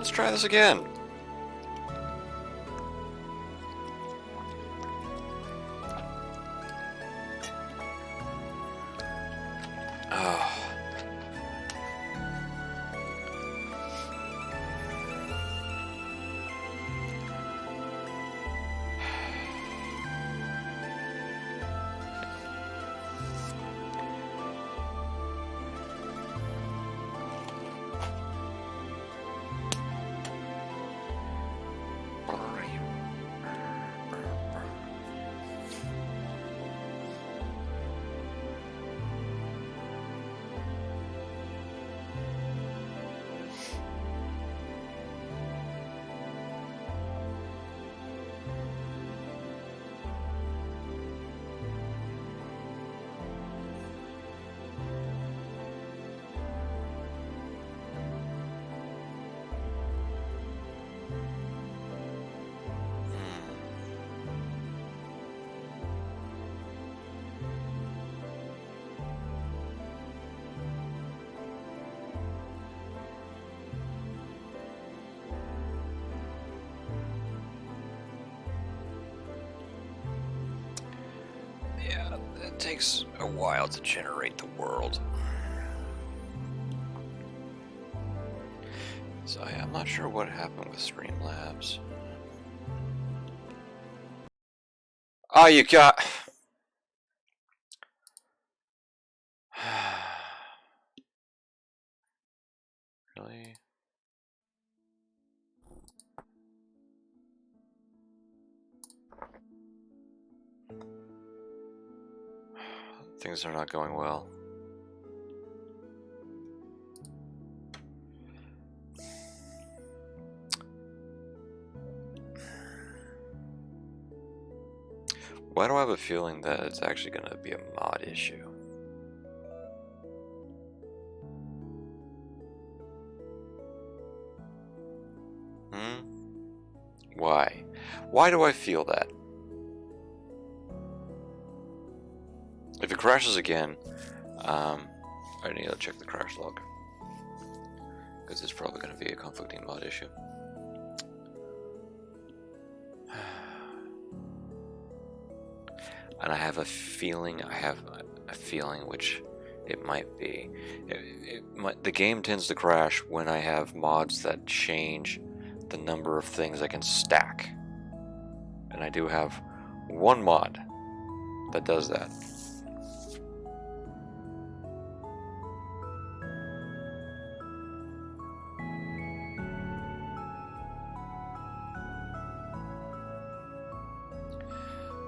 Let's try this again. Oh. Yeah, it takes a while to generate the world. So yeah, I'm not sure what happened with Streamlabs. Oh, you got... Really? Things are not going well. Why do I have a feeling that it's actually going to be a mod issue? Why? Why do I feel that? If it crashes again, I need to check the crash log, because it's probably going to be a conflicting mod issue. And I have a feeling, which it might be. The game tends to crash when I have mods that change the number of things I can stack. And I do have one mod that does that.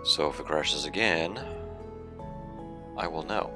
So if it crashes again, I will know.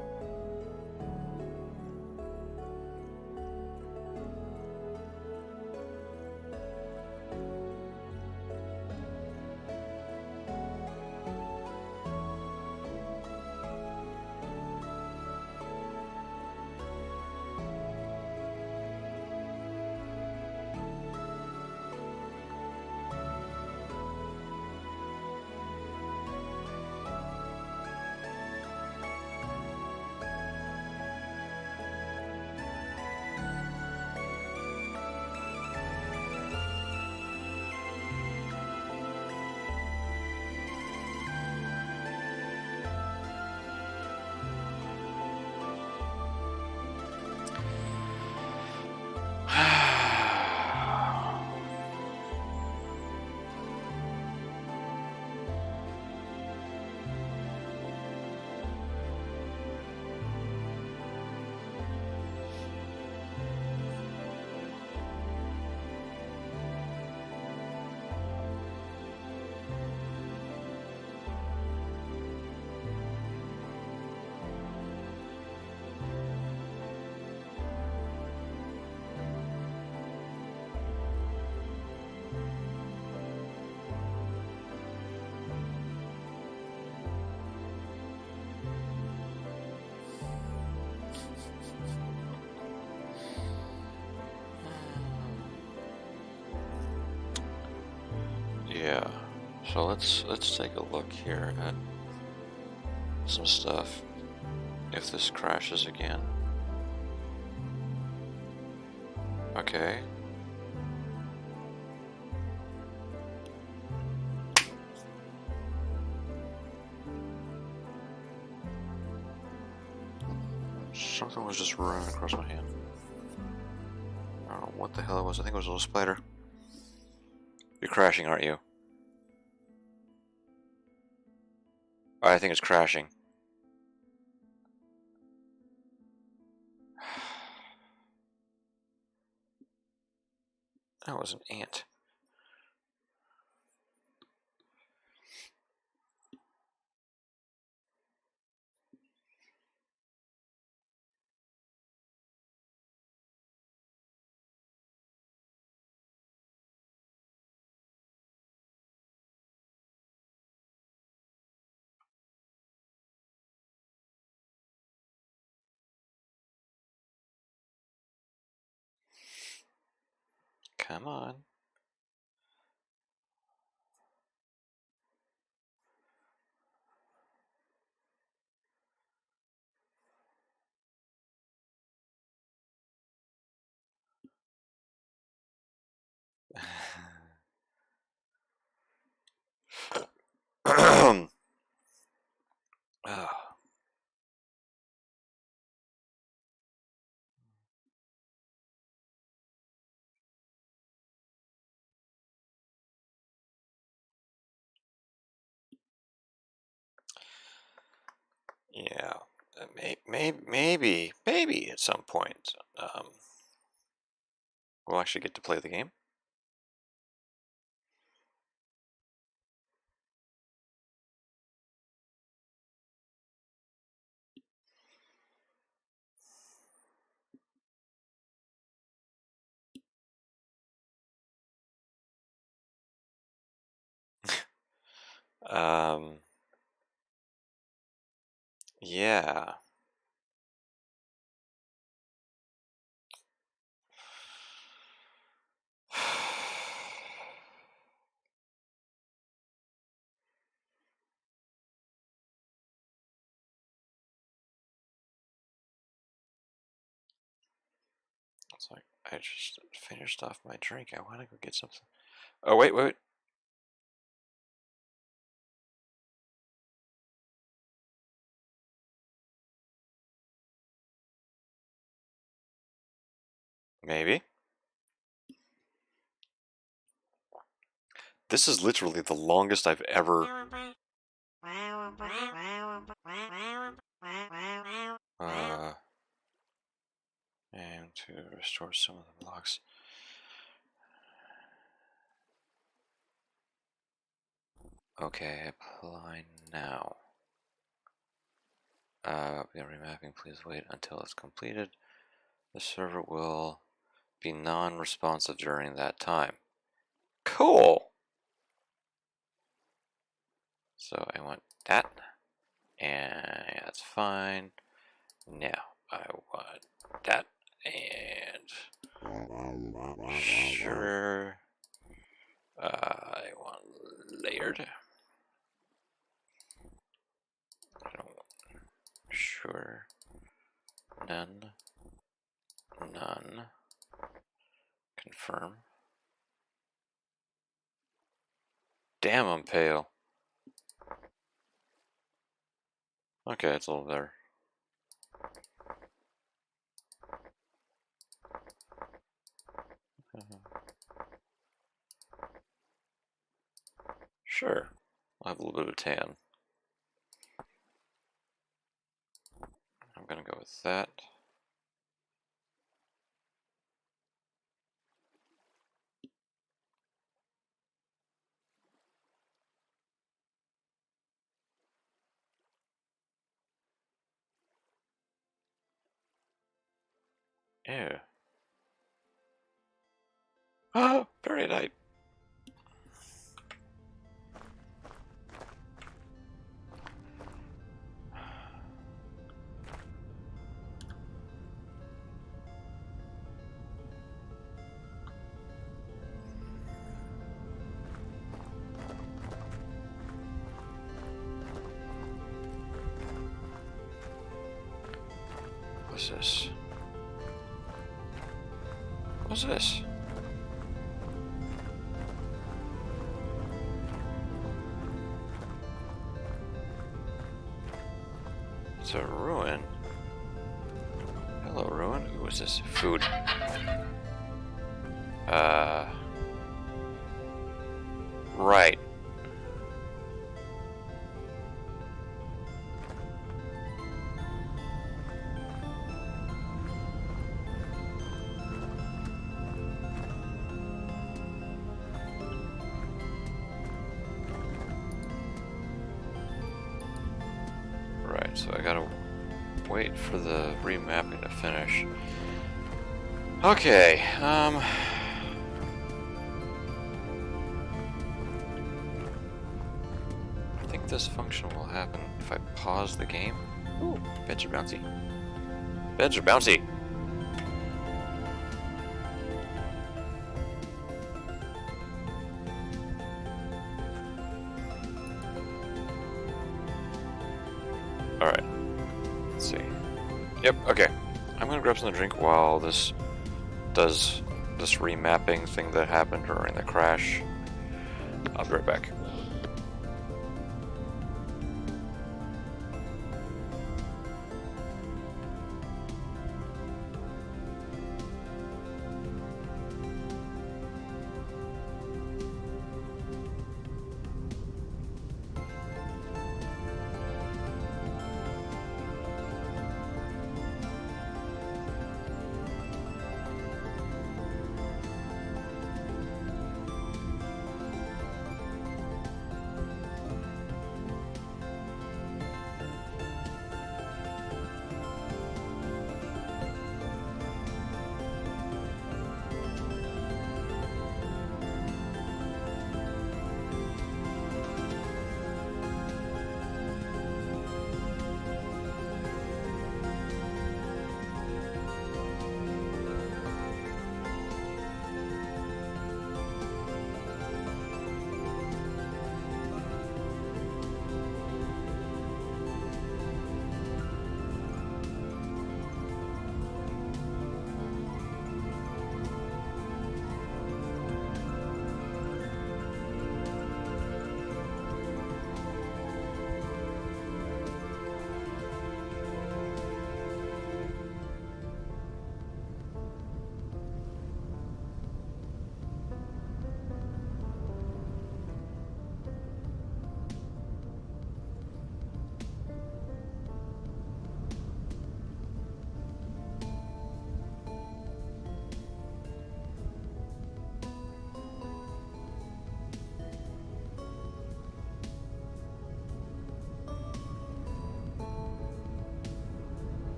Yeah, so let's take a look here at some stuff. If this crashes again. Okay. Something was just running across my hand. I don't know what the hell it was. I think it was a little spider. You're crashing, aren't you? I think it's crashing. That was an ant. Come on. Oh. Yeah, maybe at some point, we'll actually get to play the game. Yeah. It's like I just finished off my drink. I want to go get something. Oh wait. Maybe. This is literally the longest I've ever. And to restore some of the blocks. Okay, apply now. We are remapping. Please wait until it's completed. The server will be non-responsive during that time. Cool! So I want that, and that's fine. Now I want that, and sure. I want layered. I don't want sure. None. None. Confirm. Damn, I'm pale. Okay, it's a little better. Sure. I'll have a little bit of tan. I'm gonna go with that. Ew. Oh, very nice. What's this? What's this? It's a ruin. Hello, Ruin. Ooh, what's this? Food. Right. Right, so I gotta wait for the remapping to finish. Okay, I think this function will happen if I pause the game. Ooh, beds are bouncy. Beds are bouncy! Alright, let's see. Yep, okay. I'm gonna grab something to drink while this does this remapping thing that happened during the crash. I'll be right back.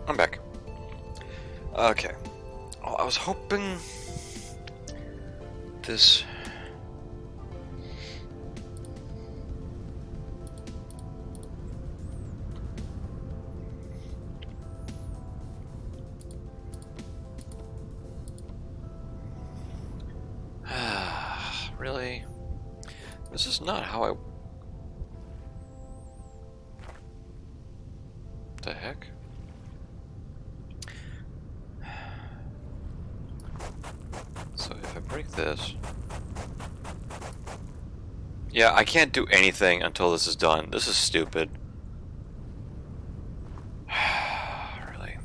I'm back. Okay. Well, I was hoping this... Really? This is not how I... The heck? So if I break this... Yeah, I can't do anything until this is done. This is stupid. Really?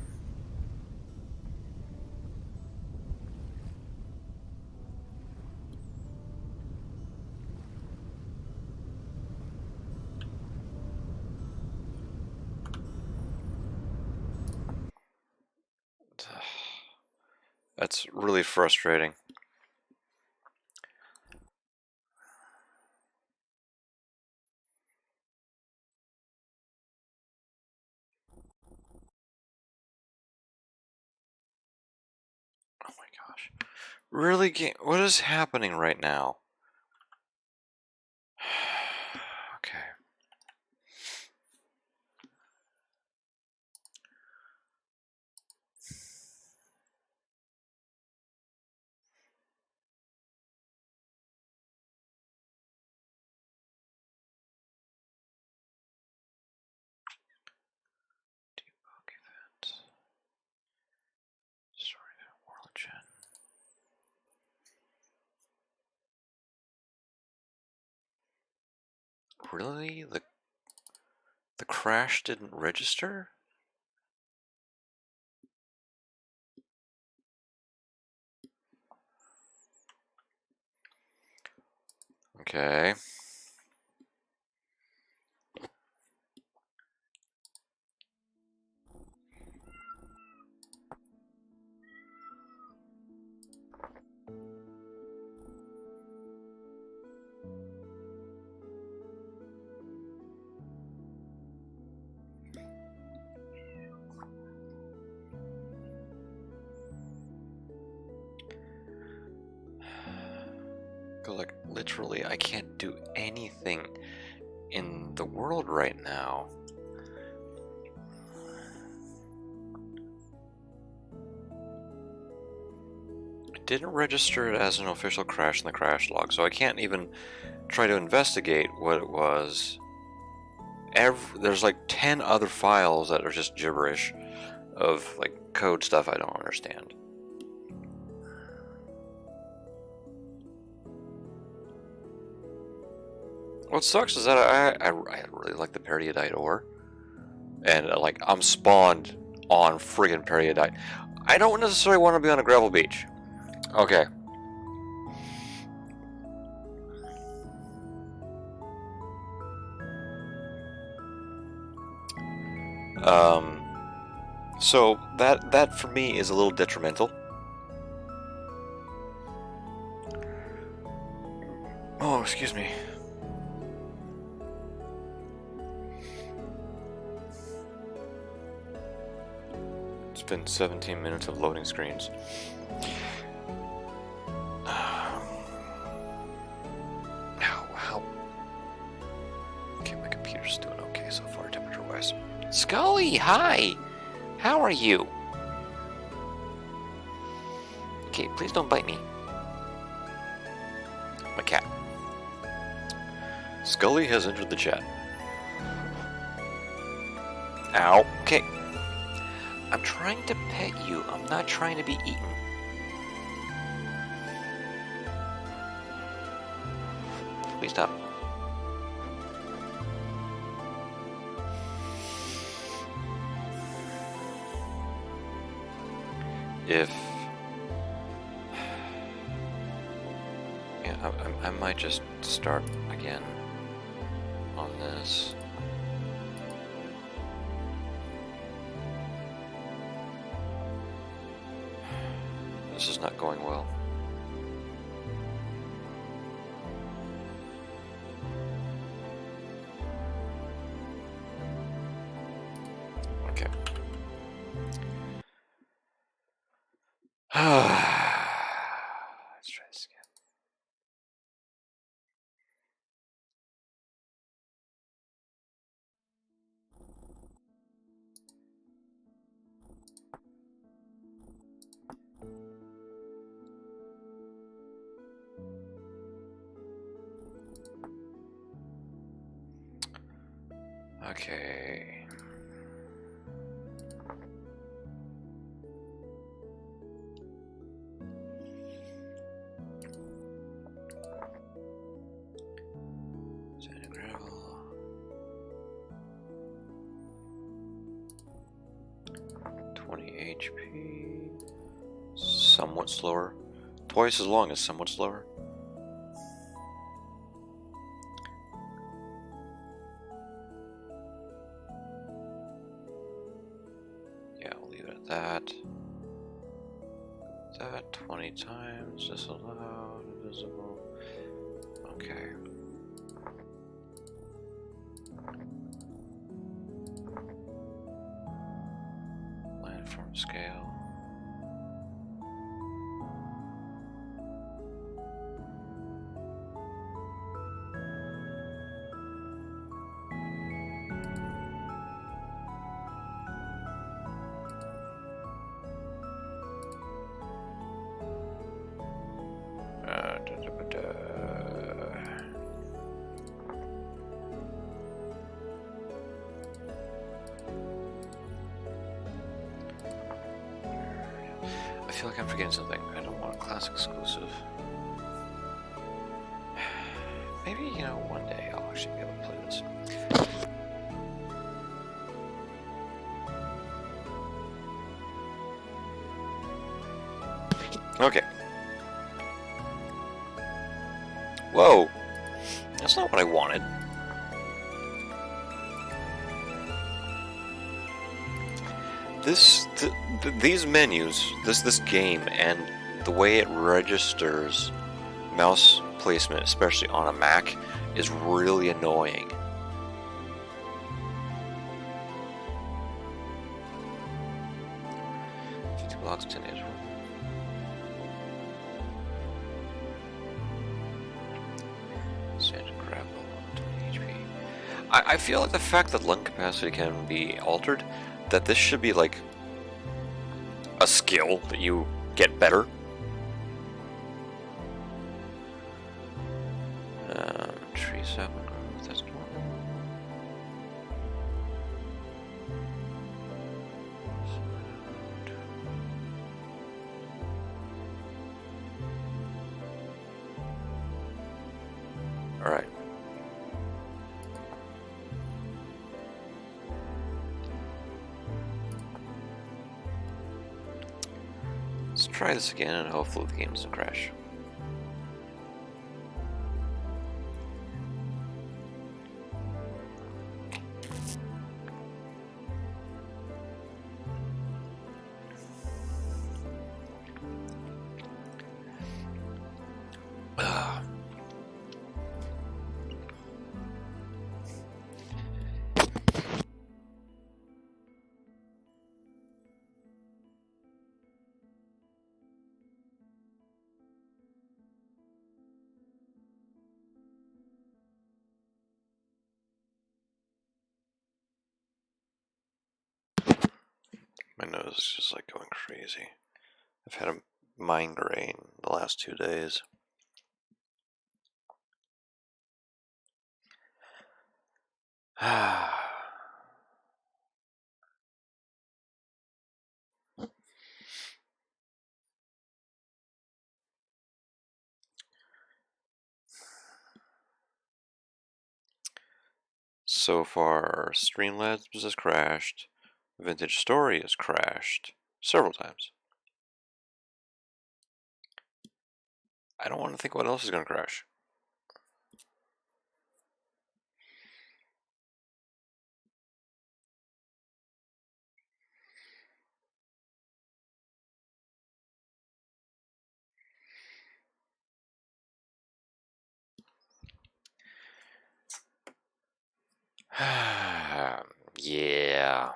That's really frustrating. Oh my gosh. Really? What is happening right now? Okay. Really? The crash didn't register? Okay. Like, literally, I can't do anything in the world right now. It didn't register it as an official crash in the crash log, so I can't even try to investigate what it was. There's like 10 other files that are just gibberish of like code stuff I don't understand. What sucks is that I really like the periodite ore, and like I'm spawned on friggin' periodite. I don't necessarily want to be on a gravel beach. Okay. So that for me is a little detrimental. Oh, excuse me. It's been 17 minutes of loading screens. How? Okay, my computer's doing okay so far, temperature-wise. Scully, hi! How are you? Okay, please don't bite me. My cat. Scully has entered the chat. Ow. Okay. I'm trying to pet you. I'm not trying to be eaten. Please stop. If... Yeah, I might just start again on this. This is not going well. Okay. Let's try this again. Okay. Sand and gravel. 20 HP. Somewhat slower. Twice as long as somewhat slower. Yeah, we'll leave it at that. That 20 times, disallowed, invisible. Okay. Landform scale. I feel like I'm forgetting something. I don't want a class exclusive. Maybe, one day I'll actually be able to play Okay. Whoa! That's not what I wanted. These menus, this game, and the way it registers mouse placement, especially on a Mac, is really annoying. Blocks 10 days. Standard grapple, 20 HP. I feel like the fact that lung capacity can be altered, that this should be like a skill that you get better. Tree sapling growth, that's normal. Alright. Let's try this again and hopefully the game doesn't crash. My nose is just like going crazy. I've had a migraine the last 2 days. So far, Streamlabs has crashed. Vintage Story has crashed several times. I don't want to think what else is going to crash. Yeah.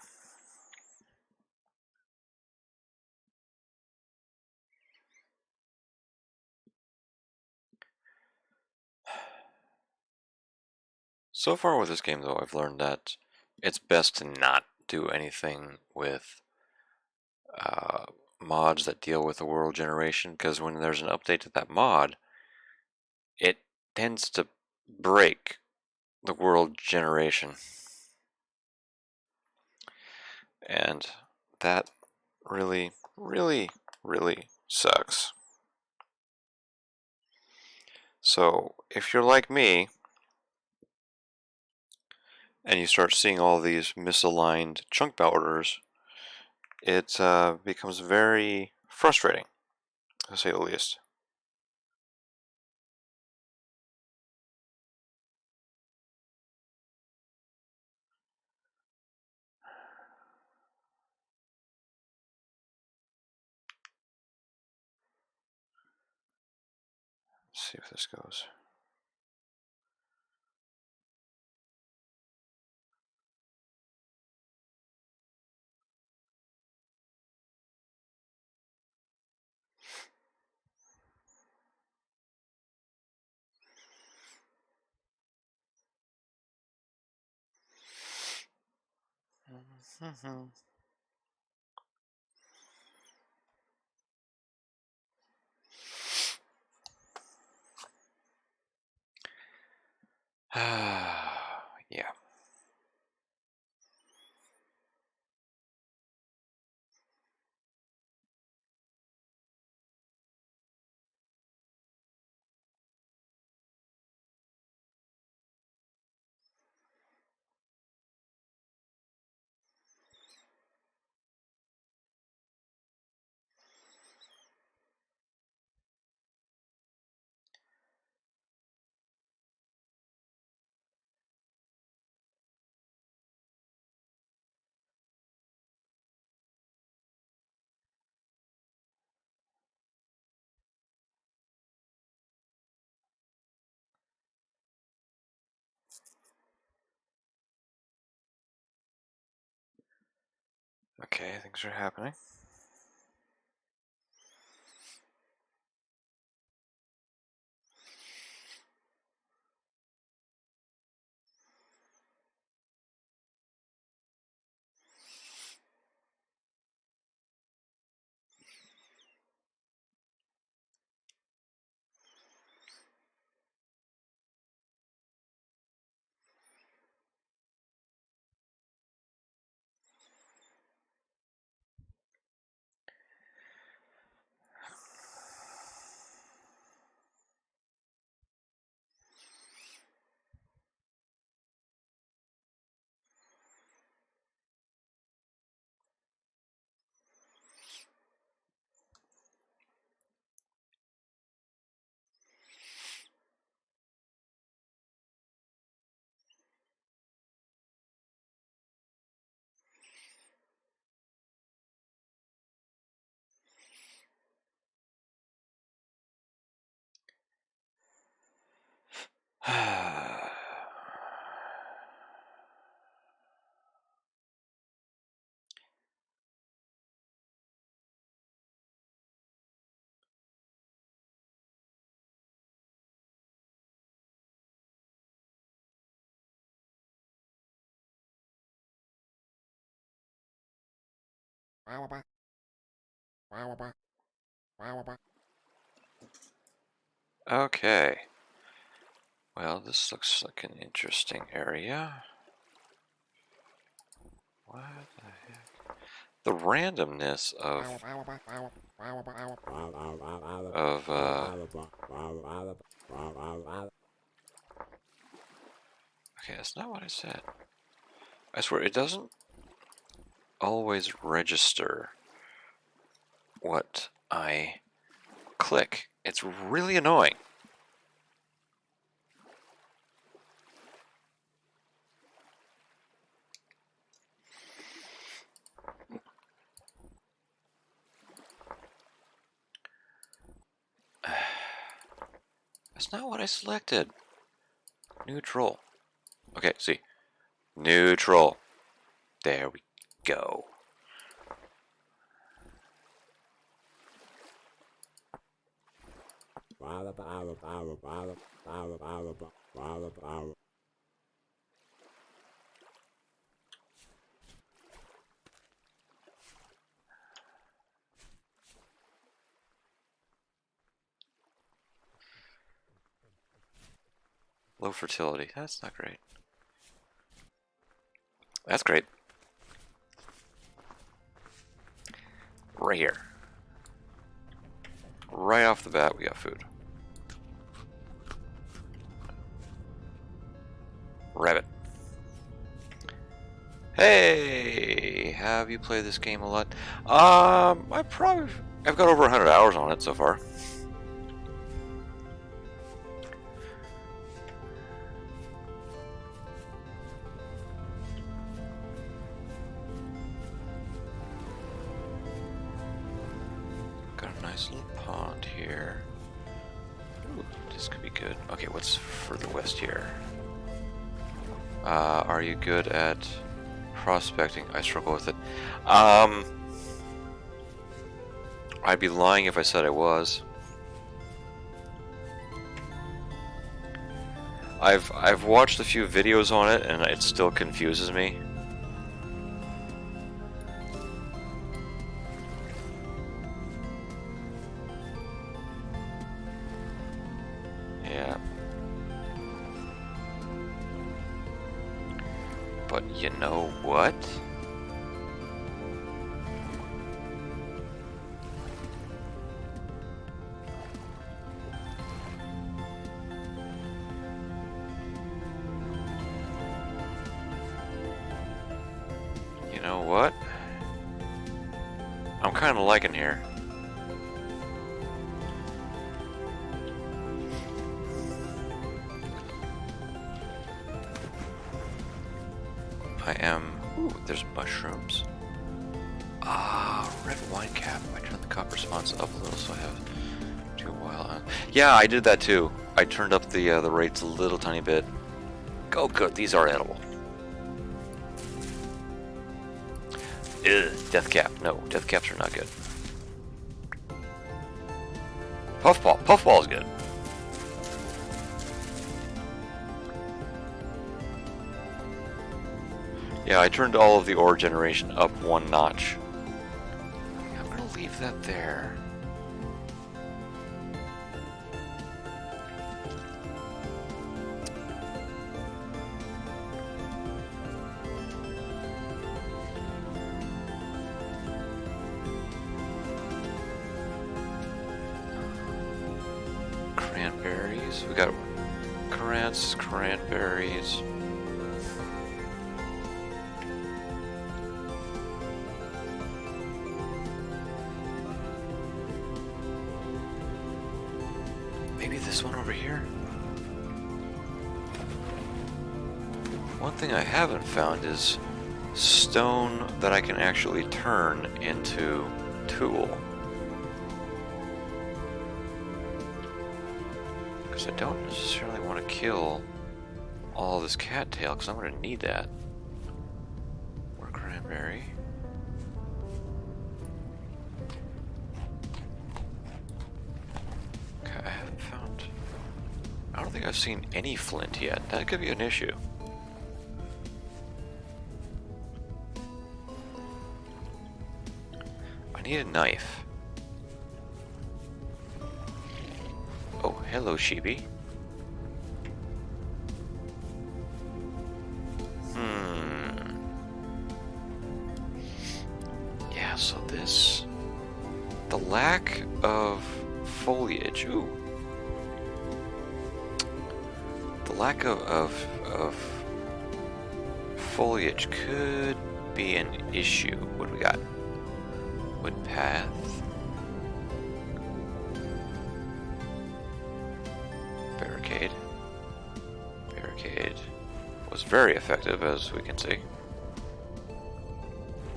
So far with this game, though, I've learned that it's best to not do anything with mods that deal with the world generation, because when there's an update to that mod, it tends to break the world generation. And that really, really, really sucks. So if you're like me, and you start seeing all these misaligned chunk orders, it becomes very frustrating, to say the least. Let's see if this goes. Yeah. Okay, things are happening. Okay. Well, this looks like an interesting area. What the heck? The randomness of okay, that's not what I said. I swear it doesn't always register what I click. It's really annoying. That's not what I selected. Neutral. Okay, see. Neutral. There we go. Low fertility. That's not great. That's great. Right here. Right off the bat, we got food. Rabbit. Hey, have you played this game a lot? I've got over 100 hours on it so far. Got a nice little pond here. Ooh, this could be good. Okay, what's further west here? Are you good at prospecting? I struggle with it. I'd be lying if I said I was. I've watched a few videos on it and it still confuses me. Yeah. But you know what? You know what? I'm kind of liking here. I am. Ooh, there's mushrooms. Red wine cap. I turned the copper response up a little so I have to a while. Yeah, I did that too. I turned up the rates a little tiny bit. Oh, good. These are edible. Ugh, death cap. No, death caps are not good. Puffball. Puffball is good. Yeah, I turned all of the ore generation up one notch. I'm gonna leave that there. Cranberries. We got currants, cranberries. Maybe this one over here? One thing I haven't found is stone that I can actually turn into tool. Because I don't necessarily want to kill all this cattail, because I'm going to need that. More cranberry. Okay, I haven't found... I don't think I've seen any flint yet. That could be an issue. I need a knife. Oh, hello, sheepy. Yeah, so this... The lack of foliage. Ooh. The lack of foliage could be an issue. What do we got? Wood path. Barricade. Barricade was very effective, as we can see.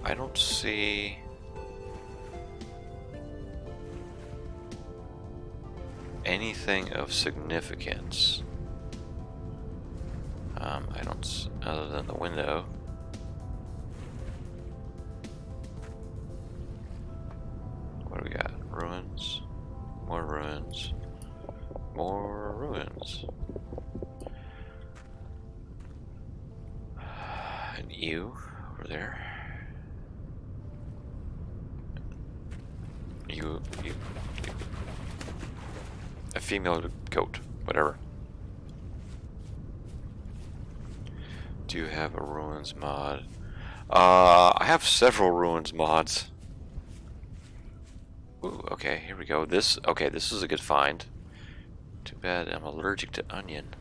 I don't see... anything of significance. I don't... other than the window. What do we got? Ruins. More ruins. More ruins. An ewe over there. You. A female goat, whatever. Do you have a ruins mod? I have several ruins mods. Ooh, okay, here we go. This is a good find. Too bad I'm allergic to onion.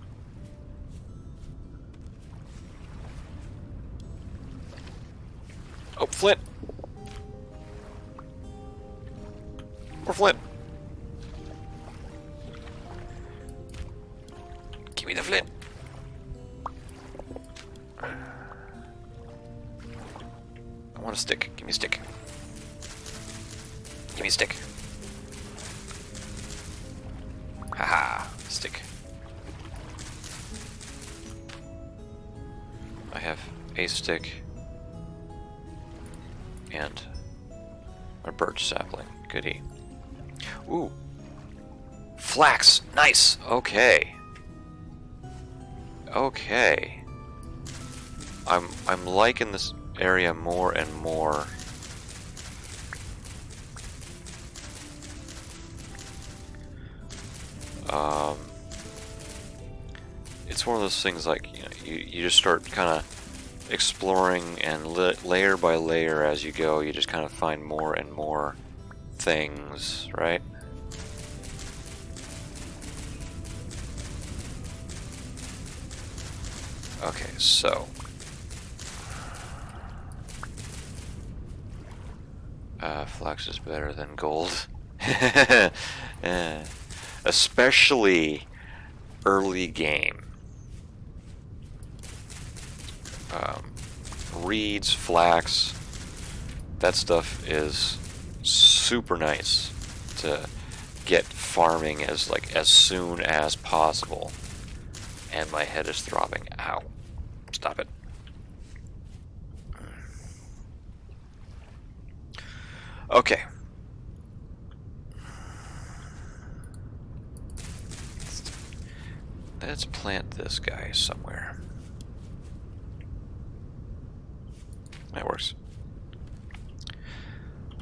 Oh, flint! More flint! Give me the flint! I want a stick. Give me a stick. Give me a stick. Haha, stick. I have a stick and a birch sapling. Goodie. Ooh. Flax. Nice. Okay. Okay. I'm liking this area more and more. It's one of those things like, you know, you just start kind of exploring, and layer by layer as you go, you just kind of find more and more things, right? Okay, so flax is better than gold. Especially early game. Reeds, flax, that stuff is super nice to get farming as soon as possible. And my head is throbbing. Ow. Stop it. Okay. Let's plant this guy somewhere. That works.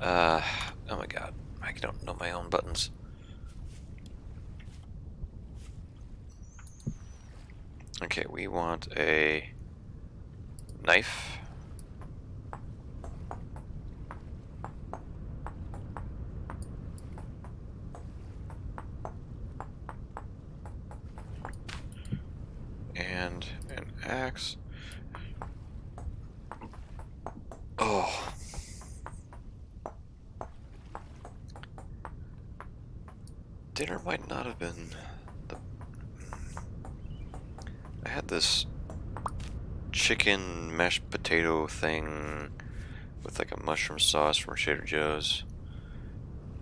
Oh my god. I don't know my own buttons. Okay, we want a knife. And an axe. Oh. Dinner might not have been the... I had this chicken mashed potato thing with like a mushroom sauce from Trader Joe's.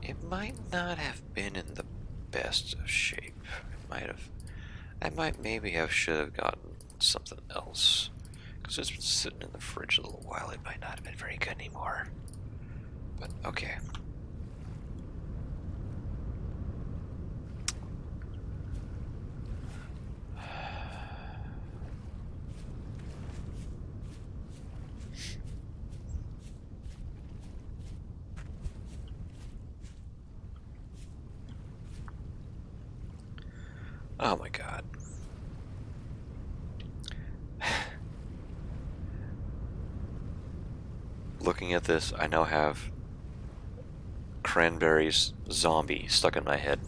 It might not have been in the best of shape. I might maybe should have gotten something else. Because it's been sitting in the fridge a little while. It might not have been very good anymore. But okay. Oh my god. Looking at this, I now have Cranberry's zombie stuck in my head.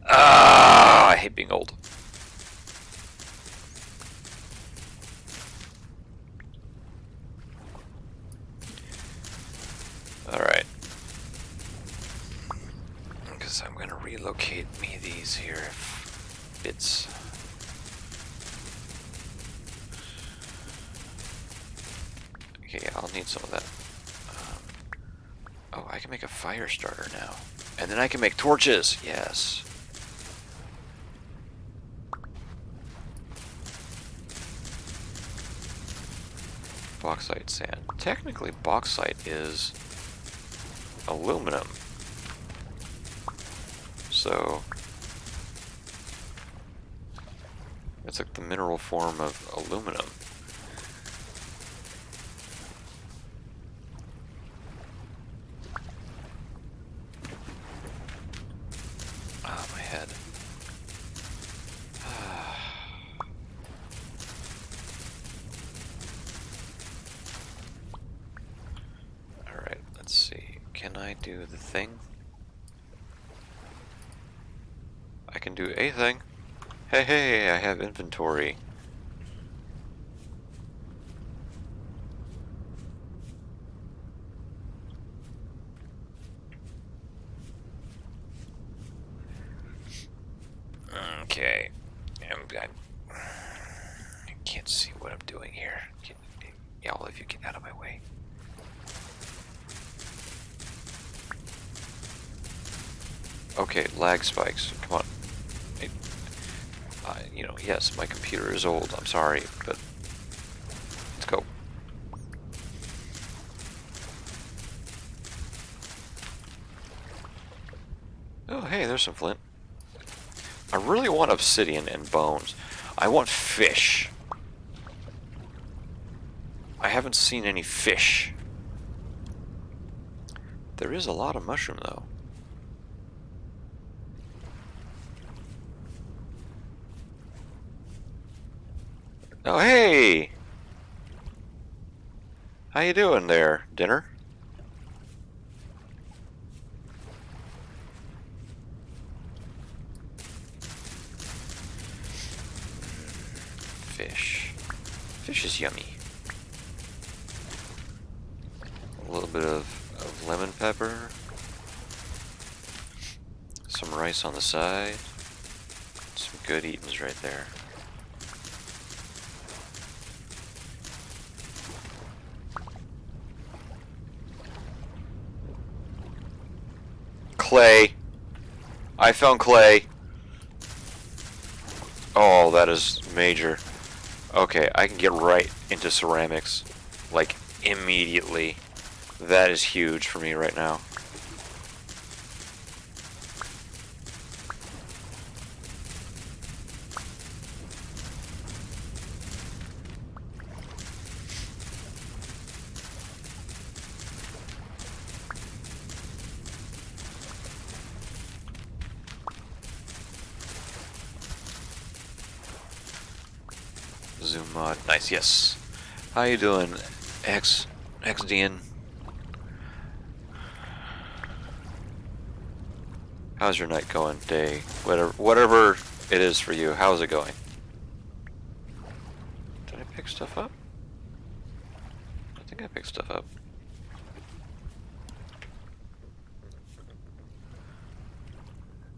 Ah, I hate being old. Alright. Because I'm going to relocate me these here bits. Okay, yeah, I'll need some of that. Oh, I can make a fire starter now. And then I can make torches! Yes. Bauxite sand. Technically, bauxite is aluminum. So it's like the mineral form of aluminum. Ah, my head. Alright, let's see. Can I do the thing? I can do a thing. Hey, hey, I have inventory. Okay. I can't see what I'm doing here. Y'all, if you get out of my way. Okay, lag spikes. Come on. You know, yes, my computer is old. I'm sorry, but let's go. Oh, hey, there's some flint. I really want obsidian and bones. I want fish. I haven't seen any fish. There is a lot of mushroom, though. Oh, hey! How you doing there, dinner? Fish. Fish is yummy. A little bit of lemon pepper. Some rice on the side. Some good eatings right there. Clay. I found clay. Oh, that is major. Okay, I can get right into ceramics. Like, immediately. That is huge for me right now. Zoom mod. Nice, yes. How you doing, XDN? How's your night going, day? Whatever it is for you, how's it going? Did I pick stuff up? I think I picked stuff up.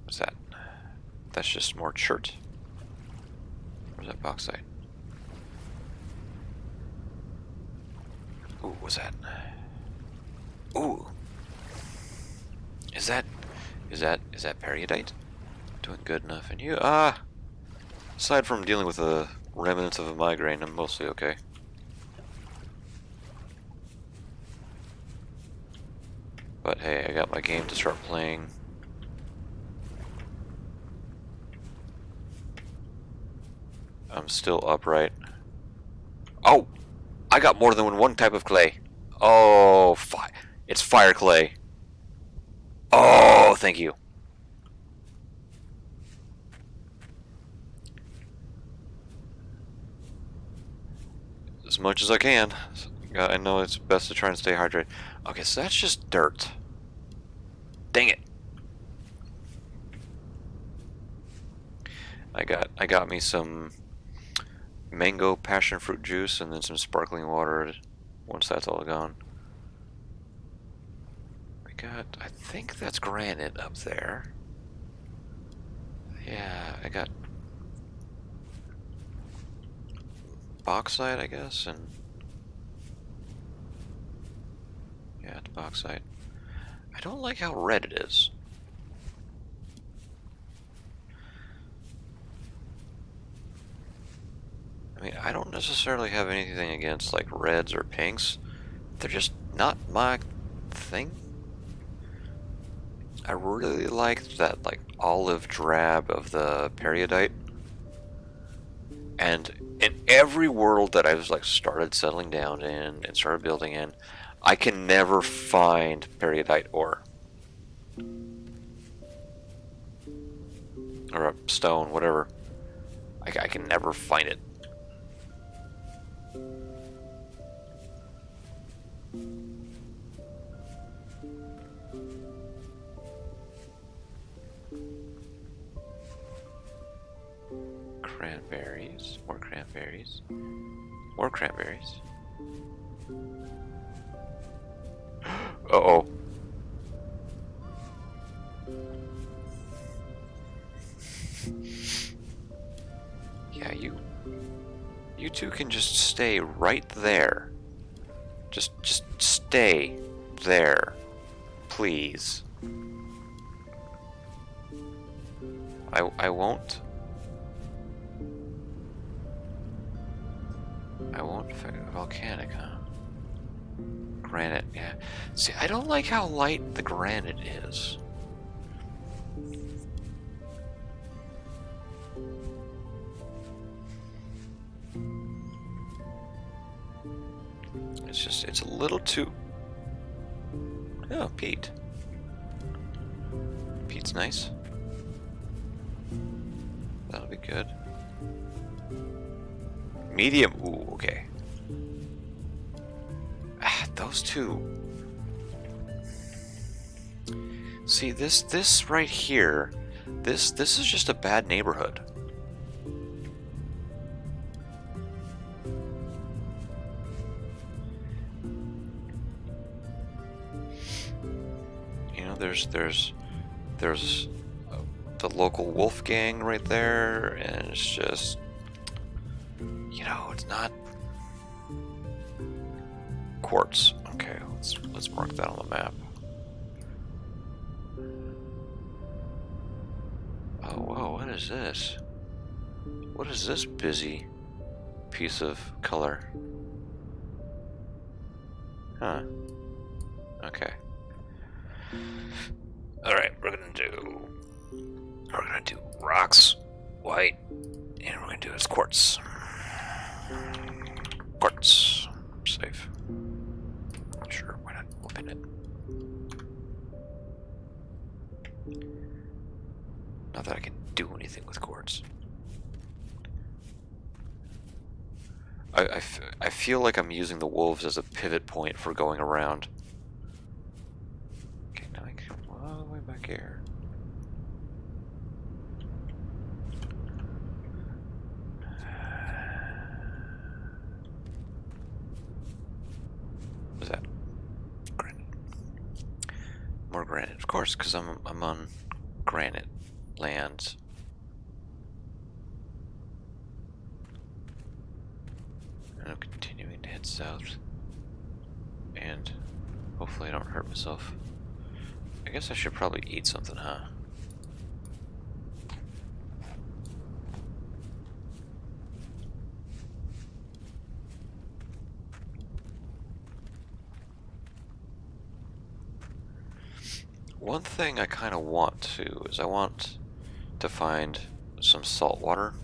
What's that? That's just more chert. Where's that bauxite? Ooh, what's that? Ooh. Is that periodite? Doing good enough. And you, aside from dealing with the remnants of a migraine, I'm mostly okay. But hey, I got my game to start playing. I'm still upright. Oh! I got more than one type of clay. Oh, it's fire clay. Oh, thank you. As much as I can. I know it's best to try and stay hydrated. Okay, so that's just dirt. Dang it. I got me some mango passion fruit juice and then some sparkling water once that's all gone. I think that's granite up there. Yeah, I got bauxite, I guess, and yeah, it's bauxite. I don't like how red it is. I mean, I don't necessarily have anything against like reds or pinks. They're just not my thing. I really liked that like olive drab of the periodite. And in every world that I've like started settling down in and started building in, I can never find periodite ore. Or a stone, whatever. I can never find it. Cranberries, more cranberries, more cranberries. Uh-oh. Yeah, you two can just stay right there. Just stay there, please. I won't. Volcanic, huh? Granite, yeah. See, I don't like how light the granite is. It's a little too... Oh, peat. Peat's nice. That'll be good. Medium, ooh, okay. Those two. See, this right here, this is just a bad neighborhood. You know, there's the local wolf gang right there, and it's just, you know, it's not quartz. Okay, let's mark that on the map. Oh, whoa, what is this? What is this busy piece of color? Huh. Okay. Alright, we're gonna do rocks, white, and we're gonna do it as quartz. Quartz. Safe. Sure, why not open it? Not that I can do anything with quartz. I feel like I'm using the wolves as a pivot point for going around. Okay, now I can come all the way back here. What's that? Granite. More granite, of course, because I'm on granite lands. And I'm continuing to head south. And hopefully I don't hurt myself. I guess I should probably eat something, huh? One thing I kind of want to is I want to find some salt water.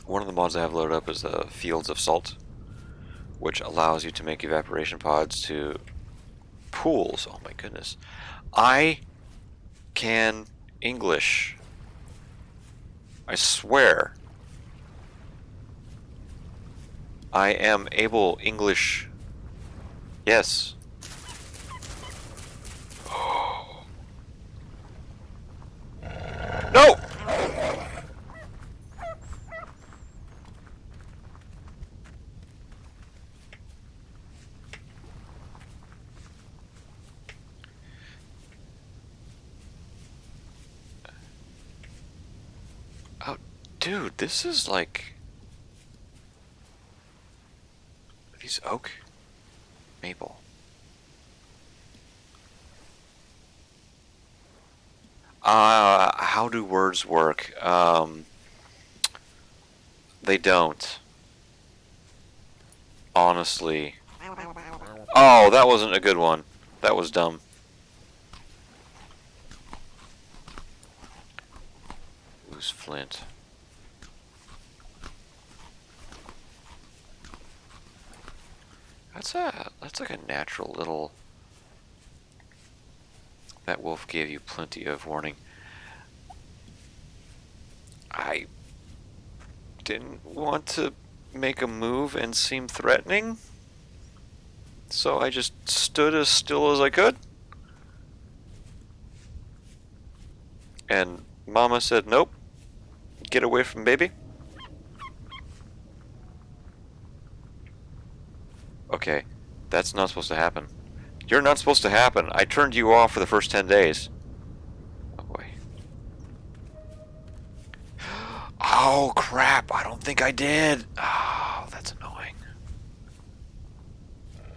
One of the mods I have loaded up is the Fields of Salt, which allows you to make evaporation pods to pools. Oh my goodness. I can English. I swear. I am able English. Yes. No! Oh, dude, this is like... Are these oak? Maple. How do words work? They don't. Honestly. Oh, that wasn't a good one. That was dumb. Loose flint. That's like a natural little... That wolf gave you plenty of warning. I didn't want to make a move and seem threatening, so I just stood as still as I could. And Mama said, nope, get away from baby. Okay, that's not supposed to happen. You're not supposed to happen. I turned you off for the first 10 days. Oh boy. Oh crap, I don't think I did. Oh, that's annoying.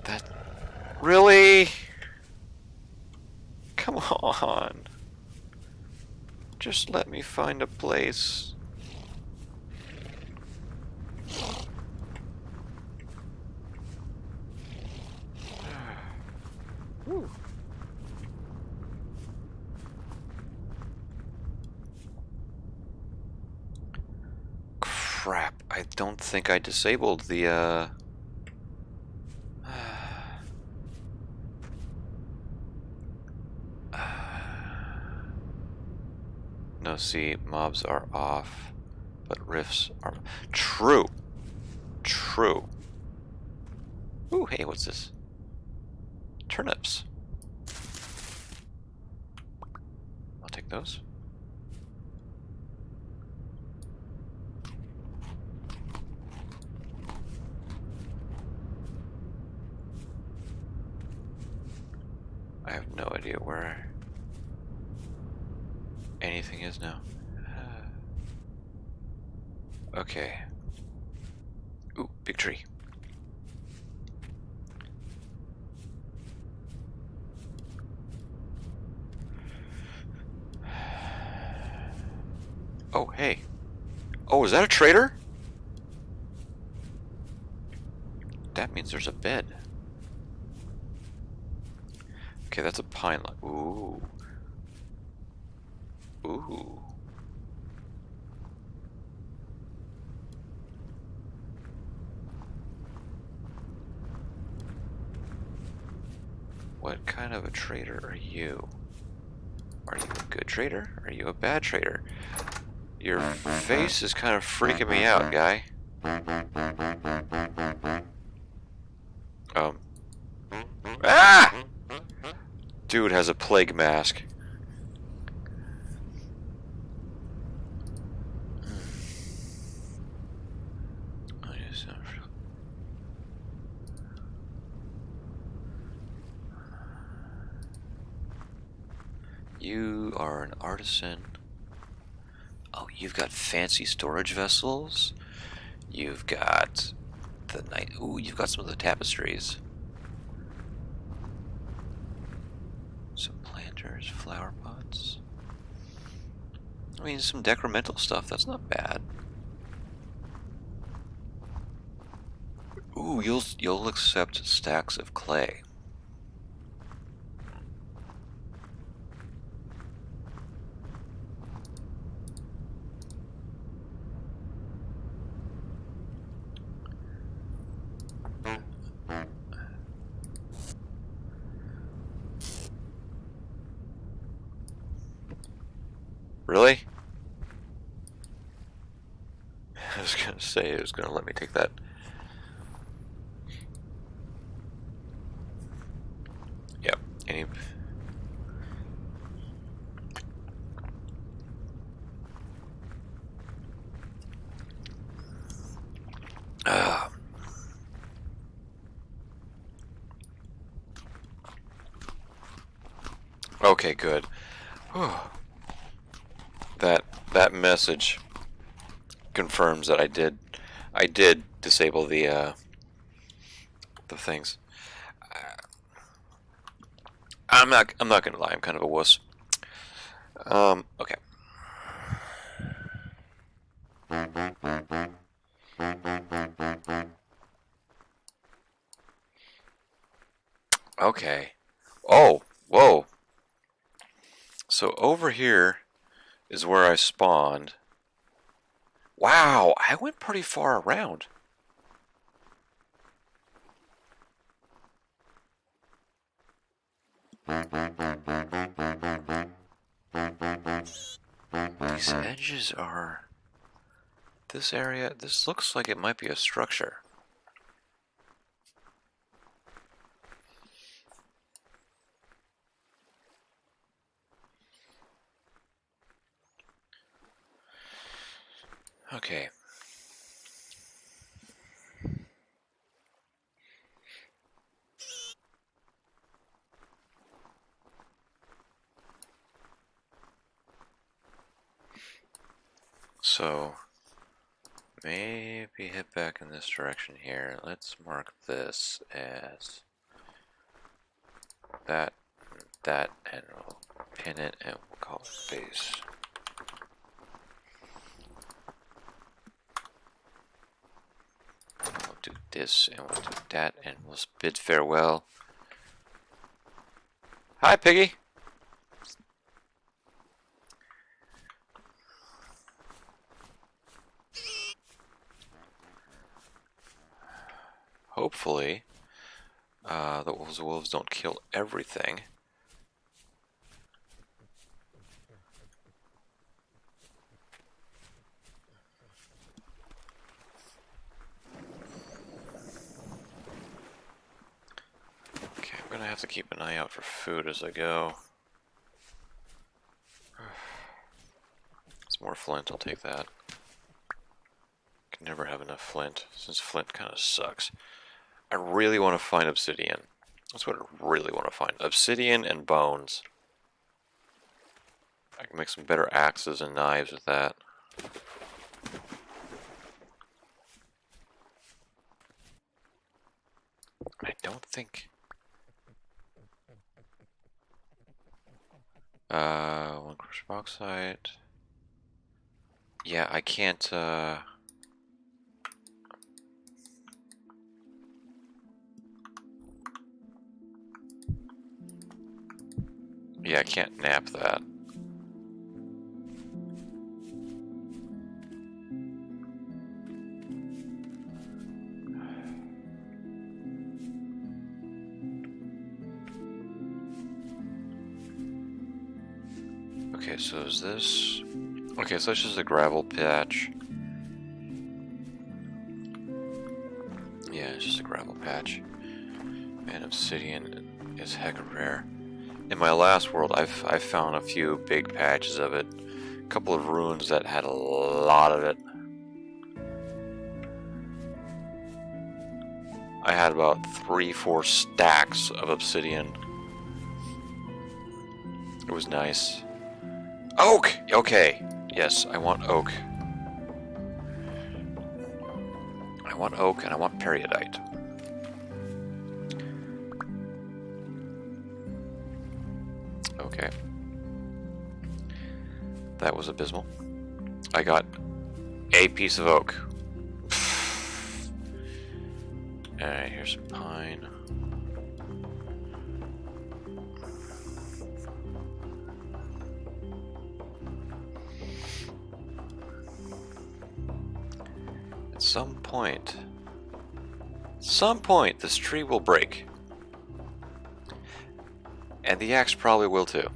That... Really? Come on. Just let me find a place. Whew. Crap, I don't think I disabled the, No, see, mobs are off, but rifts are... True! True. Ooh, hey, what's this? Turnips. I'll take those. I have no idea where anything is now. Okay. Ooh, big tree. Oh, hey. Oh, is that a trader? that means there's a bed. Okay, that's a pine log. Ooh. Ooh. What kind of a trader are you? Are you a good trader? Are you a bad trader? Your face is kind of freaking me out, guy. Ah! Dude has a plague mask. You are an artisan. Oh, you've got fancy storage vessels. You've got the night. Ooh, you've got some of the tapestries. Some planters, flower pots. I mean, some decremental stuff. That's not bad. Ooh, you'll accept stacks of clay. Really? I was gonna say it was gonna let me take that. Yep. Any. Okay, good. That message confirms that I did disable the things. I'm not gonna lie, I'm kind of a wuss. Okay. Okay. Oh, whoa. So over here is where I spawned. Wow, I went pretty far around. These edges are... This area, this looks like it might be a structure. Okay. So, maybe head back in this direction here. Let's mark this as that, and we'll pin it and we'll call it base. We'll do this and we'll do that and we'll bid farewell. Hi, Piggy! Hopefully, the wolves don't kill everything. Okay, I'm gonna have to keep an eye out for food as I go. It's more flint, I'll take that. Can never have enough flint, since flint kind of sucks. I really want to find obsidian. That's what I really want to find. Obsidian and bones. I can make some better axes and knives with that. I don't think... one crushed bauxite. Yeah, I can't, Yeah, I can't nap that. Okay, so is this... Okay, so it's just a gravel patch. Yeah, it's just a gravel patch. And obsidian is hecka rare. In my last world, I've found a few big patches of it. A couple of ruins that had a lot of it. I had about 3-4 stacks of obsidian. It was nice. Oak! Okay. Yes, I want oak. I want oak and I want periodite. Okay. That was abysmal. I got a piece of oak. Alright, here's some pine. At some point, this tree will break. And the axe probably will too.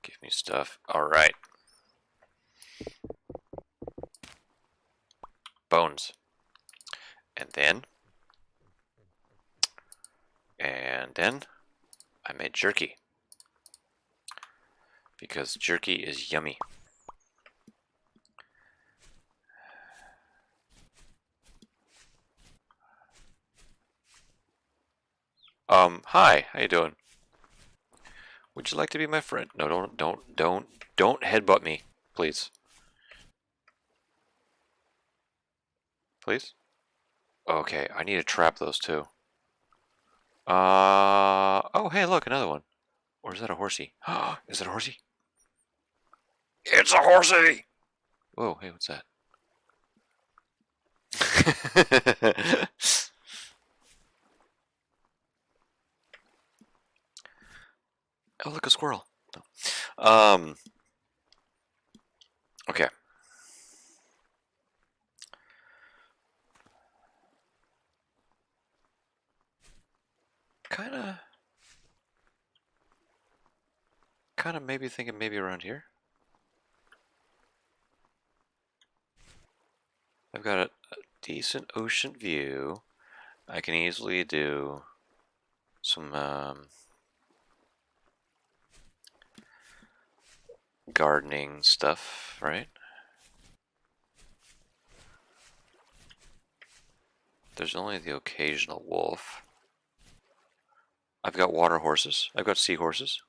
Give me stuff. Alright. Bones. And then I made jerky. Because jerky is yummy. Hi, how you doing? Would you like to be my friend? No, don't headbutt me, please. Please? Okay, I need to trap those too. Oh, hey, look, another one. Or is that a horsey? Is it a horsey? It's a horsey! Whoa, hey, what's that? Oh, look, a squirrel. Okay. Kinda maybe thinking maybe around here. I've got a decent ocean view. I can easily do some gardening stuff, right? There's only the occasional wolf. I've got water horses. I've got seahorses.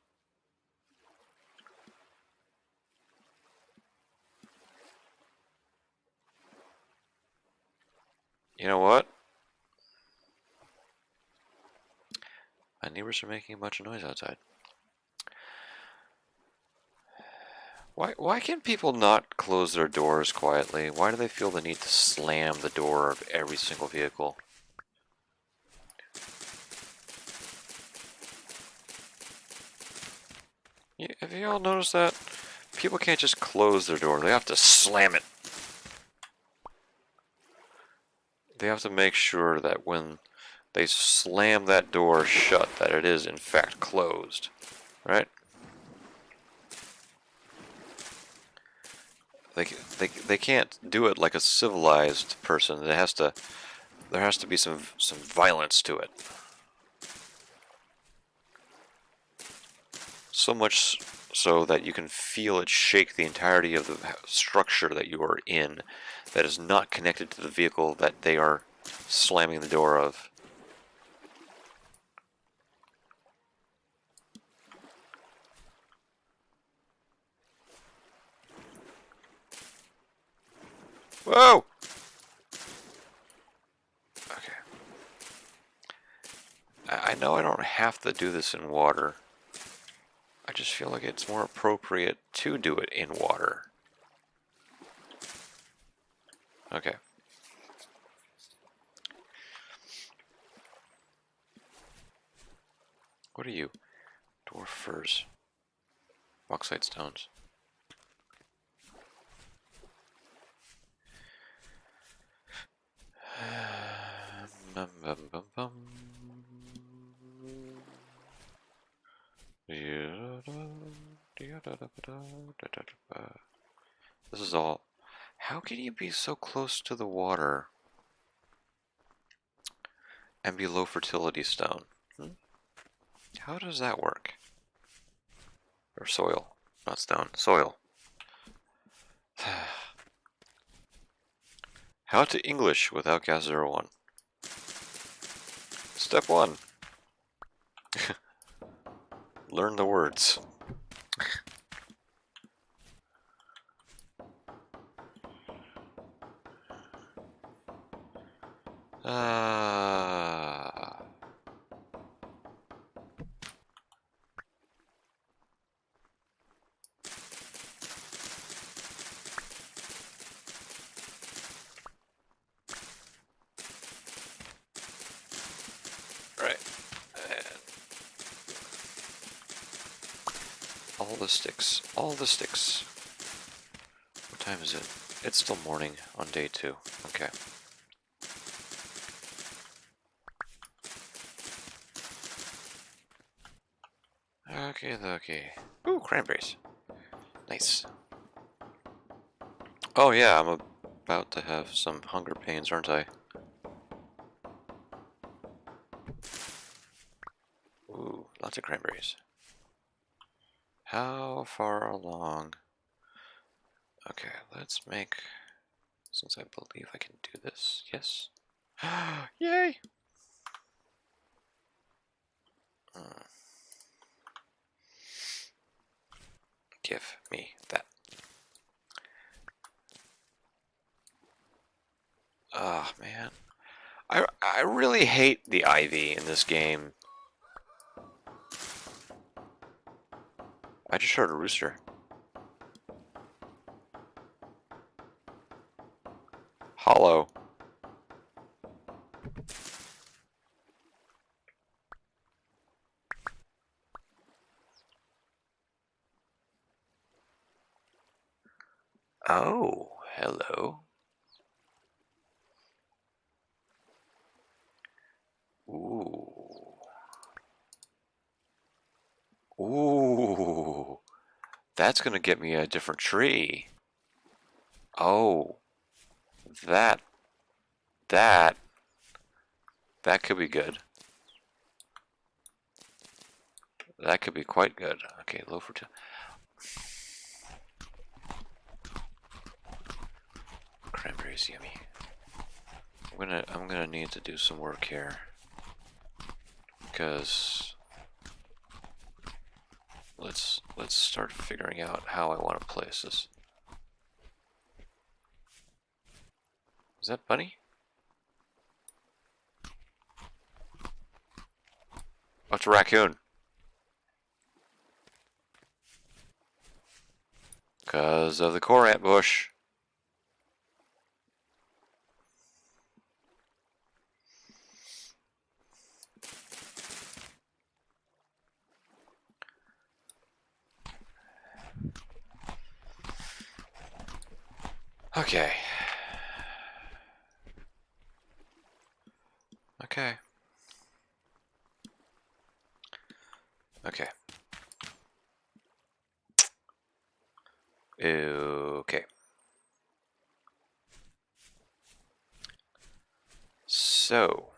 You know what? My neighbors are making a bunch of noise outside. Why can't people not close their doors quietly? Why do they feel the need to slam the door of every single vehicle? Have you all noticed that? People can't just close their door. They have to slam it. They have to make sure that when they slam that door shut, that it is in fact closed. Right? They can't do it like a civilized person. There has to be some violence to it. So much so that you can feel it shake the entirety of the structure that you are in that is not connected to the vehicle that they are slamming the door of. Whoa! I know I don't have to do this in water. I just feel like it's more appropriate to do it in water. Okay. What are you? Dwarf furs. Bauxite stones. Bum, bum, bum, bum. This is all. How can you be so close to the water and be low fertility stone? How does that work? Or soil, not stone, soil. How to English without Gas 01. Step 1. Learn the words. Right. And all the sticks. All the sticks. What time is it? It's still morning on day 2. Okay. Okay. Ooh, cranberries. Nice. Oh yeah, I'm about to have some hunger pains, aren't I? Ooh, lots of cranberries. How far along? Okay, let's make... Since I believe I can do this. Yes. Yay! Give me that. Oh, man. I really hate the ivy in this game. I just heard a rooster. Hollow. Oh, hello. Ooh. Ooh. That's gonna get me a different tree. Oh. That. That. That could be good. That could be quite good. Okay, low fertility. Cranberries, yummy. I'm gonna need to do some work here because let's start figuring out how I want to place this. Is that bunny? Oh, it's a raccoon. Because of the corant bush. Okay. Okay. Okay. Okay. So.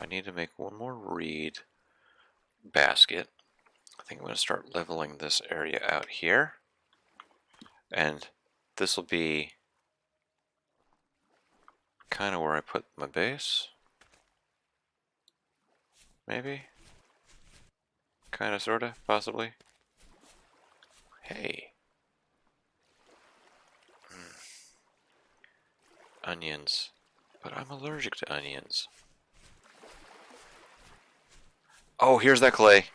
I need to make one more reed basket. I think I'm going to start leveling this area out here. And this will be kind of where I put my base. Maybe? Kind of, sort of, possibly. Hey. onions. But I'm allergic to onions. Oh, here's that clay.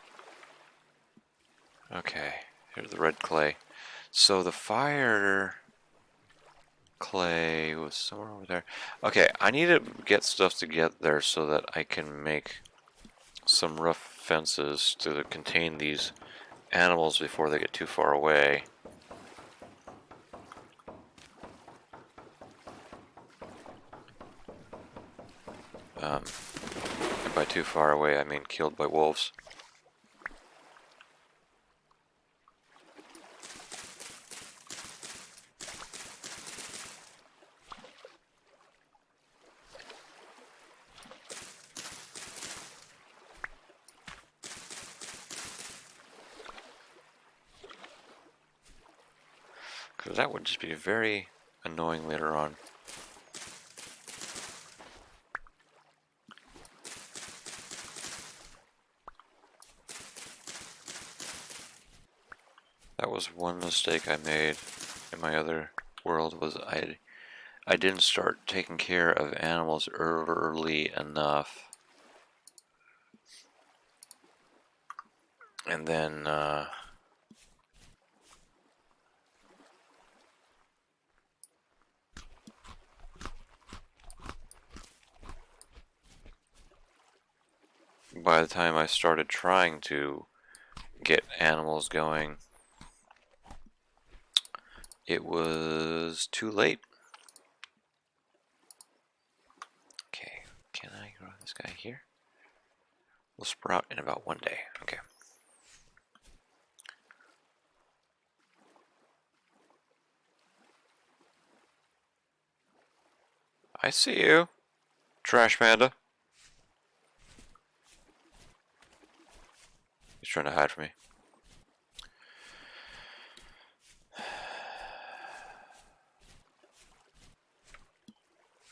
Okay, here's the red clay. So the fire clay was somewhere over there. Okay, I need to get stuff to get there so that I can make some rough fences to contain these animals before they get too far away. And by too far away, I mean killed by wolves. Because that would just be very annoying later on. That was one mistake I made in my other world, was I didn't start taking care of animals early enough. And then by the time I started trying to get animals going, it was too late. Okay, can I grow this guy here? Will sprout in about 1 day. Okay. I see you, Trash Panda. He's trying to hide from me.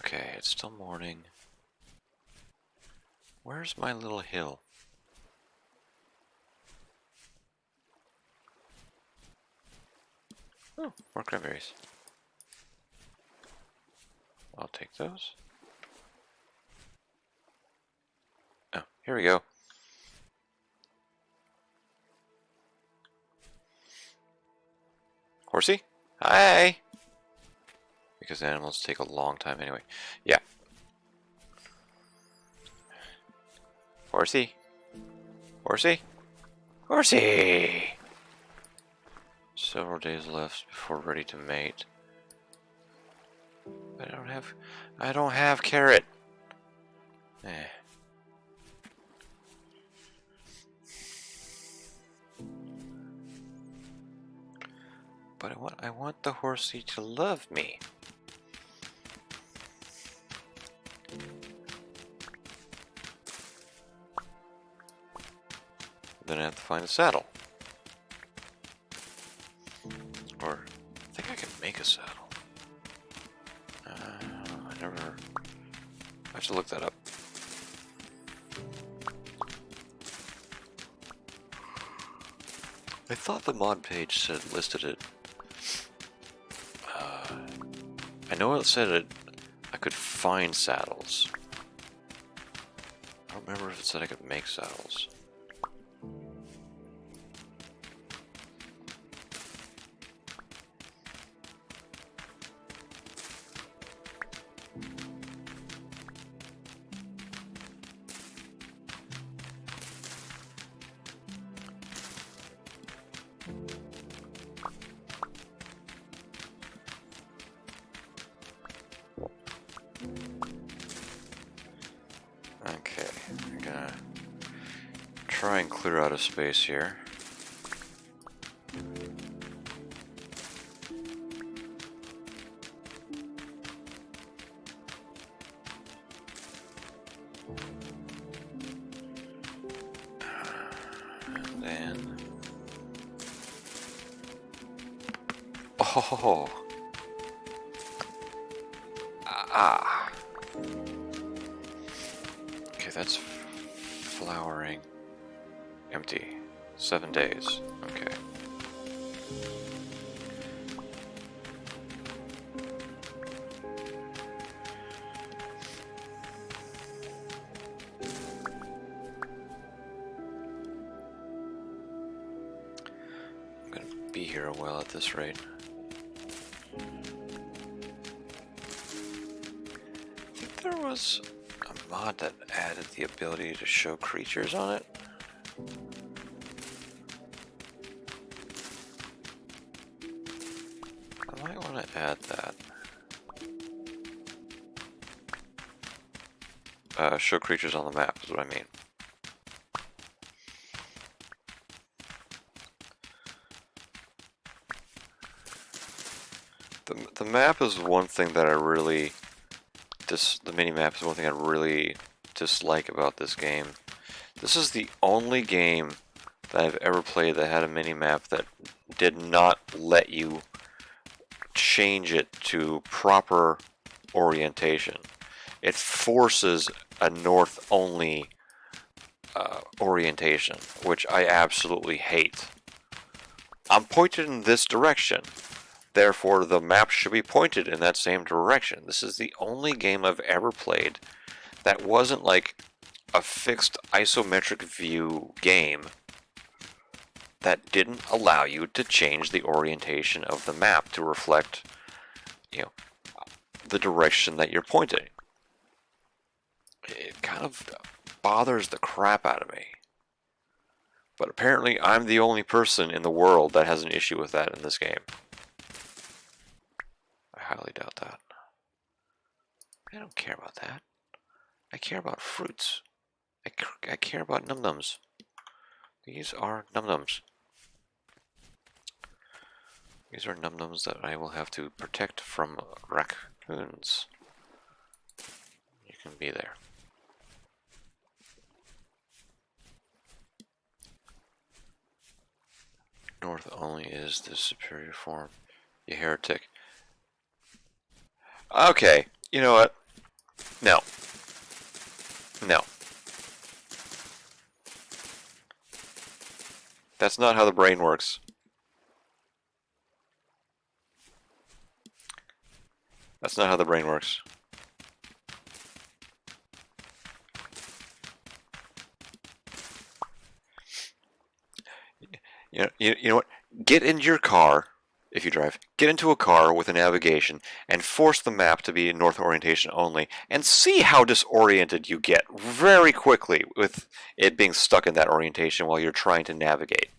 Okay, it's still morning. Where's my little hill? Oh, more cranberries. I'll take those. Oh, here we go. Horsey? Hi! Because animals take a long time anyway. Yeah. Horsey? Horsey? Horsey! Several days left before ready to mate. I don't have carrot. Eh. But I want the horsey to love me. Then I have to find a saddle. Or I think I can make a saddle. I have to look that up. I thought the mod page listed it. I know it said it. I could find saddles. I don't remember if it said I could make saddles. Okay, I'm gonna try and clear out a space here. And then... Oh! Ah! Okay, that's flowering. Empty. 7 days. Okay. here a while at this rate. I think there was a mod that added the ability to show creatures on it. I might want to add that. Show creatures on the map is what I mean. The map is one thing that I really the mini map is one thing I really dislike about this game. This is the only game that I've ever played that had a mini map that did not let you change it to proper orientation. It forces a north only orientation, which I absolutely hate. I'm pointed in this direction. Therefore, the map should be pointed in that same direction. This is the only game I've ever played that wasn't like a fixed isometric view game that didn't allow you to change the orientation of the map to reflect, you know, the direction that you're pointing. It kind of bothers the crap out of me. But apparently I'm the only person in the world that has an issue with that in this game. I highly doubt that. I don't care about that. I care about fruits. I care about num-nums. These are num-nums. These are num-nums that I will have to protect from raccoons. You can be there. North only is the superior form. You heretic. Okay, you know what? No. No. That's not how the brain works. That's not how the brain works. You know what? Get in your car, if you drive, get into a car with a navigation and force the map to be north orientation only and see how disoriented you get very quickly with it being stuck in that orientation while you're trying to navigate.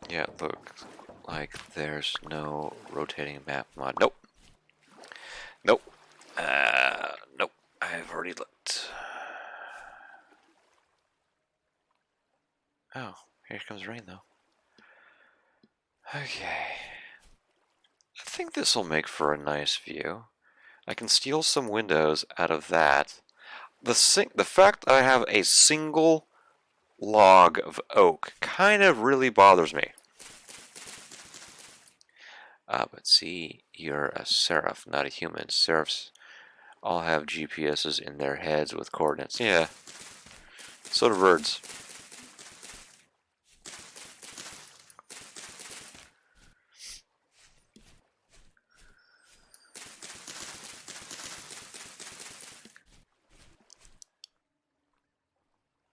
Yeah, looks like there's no rotating map mod. Nope. Nope. Nope. I've already looked. Oh, here comes rain though. Okay. I think this will make for a nice view. I can steal some windows out of that. The fact that I have a single log of oak kind of really bothers me. But see, you're a seraph, not a human. Seraphs all have GPSs in their heads with coordinates. Yeah, so do birds.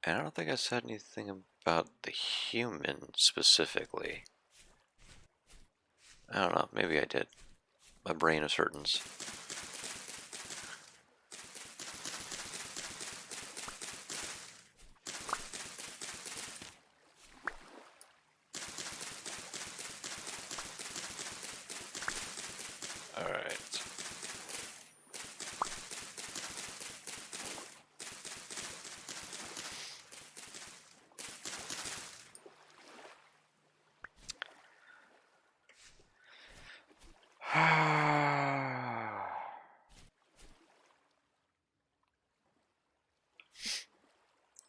And I don't think I said anything about the human specifically. I don't know, maybe I did. My brain ascertains. Alright.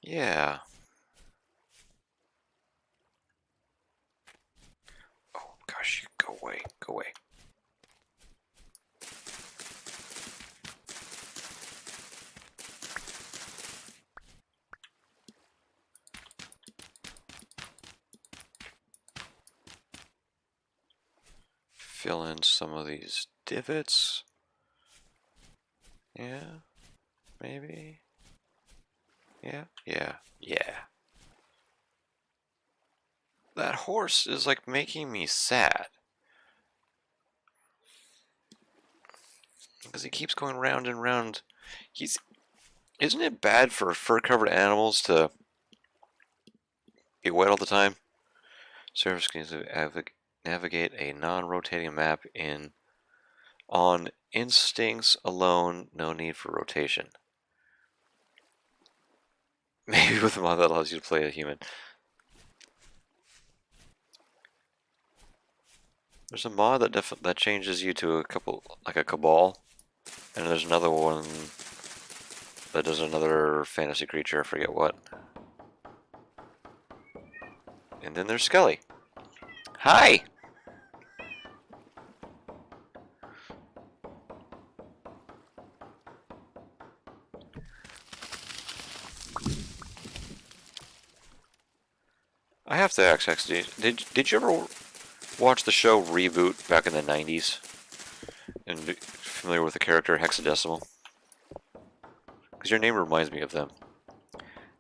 Yeah. Oh gosh, you go away, go away. fill in some of these divots. Yeah, maybe. Yeah, yeah, yeah. That horse is like making me sad. Because he keeps going round and round. Isn't it bad for fur-covered animals to be wet all the time? Surface can navigate a non-rotating map on instincts alone, no need for rotation. Maybe with a mod that allows you to play a human. There's a mod that changes you to like a cabal, and there's another one that does another fantasy creature, I forget what. And then there's Skelly. Hi! I have to ask, did you ever watch the show Reboot back in the 90s? And familiar with the character Hexadecimal? Because your name reminds me of them.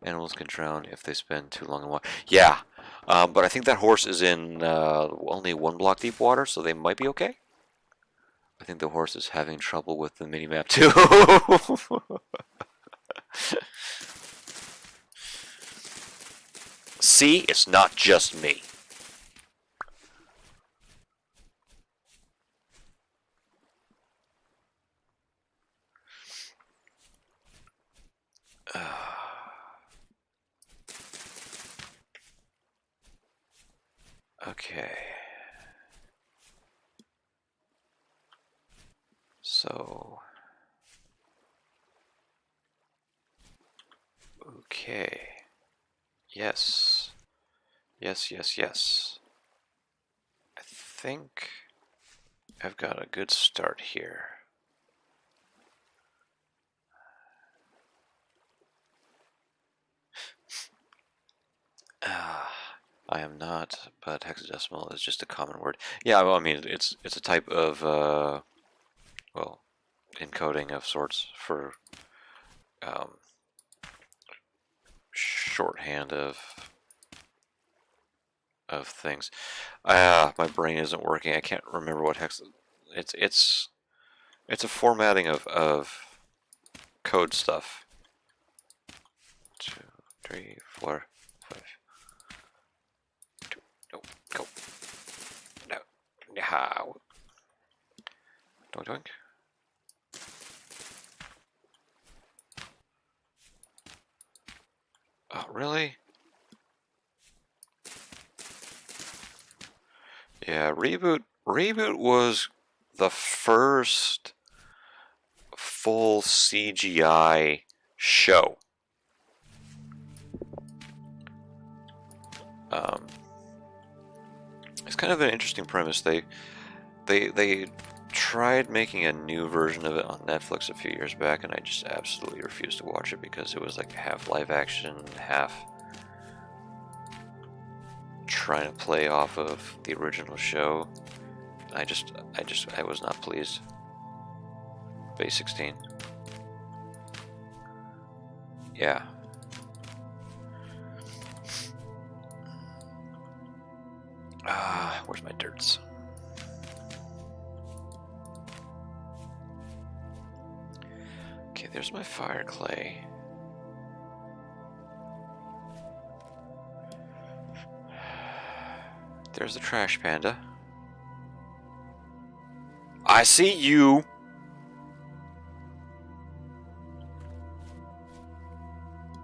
Animals can drown if they spend too long in water. Yeah, but I think that horse is in only 1 block deep water, so they might be okay. I think the horse is having trouble with the minimap too. See, it's not just me. Okay. So. Okay. Yes. Yes, yes, yes. I think I've got a good start here. I am not, but hexadecimal is just a common word. Yeah, well, I mean, it's a type of, well, encoding of sorts for shorthand of things. My brain isn't working. I can't remember what hex. It's a formatting of code stuff. 2, 3, 4, 5. No, go. No. How? Doink doink. Oh, really? Yeah, Reboot was the first full CGI show. It's kind of an interesting premise. They tried making a new version of it on Netflix a few years back, and I just absolutely refused to watch it because it was like half live action, half trying to play off of the original show. I was not pleased. Base 16. Yeah. Where's my dirts? Okay, there's my fire clay. There's the trash panda. I see you!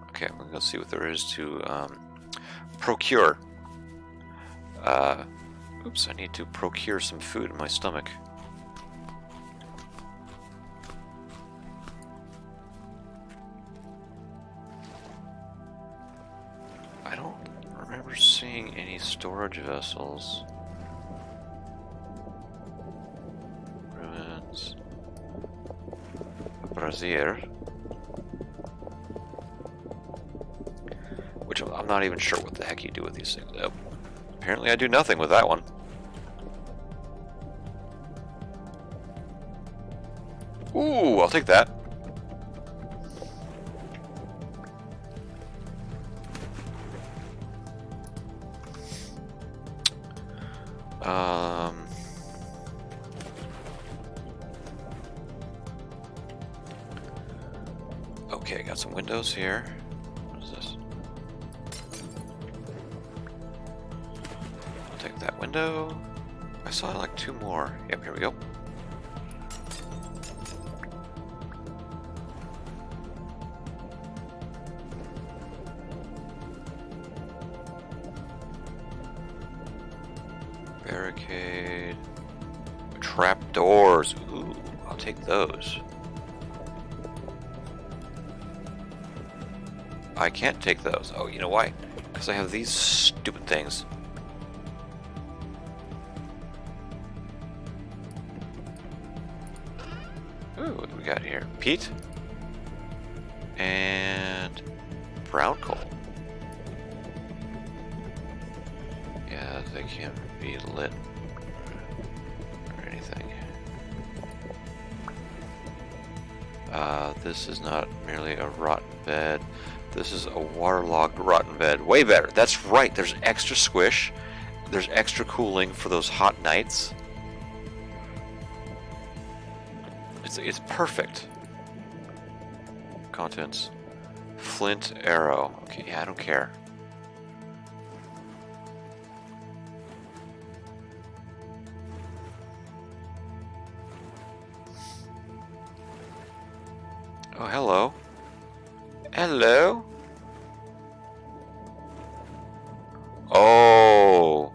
Okay, I'm gonna go see what there is to procure. Oops, I need to procure some food in my stomach. I don't remember seeing any storage vessels. Ruins. Brazier. Which I'm not even sure what the heck you do with these things. Apparently I do nothing with that one. Ooh, I'll take that. Okay, got some windows here. What is this? I'll take that window. I saw like 2 more. Yep, here we go. Barricade. Trap doors. Ooh, I'll take those. I can't take those. Oh, you know why? Because I have these stupid things. Ooh, what do we got here? Peat. And brown coal. Yeah, they can't be lit or anything. This is not merely a rotten bed. This is a waterlogged rotten bed. Way better. That's right. There's extra squish. There's extra cooling for those hot nights. It's perfect. Contents. Flint arrow. Okay, yeah, I don't care. Oh, hello. Hello? Oh.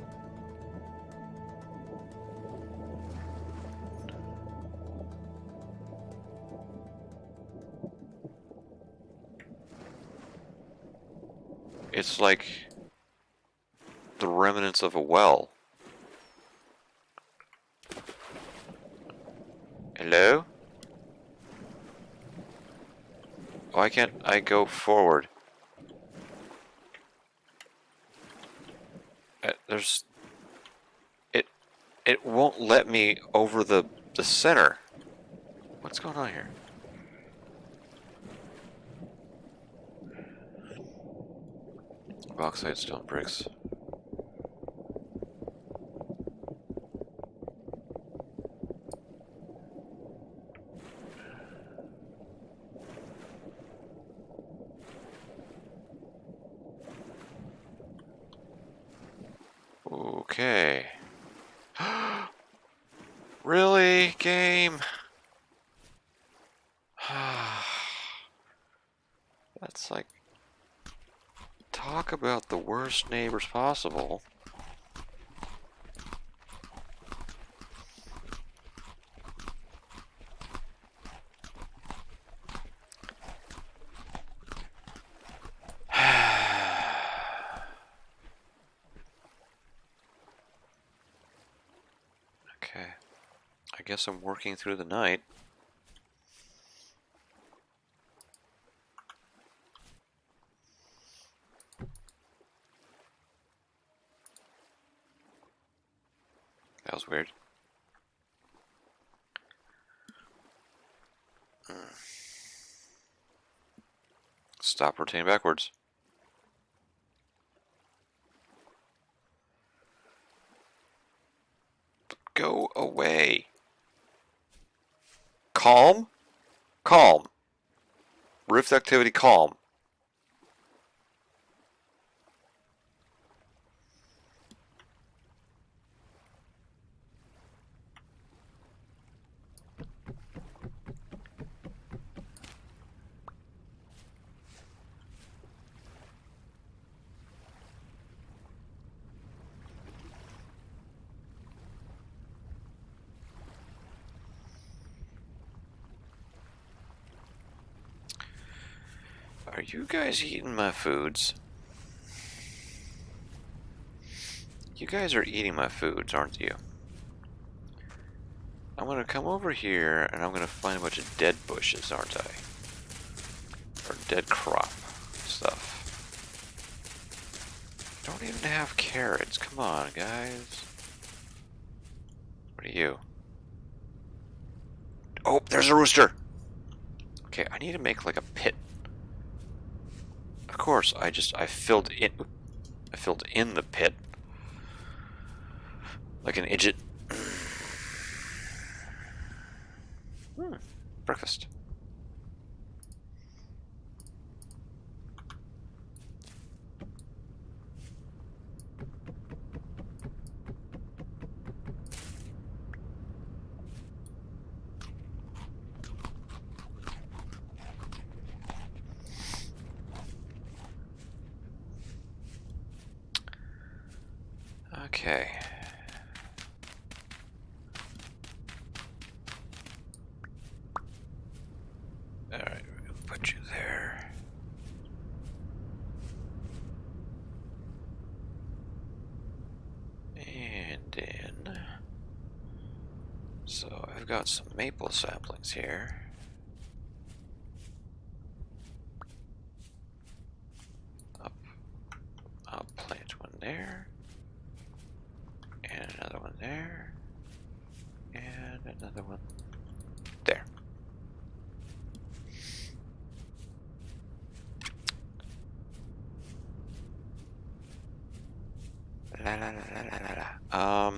It's like the remnants of a well. Hello? Why can't I go forward? There's... It won't let me over the center. What's going on here? Bauxite, stone, bricks. Okay. Really, game? That's like... Talk about the worst neighbors possible. Okay. I guess I'm working through the night. That was weird. Stop rotating backwards. Go away. Calm? Calm. Rift activity calm. Are you guys eating my foods? You guys are eating my foods, aren't you? I'm gonna come over here and I'm gonna find a bunch of dead bushes, aren't I? Or dead crop stuff. Don't even have carrots. Come on, guys. What are you? Oh, there's a rooster. Okay, I need to make like a pit. Of course, I filled in the pit like an idiot. Breakfast. Okay. Alright, we'll put you there. And in. So I've got some maple saplings here. Up. I'll plant one there. And another one there. And another one there. La, la, la, la, la, la.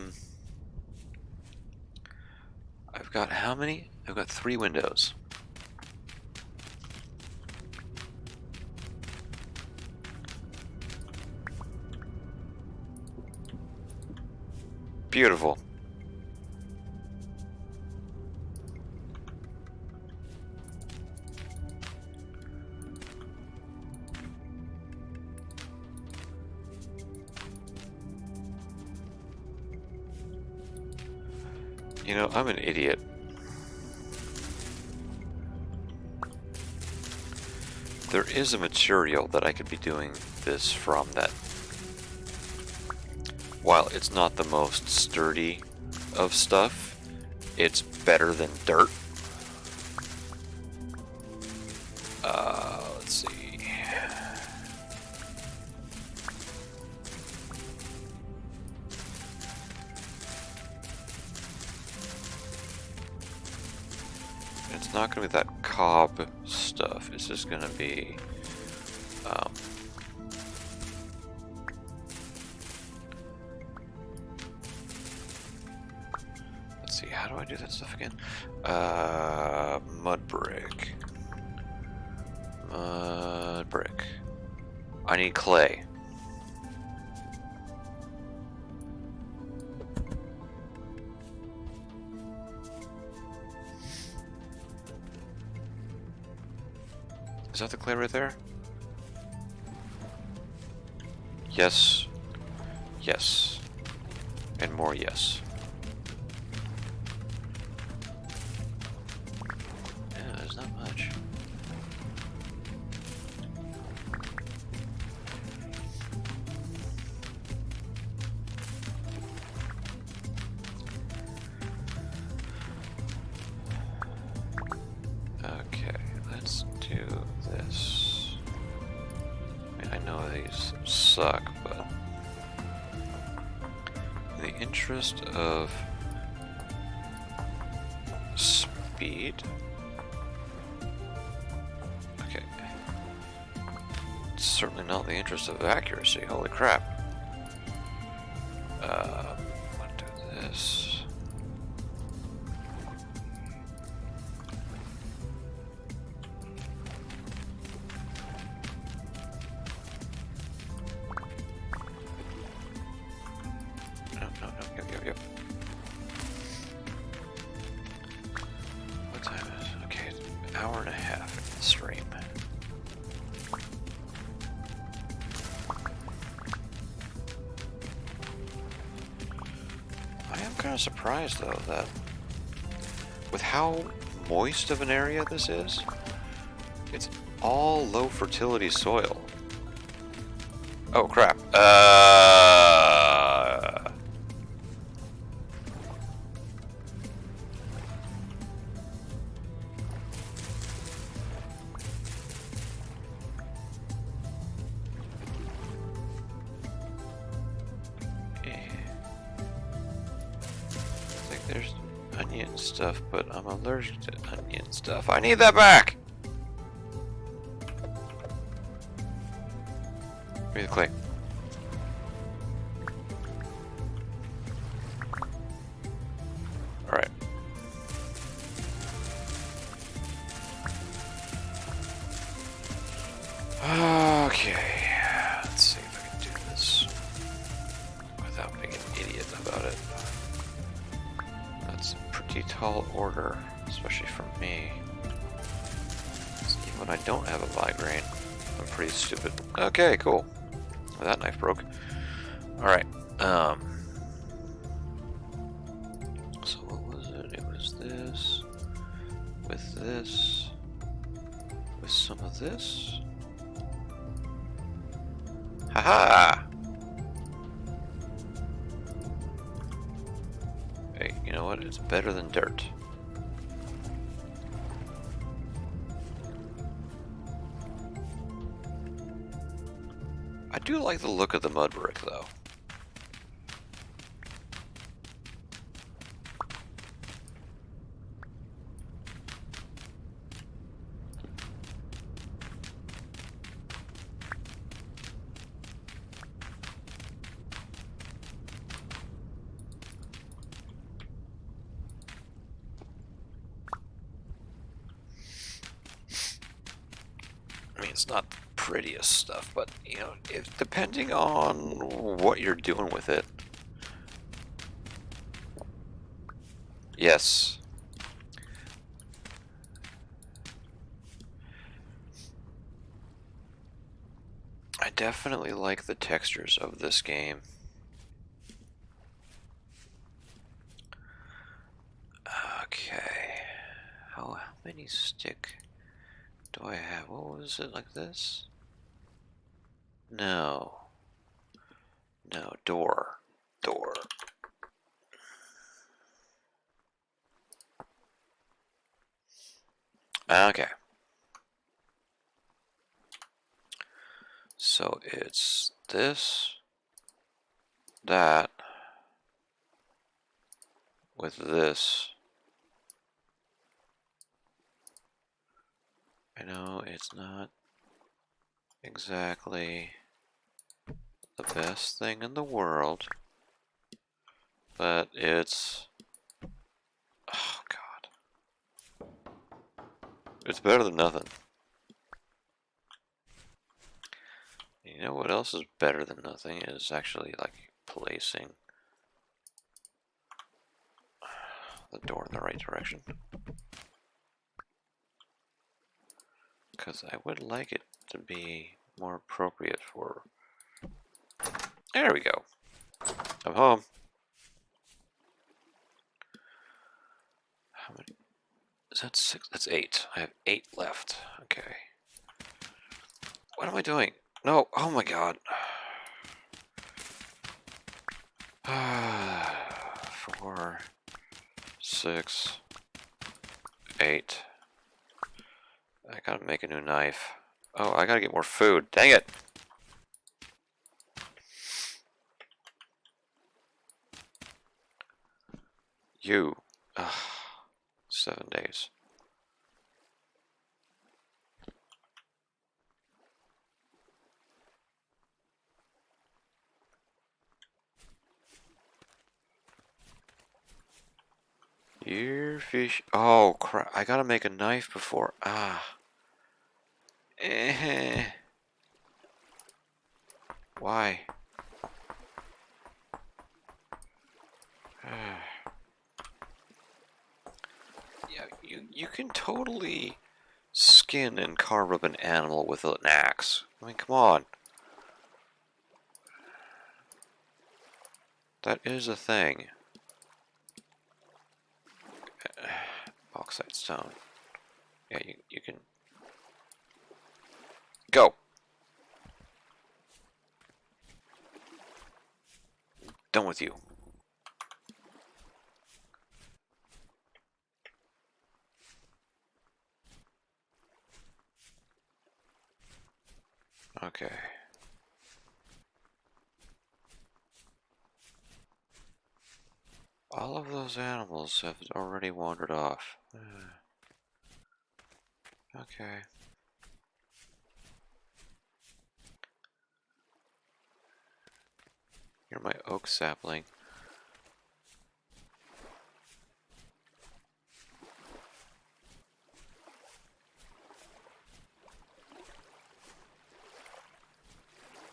I've got how many? I've got 3 windows. Beautiful. You know, I'm an idiot. There is a material that I could be doing this from that, while it's not the most sturdy of stuff, it's better than dirt. Let's see. It's not going to be that cob stuff. It's just going to be let's see, how do I do that stuff again? Mud brick. Mud brick. I need clay. Is that the clay right there? Yes. Yes. And more yes. Yeah, there's not much. Okay, let's do this. I mean, I know these suck, but in the interest of speed. Okay. It's certainly not in the interest of accuracy. Holy crap. I'm gonna do this. Yep. What time is it? Okay, an hour and a half into the stream. I am kind of surprised though that with how moist of an area this is, it's all low fertility soil. Oh crap. I onion stuff, but I'm allergic to onion stuff. I need that back! Give me the clay. Alright. Okay. Let's see if I can do this without being an idiot about it. That's a pretty tall order, especially for me. Even when I don't have a migraine, I'm pretty stupid. Okay, cool. Well, that knife broke. Alright. So what was it? It was this. With this. With some of this. Haha! Hey, you know what? It's better than dirt. I do like the look of the mud brick, though. I mean, it's not the prettiest stuff, but, you know, if, depending on what you're doing with it. Yes. I definitely like the textures of this game. Okay. How many stick do I have? What was it, like this? No. No, door. Door. Okay. So it's this, that, with this. I know it's not exactly the best thing in the world, but it's, oh god, it's better than nothing. You know what else is better than nothing is actually like placing the door in the right direction. Because I would like it to be more appropriate for... There we go. I'm home. How many? Is that 6? That's 8. I have 8 left. Okay. What am I doing? No. Oh my god. 4, 6, 8. I gotta make a new knife. Oh, I gotta get more food. Dang it! You. 7 days. Your fish. Oh crap! I gotta make a knife before. Why? Yeah, you can totally skin and carve up an animal with an axe. I mean, come on. That is a thing. Bauxite stone. Yeah, you can... Go! Done with you. Okay. All of those animals have already wandered off. Okay. You're my oak sapling.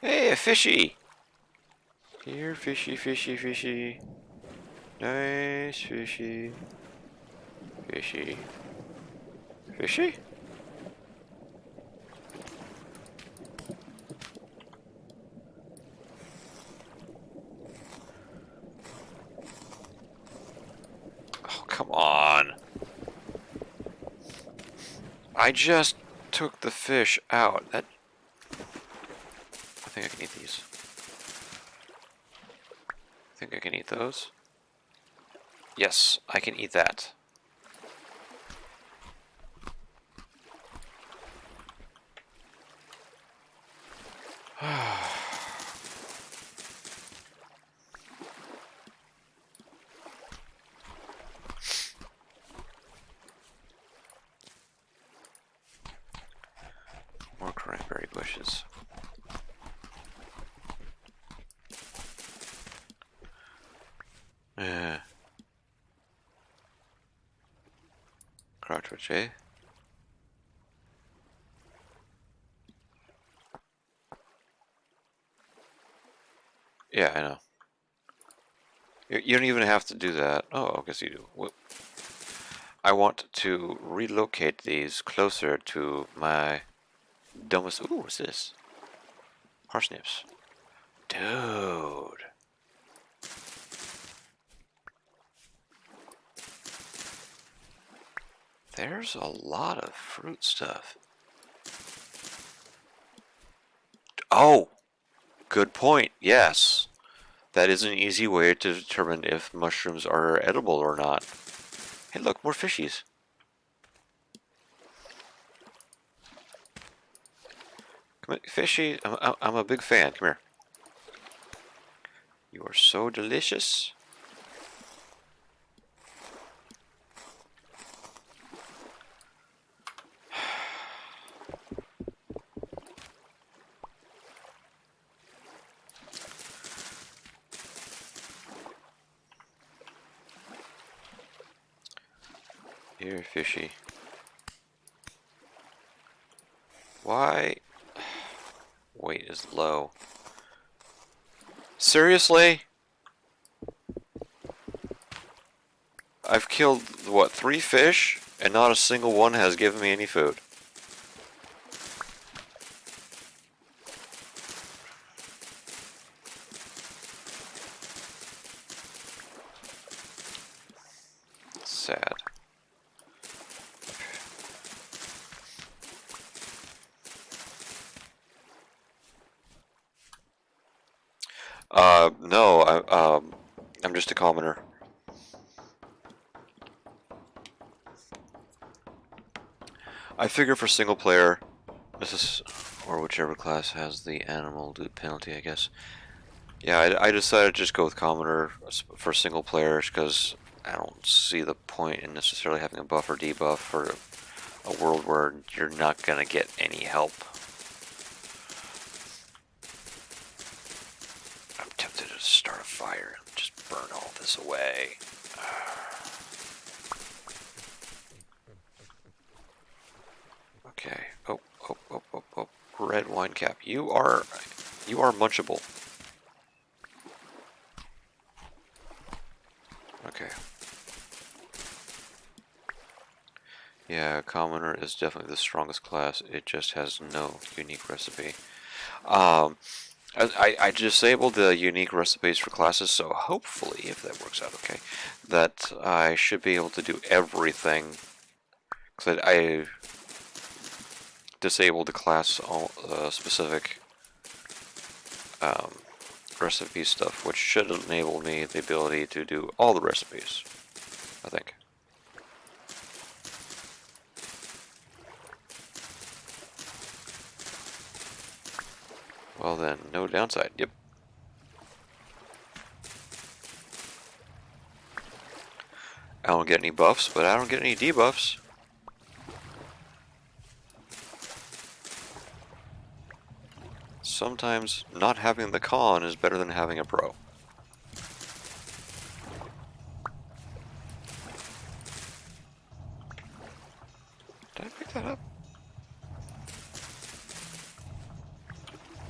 Hey, a fishy! Here, fishy, fishy, fishy. Nice fishy. Fishy. Fishy? Oh, come on. I just took the fish out. I think I can eat these. I think I can eat those. Yes, I can eat that. More cranberry bushes. Crouchwitch, eh? Yeah, I know. You don't even have to do that. Oh, I guess you do. Well, I want to relocate these closer to my domicile. Ooh, what's this? Parsnips. Dude. There's a lot of fruit stuff. Oh, good point. Yes. That is an easy way to determine if mushrooms are edible or not. Hey, look, more fishies. Come on, fishy, I'm a big fan. Come here. You are so delicious. Here, fishy. Why? Weight is low. Seriously? I've killed, what, 3 fish? And not a single one has given me any food. Sad. No, I'm just a commoner. I figure for single player, this is, or whichever class has the animal loot penalty, I guess. Yeah, I decided to just go with commoner for single players because I don't see the point in necessarily having a buff or debuff for a world where you're not gonna get any help. I'm tempted to start a fire and just burn all this away. Okay. Oh. Red wine cap. You are munchable. Okay. Yeah, commoner is definitely the strongest class. It just has no unique recipe. I disabled the unique recipes for classes, so hopefully, if that works out okay, that I should be able to do everything. Because I disabled the class specific recipe stuff, which should enable me the ability to do all the recipes, I think. Well then, no downside. Yep. I don't get any buffs, but I don't get any debuffs. Sometimes not having the con is better than having a pro. Did I pick that up?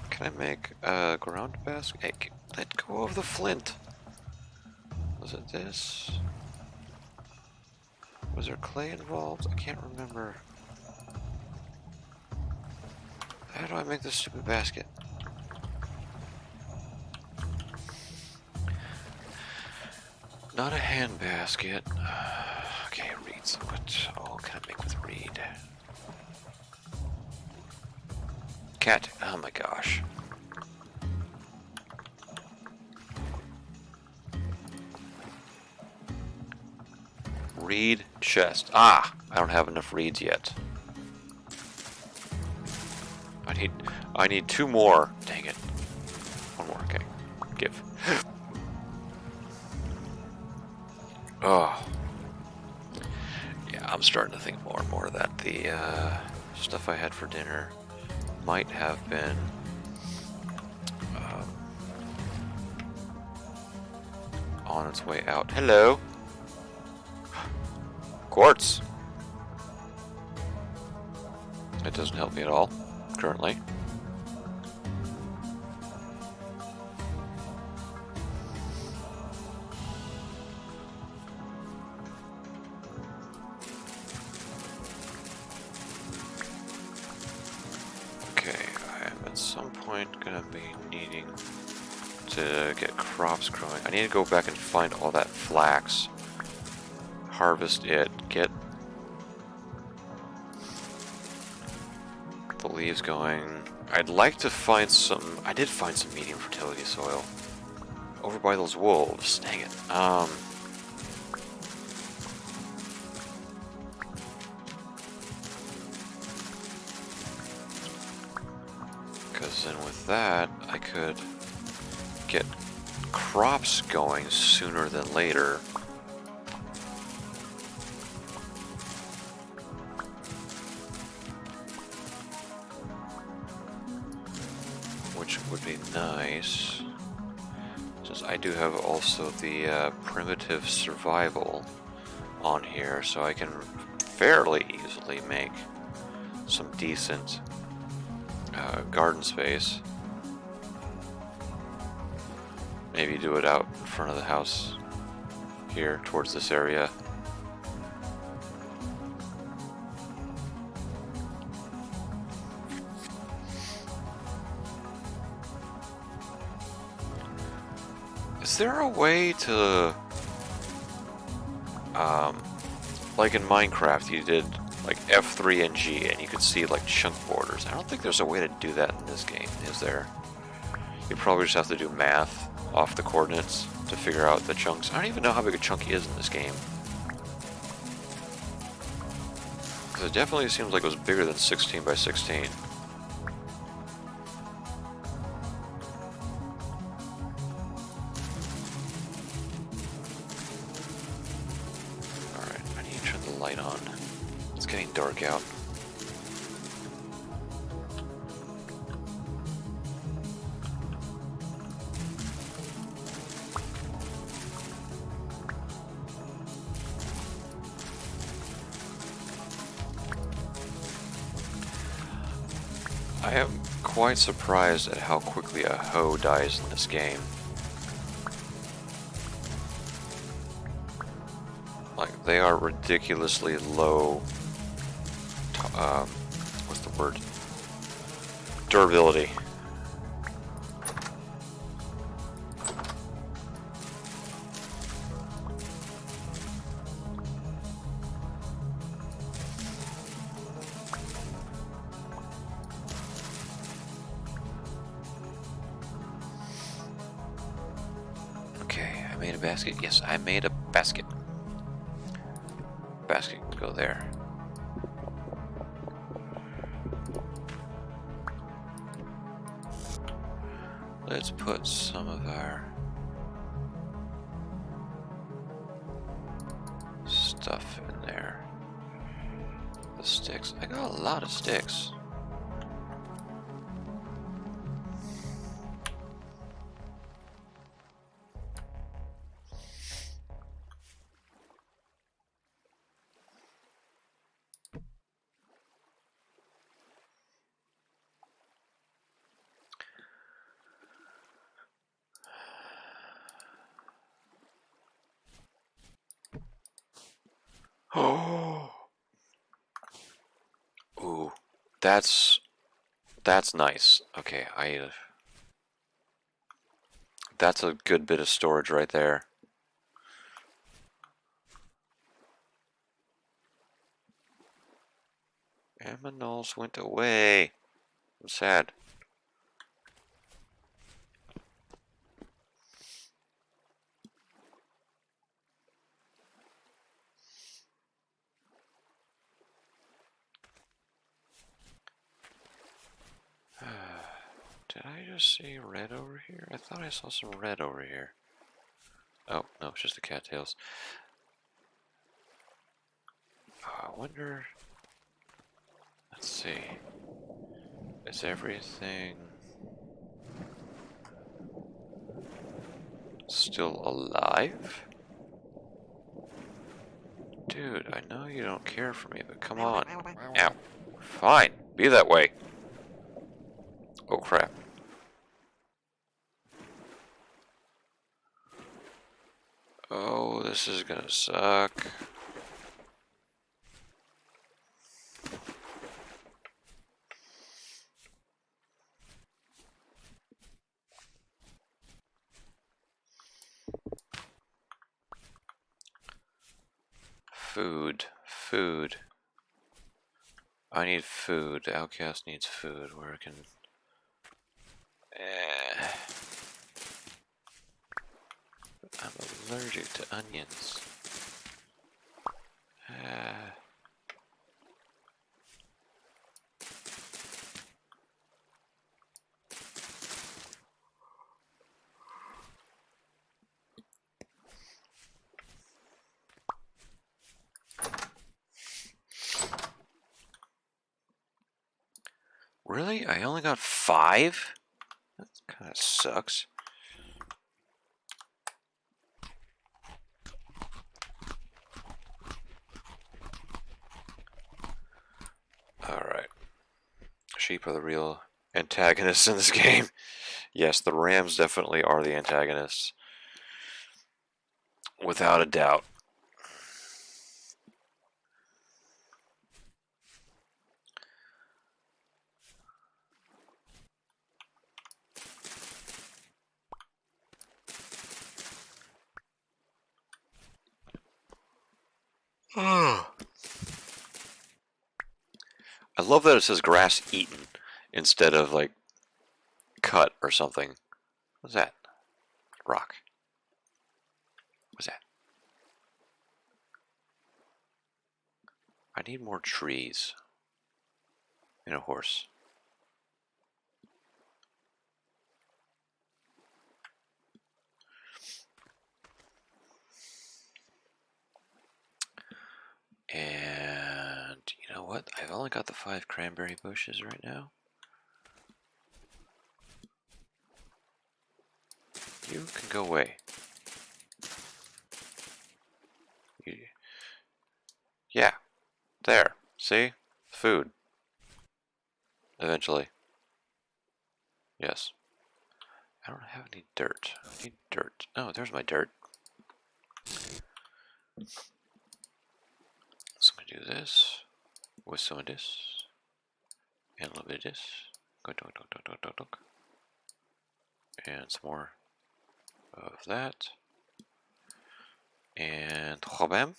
Can I make a ground basket? Hey, let go of the flint. Was it this? Was there clay involved? I can't remember. How do I make this stupid basket? Not a hand basket. Okay, reeds. What all can I make with reed? Cat. Oh my gosh. Reed chest. Ah! I don't have enough reeds yet. I need 2 more. Dang it. 1 more, okay. Give. Oh. Yeah, I'm starting to think more and more that the stuff I had for dinner might have been on its way out. Hello. Quartz. It doesn't help me at all, currently. Okay, I am at some point gonna be needing to get crops growing. I need to go back and find all that flax. Harvest it, get the leaves going. I'd like to find some. I did find some medium fertility soil over by those wolves. Dang it. Because then with that, I could get crops going sooner than later. Which would be nice. Since I do have also the primitive survival on here, so I can fairly easily make some decent garden space. Maybe do it out in front of the house here towards this area. Is there a way to, like in Minecraft, you did like F3 and G and you could see like chunk borders. I don't think there's a way to do that in this game, is there? You probably just have to do math off the coordinates to figure out the chunks. I don't even know how big a chunk is in this game. Because it definitely seems like it was bigger than 16 by 16. Alright, I need to turn the light on. It's getting dark out. I am quite surprised at how quickly a hoe dies in this game. Like, they are ridiculously low, what's the word? Durability. Made a basket? Yes, I made a basket. Basket can go there. Let's put some of our stuff in there. The sticks. I got a lot of sticks. Oh. Ooh, that's nice. Okay, that's a good bit of storage right there. Aminals went away. I'm sad. Did I just see red over here? I thought I saw some red over here. Oh, no, it's just the cattails. I wonder... Let's see. Is everything still alive? Dude, I know you don't care for me, but come on. Ow. Fine, be that way. Oh crap. Oh, this is gonna suck. Food. I need food. The outcast needs food. Where can... I'm allergic to onions. Really? I only got 5? That kind of sucks. Alright. Sheep are the real antagonists in this game. Yes, the rams definitely are the antagonists. Without a doubt. I love that it says grass eaten instead of like cut or something. What's that? Rock. What's that? I need more trees. And a horse. And you know what? I've only got the 5 cranberry bushes right now. You can go away. Yeah, there. See? Food. Eventually. Yes. I don't have any dirt. I need dirt. Oh, there's my dirt. So I'm going to do this with some of this and a little bit of this. And some more of that. And bam.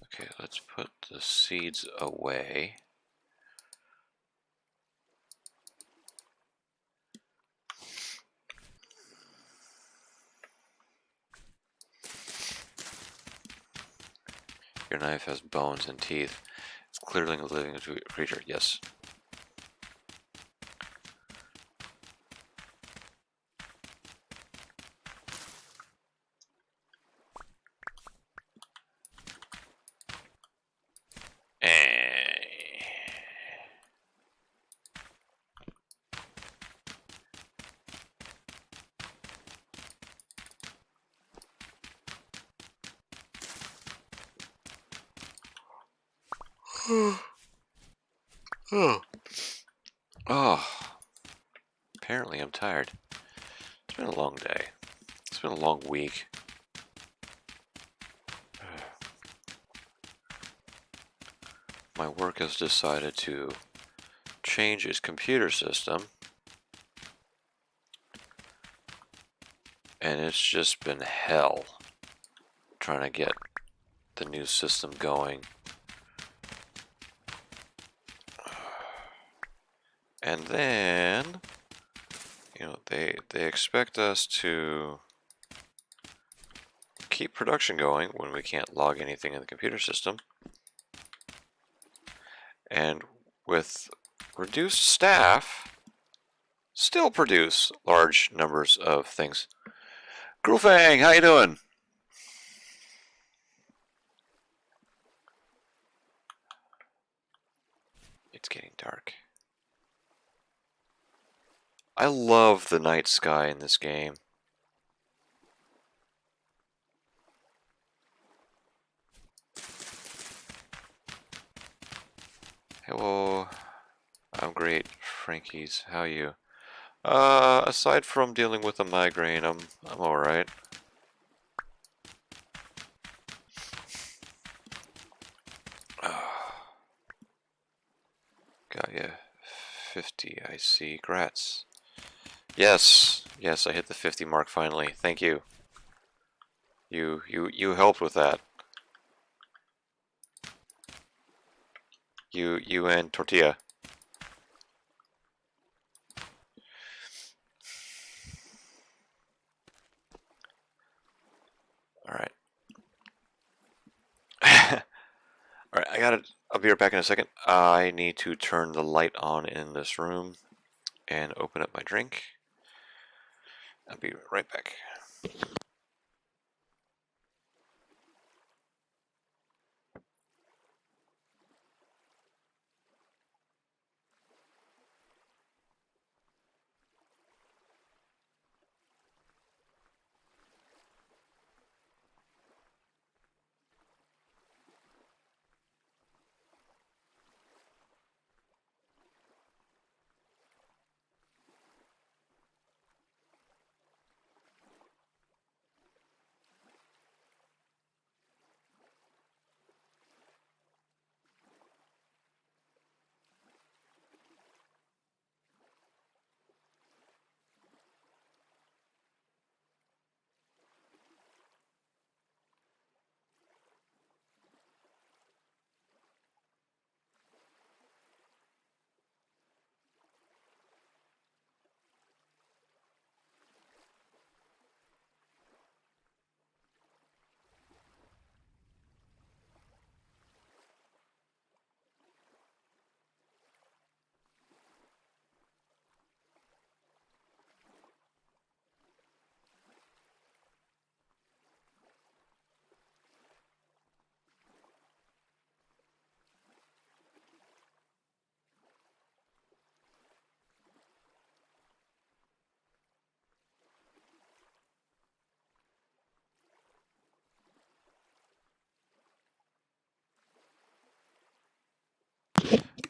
Okay, let's put the seeds away. Your knife has bones and teeth. It's clearly a living creature. Yes. Oh. Oh. Apparently I'm tired. It's been a long day. It's been a long week. My work has decided to change its computer system. And it's just been hell trying to get the new system going. And then, you know, they expect us to keep production going when we can't log anything in the computer system. And with reduced staff, still produce large numbers of things. Groofang, how you doing? It's getting dark. I love the night sky in this game. Hello. I'm great, Frankie's. How are you? Aside from dealing with a migraine, I'm alright. Got ya. 50, I see. Grats. Yes, I hit the 50 mark finally. Thank you. You helped with that. You and Tortilla. Alright. Alright, I'll be right back in a second. I need to turn the light on in this room and open up my drink. I'll be right back.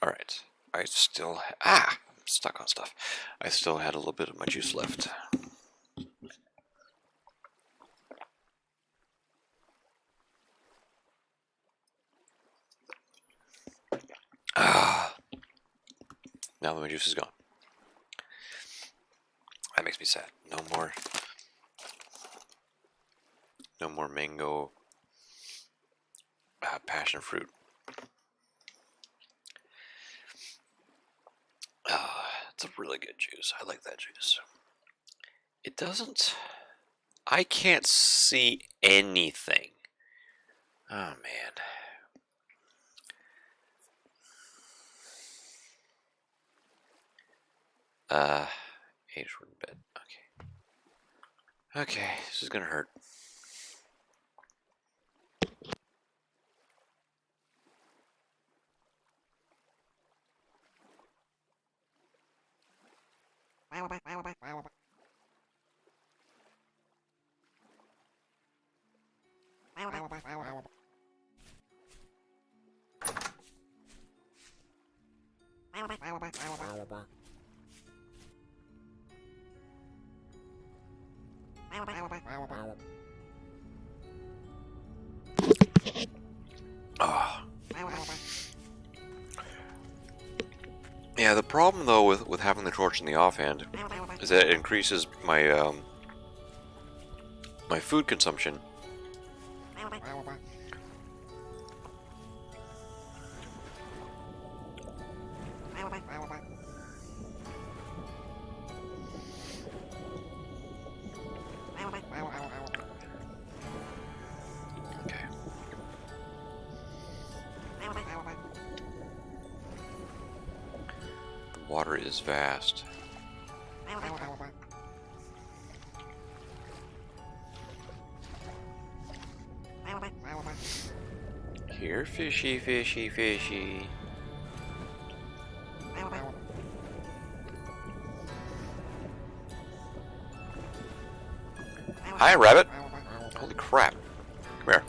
Alright. I'm stuck on stuff. I still had a little bit of my juice left. Ah. Now that my juice is gone. That makes me sad. No more mango passion fruit. It's a really good juice. I like that juice. It doesn't... I can't see anything. Oh, man. Age in bed. Okay. Okay, this is gonna hurt. Ah. Yeah, the problem though with having the torch in the offhand is that it increases my my food consumption. Okay. The water is vast. Here, fishy, fishy, fishy. Hi, rabbit. Holy crap. Come here.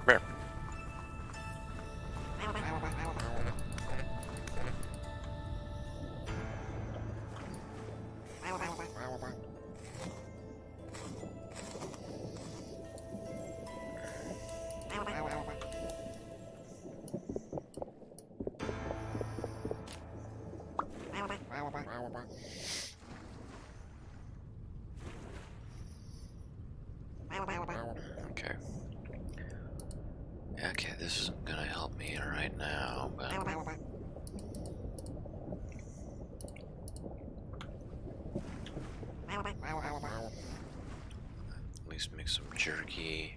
Come here. Okay. Okay, this isn't gonna help me right now, but at least make some jerky.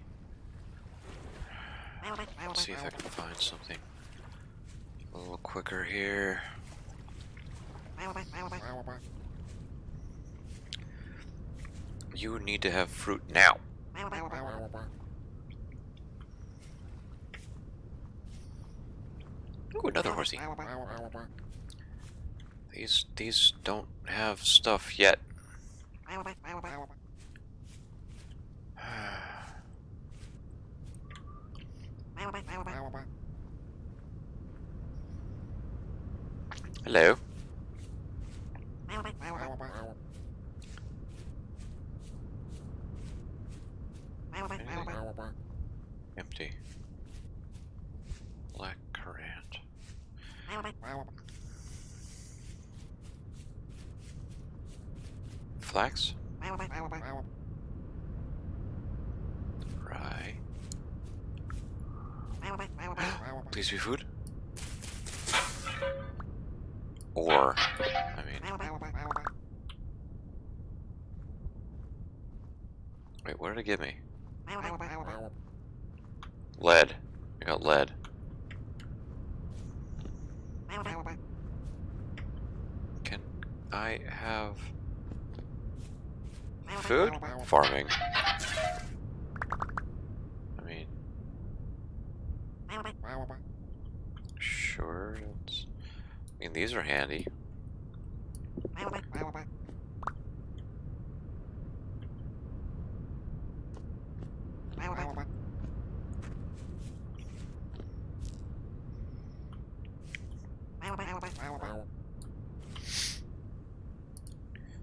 Let's see if I can find something a little quicker here. You need to have fruit now. Ooh, another horsey. These don't have stuff yet. Hello. Empty. Black currant. Flax? Rye. Please be food. Or, I mean... Wait, what did it give me? Lead. I got lead. Can I have food? Farming. I mean, sure. I mean, these are handy.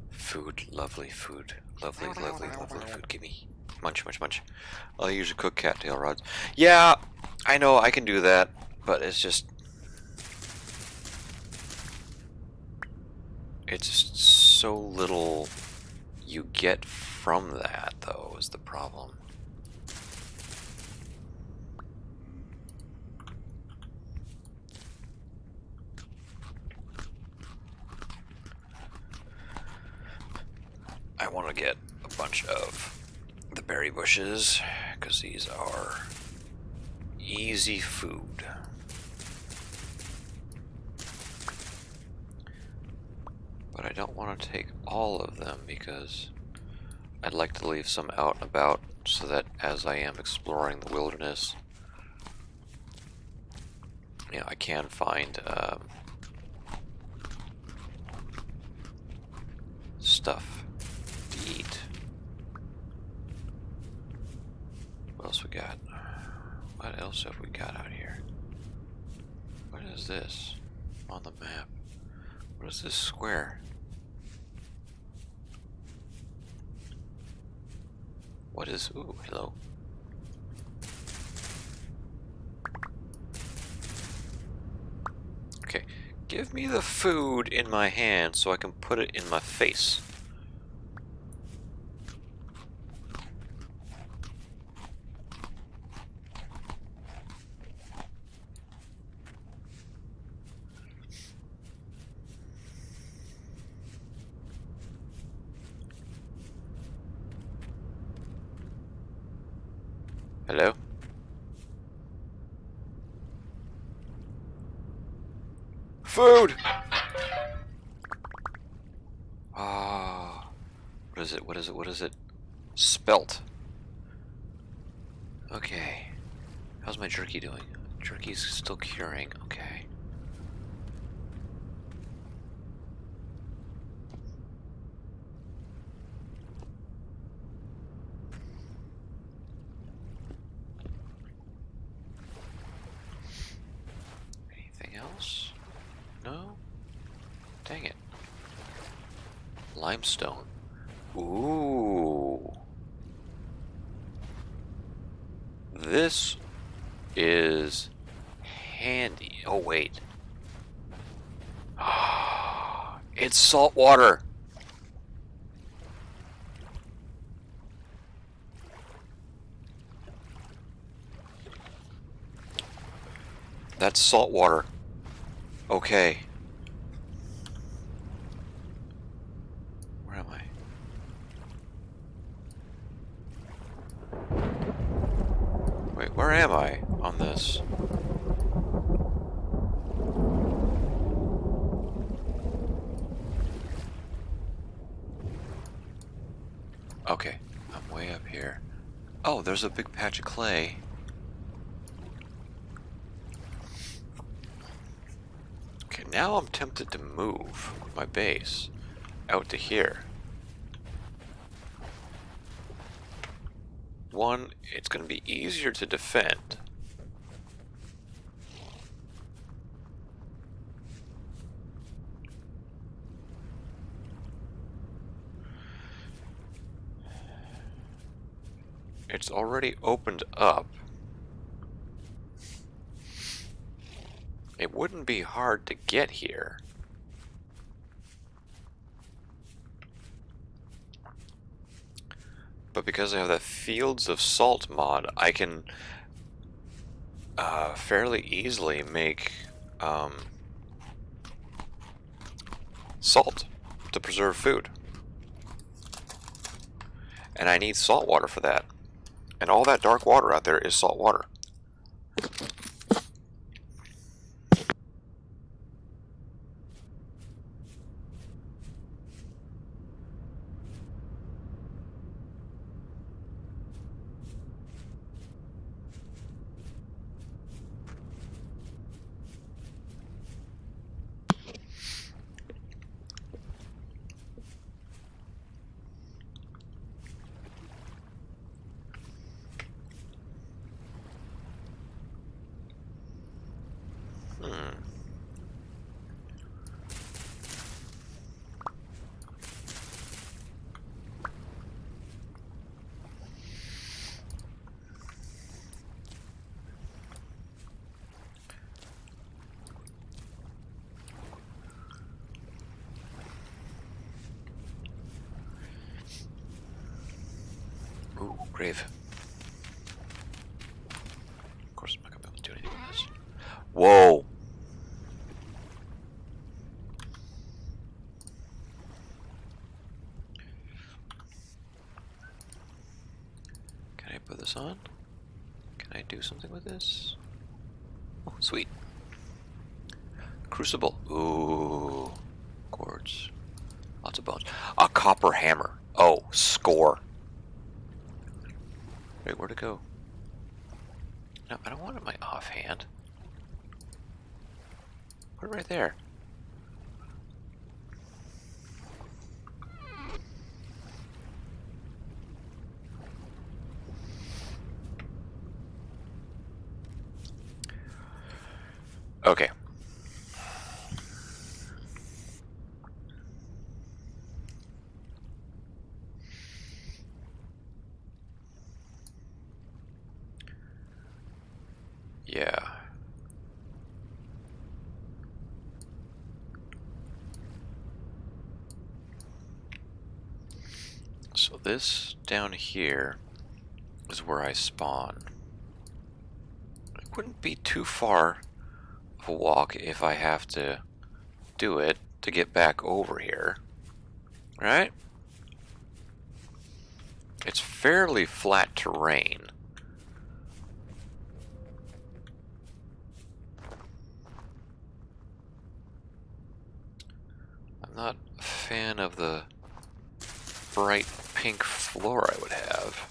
Food, lovely food. Lovely, lovely, lovely food. Give me. Munch, munch, munch. I'll usually cook cattail rods. Yeah, I know I can do that, but it's just... It's just so little you get from that, though, is the problem. I want to get a bunch of the berry bushes, because these are easy food. But I don't want to take all of them, because I'd like to leave some out and about, so that as I am exploring the wilderness, you know, I can find stuff to eat. What else we got? What else have we got out here? What is this on the map? What is this square? What is... Ooh, hello. Okay, give me the food in my hand so I can put it in my face. Hello? Food! Ah, what is it? What is it? What is it? Spelt. Okay. How's my jerky doing? Jerky's still curing. Okay. Anything else? No? Dang it. Limestone. Ooh. This is handy. Oh, wait. It's salt water. That's salt water. Okay. Where am I? Wait, where am I on this? Okay, I'm way up here. Oh, there's a big patch of clay. Okay, now I'm tempted to move my base out to here. One, it's going to be easier to defend. It's already opened up. It wouldn't be hard to get here. But because I have the Fields of Salt mod, I can fairly easily make salt to preserve food. And I need salt water for that. And all that dark water out there is salt water. Ooh, grave. Of course, I'm not gonna be able to do anything with this. Whoa! Can I put this on? Can I do something with this? Oh, sweet. Crucible. Ooh. Quartz. Lots of bones. A copper hammer. Oh, score. Wait, where'd it go? No, I don't want it in my offhand. Put it right there. Okay. Yeah. So this down here is where I spawn. It wouldn't be too far of a walk if I have to do it to get back over here. Right? It's fairly flat terrain. I'm not a fan of the bright pink floor I would have.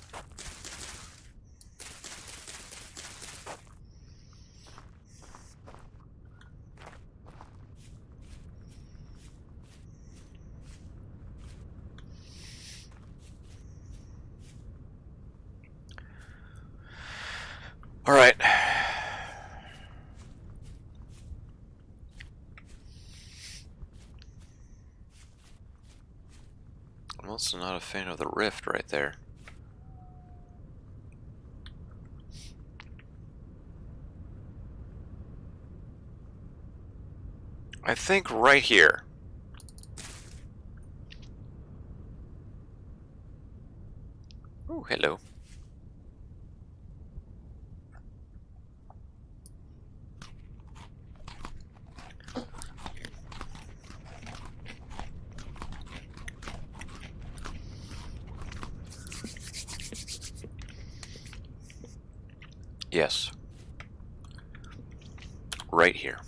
All right. I'm also not a fan of the rift right there. I think right here. Oh, hello. Yes. Right here.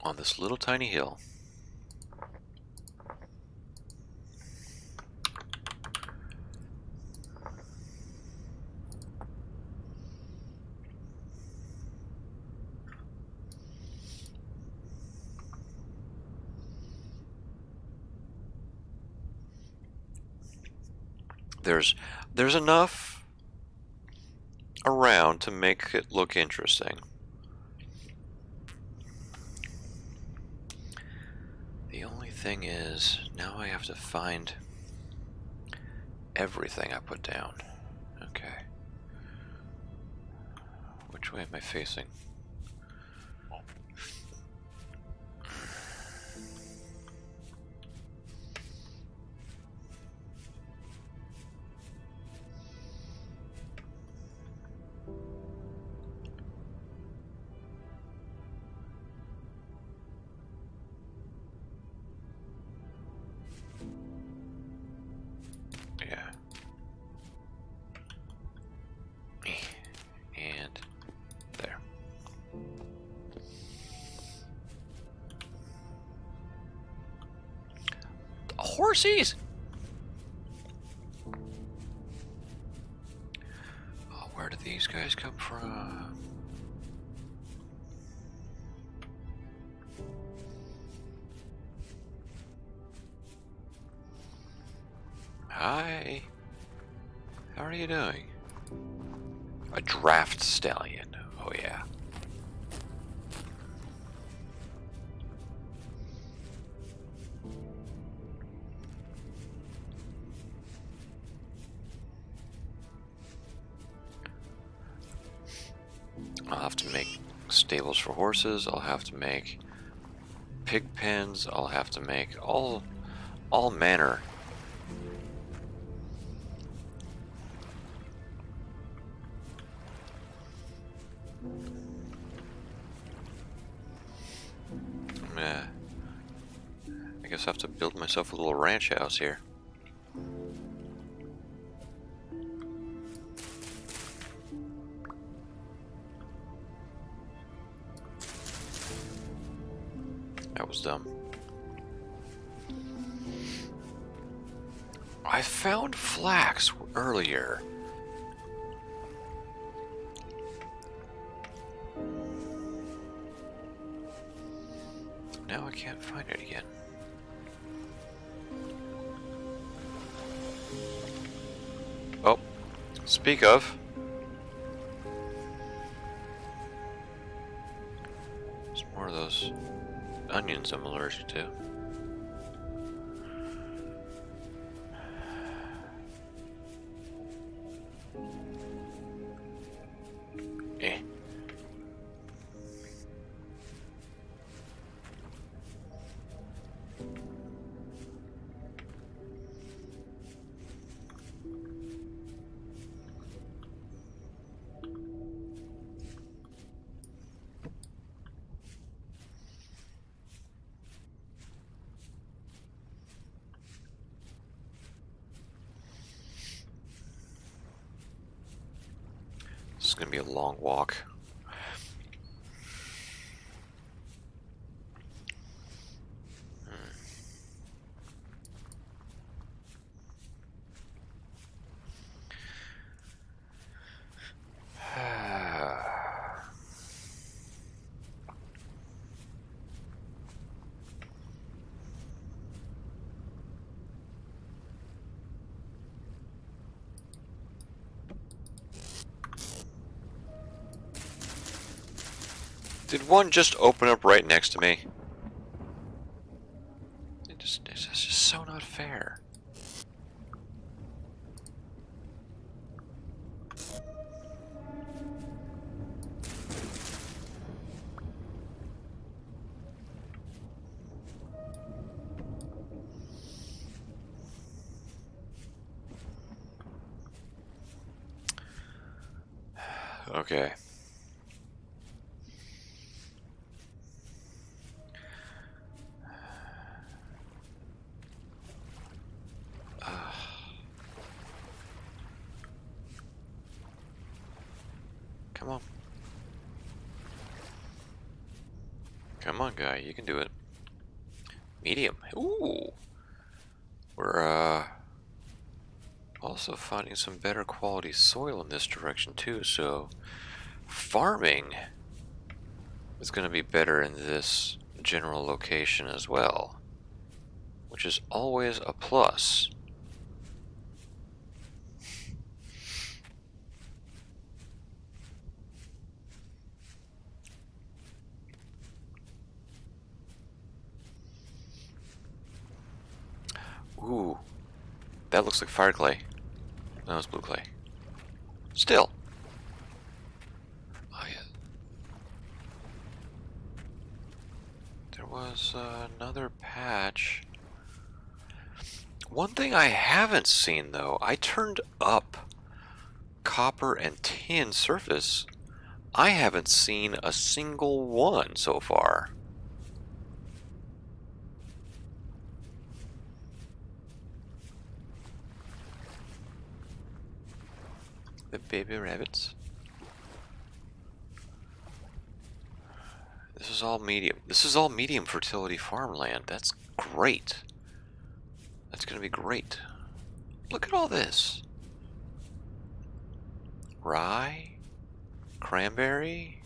On this little tiny hill. There's enough around to make it look interesting. The only thing is, now I have to find everything I put down. Okay. Which way am I facing? Yeah. And there. Horsies! Oh, where did these guys come from? Hi. How are you doing? A draft stallion. Oh yeah. I'll have to make stables for horses. I'll have to make pig pens. I'll have to make all manner. I guess I have to build myself a little ranch house here. That was dumb. I found flax earlier. Now I can't find it again. Oh, speak of. guys I'm allergic to. Eh. This is gonna be a long walk. Did one just open up right next to me? It's just so not fair. Okay. Come on. Come on, guy. You can do it. Medium. Ooh. We're, also finding some better quality soil in this direction, too, so farming is going to be better in this general location as well, which is always a plus. Ooh, that looks like fire clay. No, it's blue clay. Still. Oh, yeah. There was another patch. One thing I haven't seen, though, I turned up copper and tin surface. I haven't seen a single one so far. The baby rabbits. This is all medium. This is all medium fertility farmland. That's great. That's gonna be great. Look at all this. Rye, cranberry.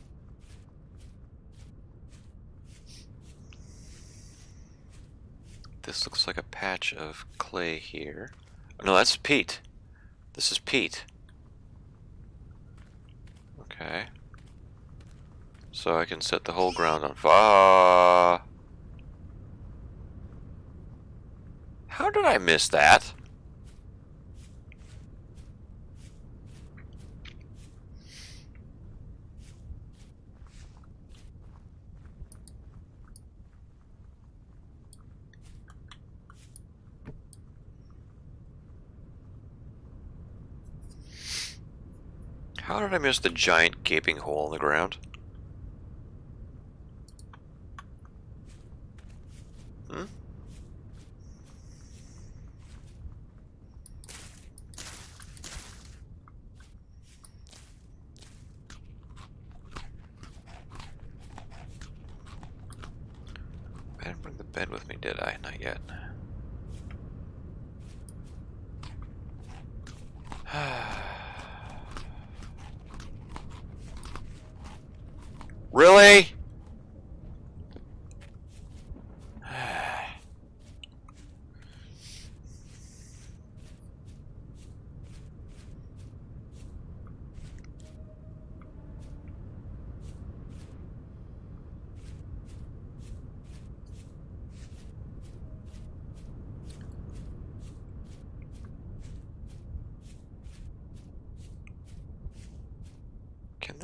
This looks like a patch of clay here. Oh, no, that's peat. This is peat. Okay. So I can set the whole ground on fire. How did I miss that? How did I miss the giant gaping hole in the ground? Hmm? I didn't bring the bed with me, did I? Not yet. Really?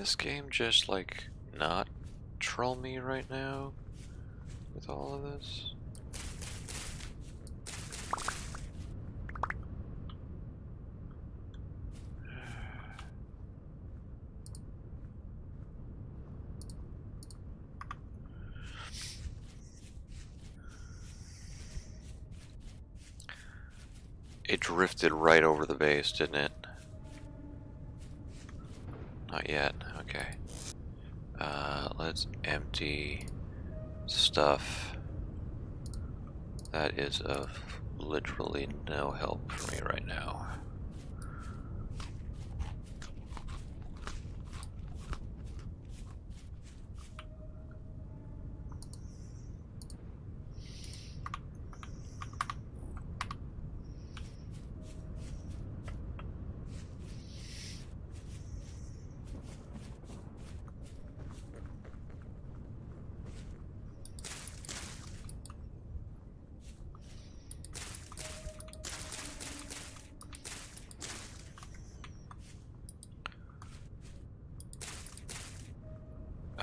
this game just like not troll me right now with all of this? It drifted right over the base, didn't it? Not yet. Okay. Let's empty stuff that is of literally no help for me right now.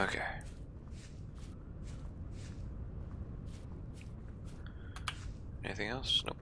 Okay. Anything else? Nope.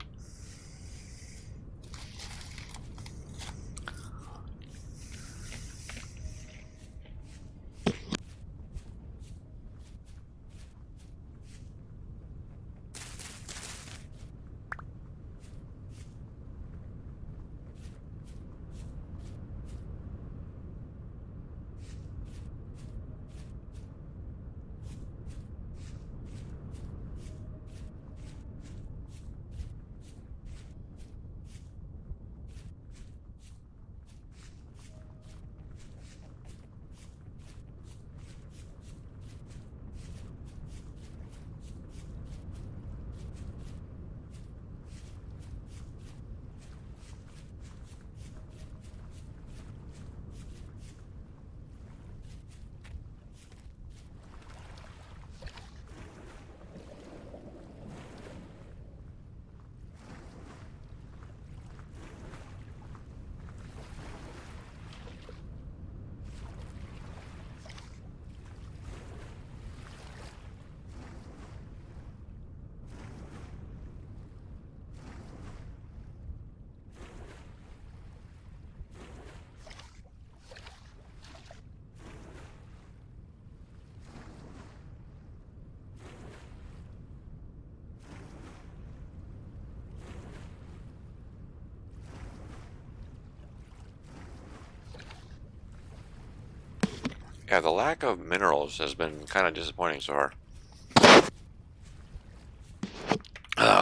Yeah, the lack of minerals has been kind of disappointing so far.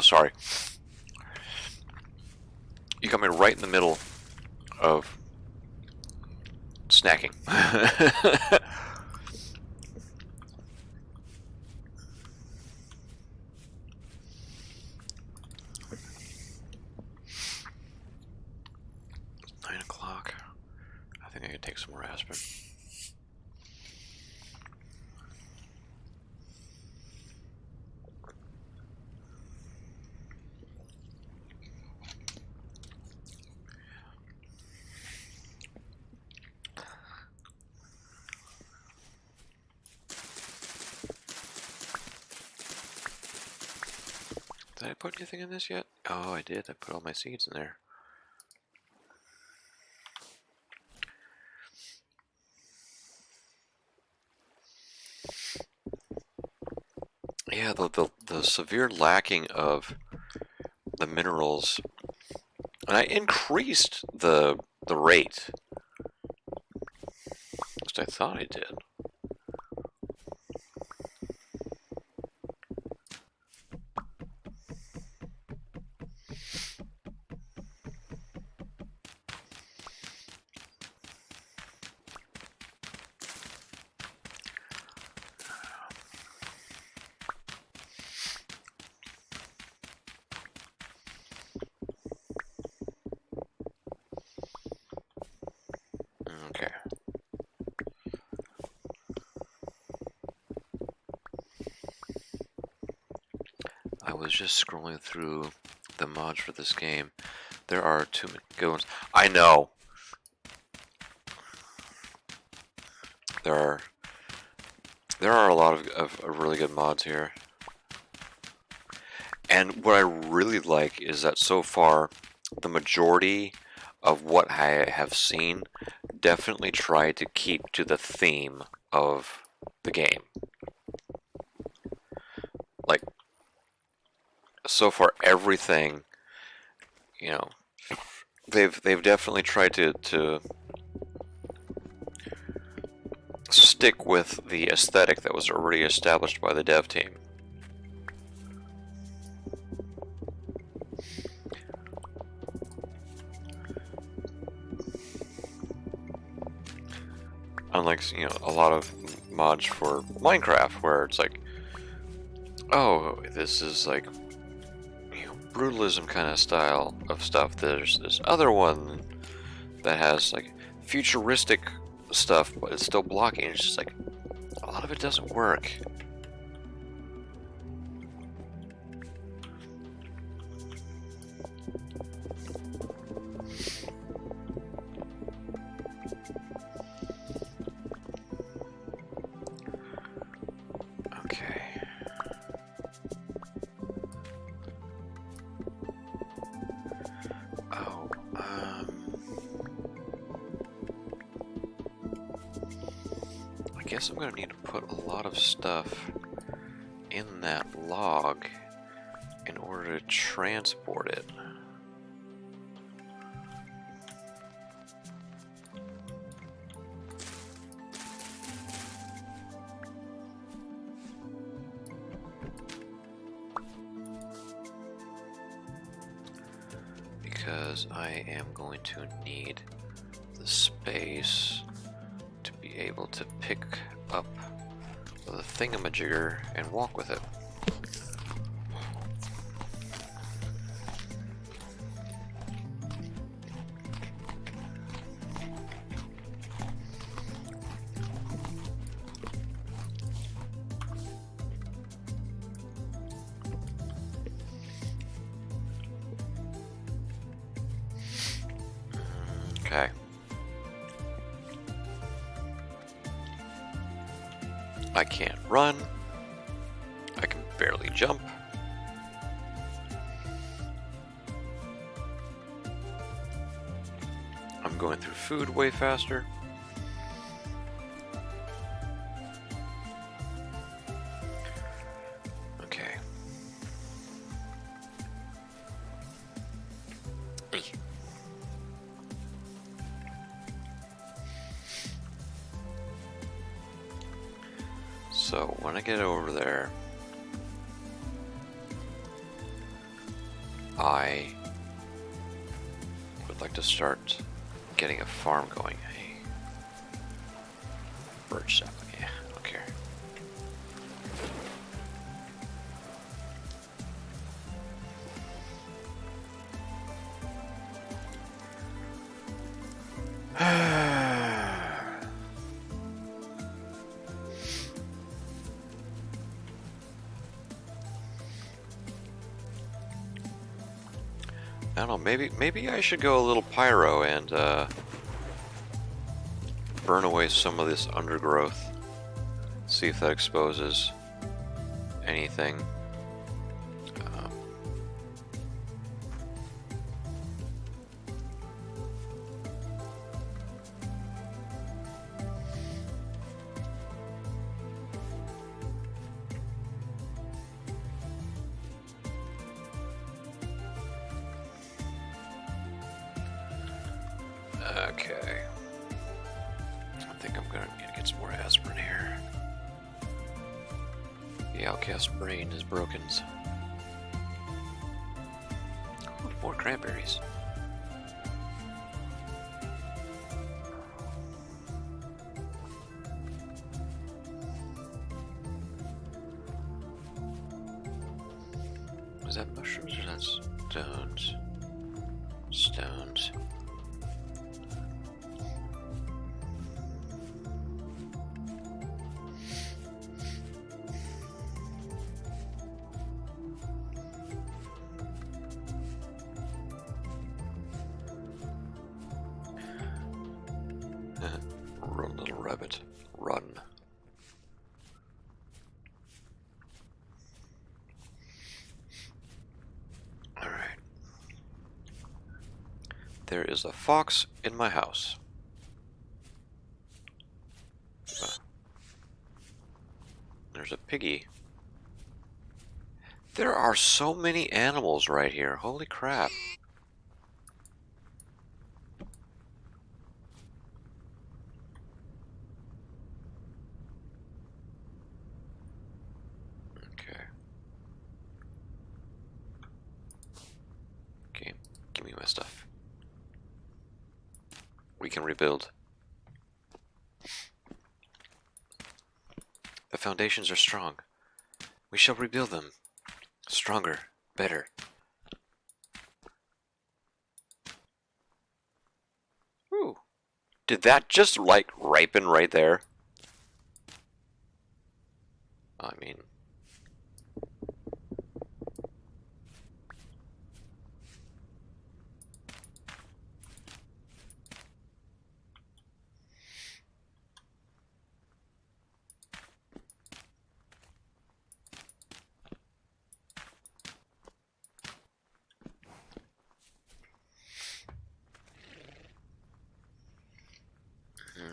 Sorry. You come in right in the middle of snacking. It's 9 o'clock. I think I can take some more aspirin. Did I put anything in this yet? Oh, I did. I put all my seeds in there. Yeah, the severe lacking of the minerals, and I increased the rate. At least I thought I did. Okay. I was just scrolling through the mods for this game. There are too many good ones. I know. There are a lot of really good mods here. And what I really like is that so far, the majority of what I have seen definitely try to keep to the theme of the game. Like, so far everything, you know, they've definitely tried to stick with the aesthetic that was already established by the dev team. Unlike, you know, a lot of mods for Minecraft where it's like, oh, this is like, you know, brutalism kind of style of stuff. There's this other one that has like futuristic stuff, but it's still blocking. It's just like, a lot of it doesn't work. Okay. Oh, I guess I'm gonna need to put a lot of stuff in that log in order to transport it. Because I am going to need the space to be able to pick up the thingamajigger and walk with it. Okay. I can't run. I can barely jump. I'm going through food way faster. Okay. So when I get over there, I would like to start getting a farm going. Hey, birch sapling, yeah, I don't care. I don't know, maybe I should go a little pyro and burn away some of this undergrowth. See if that exposes anything. Okay. I think I'm gonna need to get some more aspirin here. The outcast brain is broken. Ooh, more cranberries. Is that mushrooms or is that stones? Stones. Run, little rabbit. run. Alright. There is a fox in my house. There's a piggy. There are so many animals right here. Holy crap. Okay. Okay, give me my stuff. We can rebuild. The foundations are strong. We shall rebuild them. Stronger, better. Ooh. Did that just, like, ripen right there? I mean...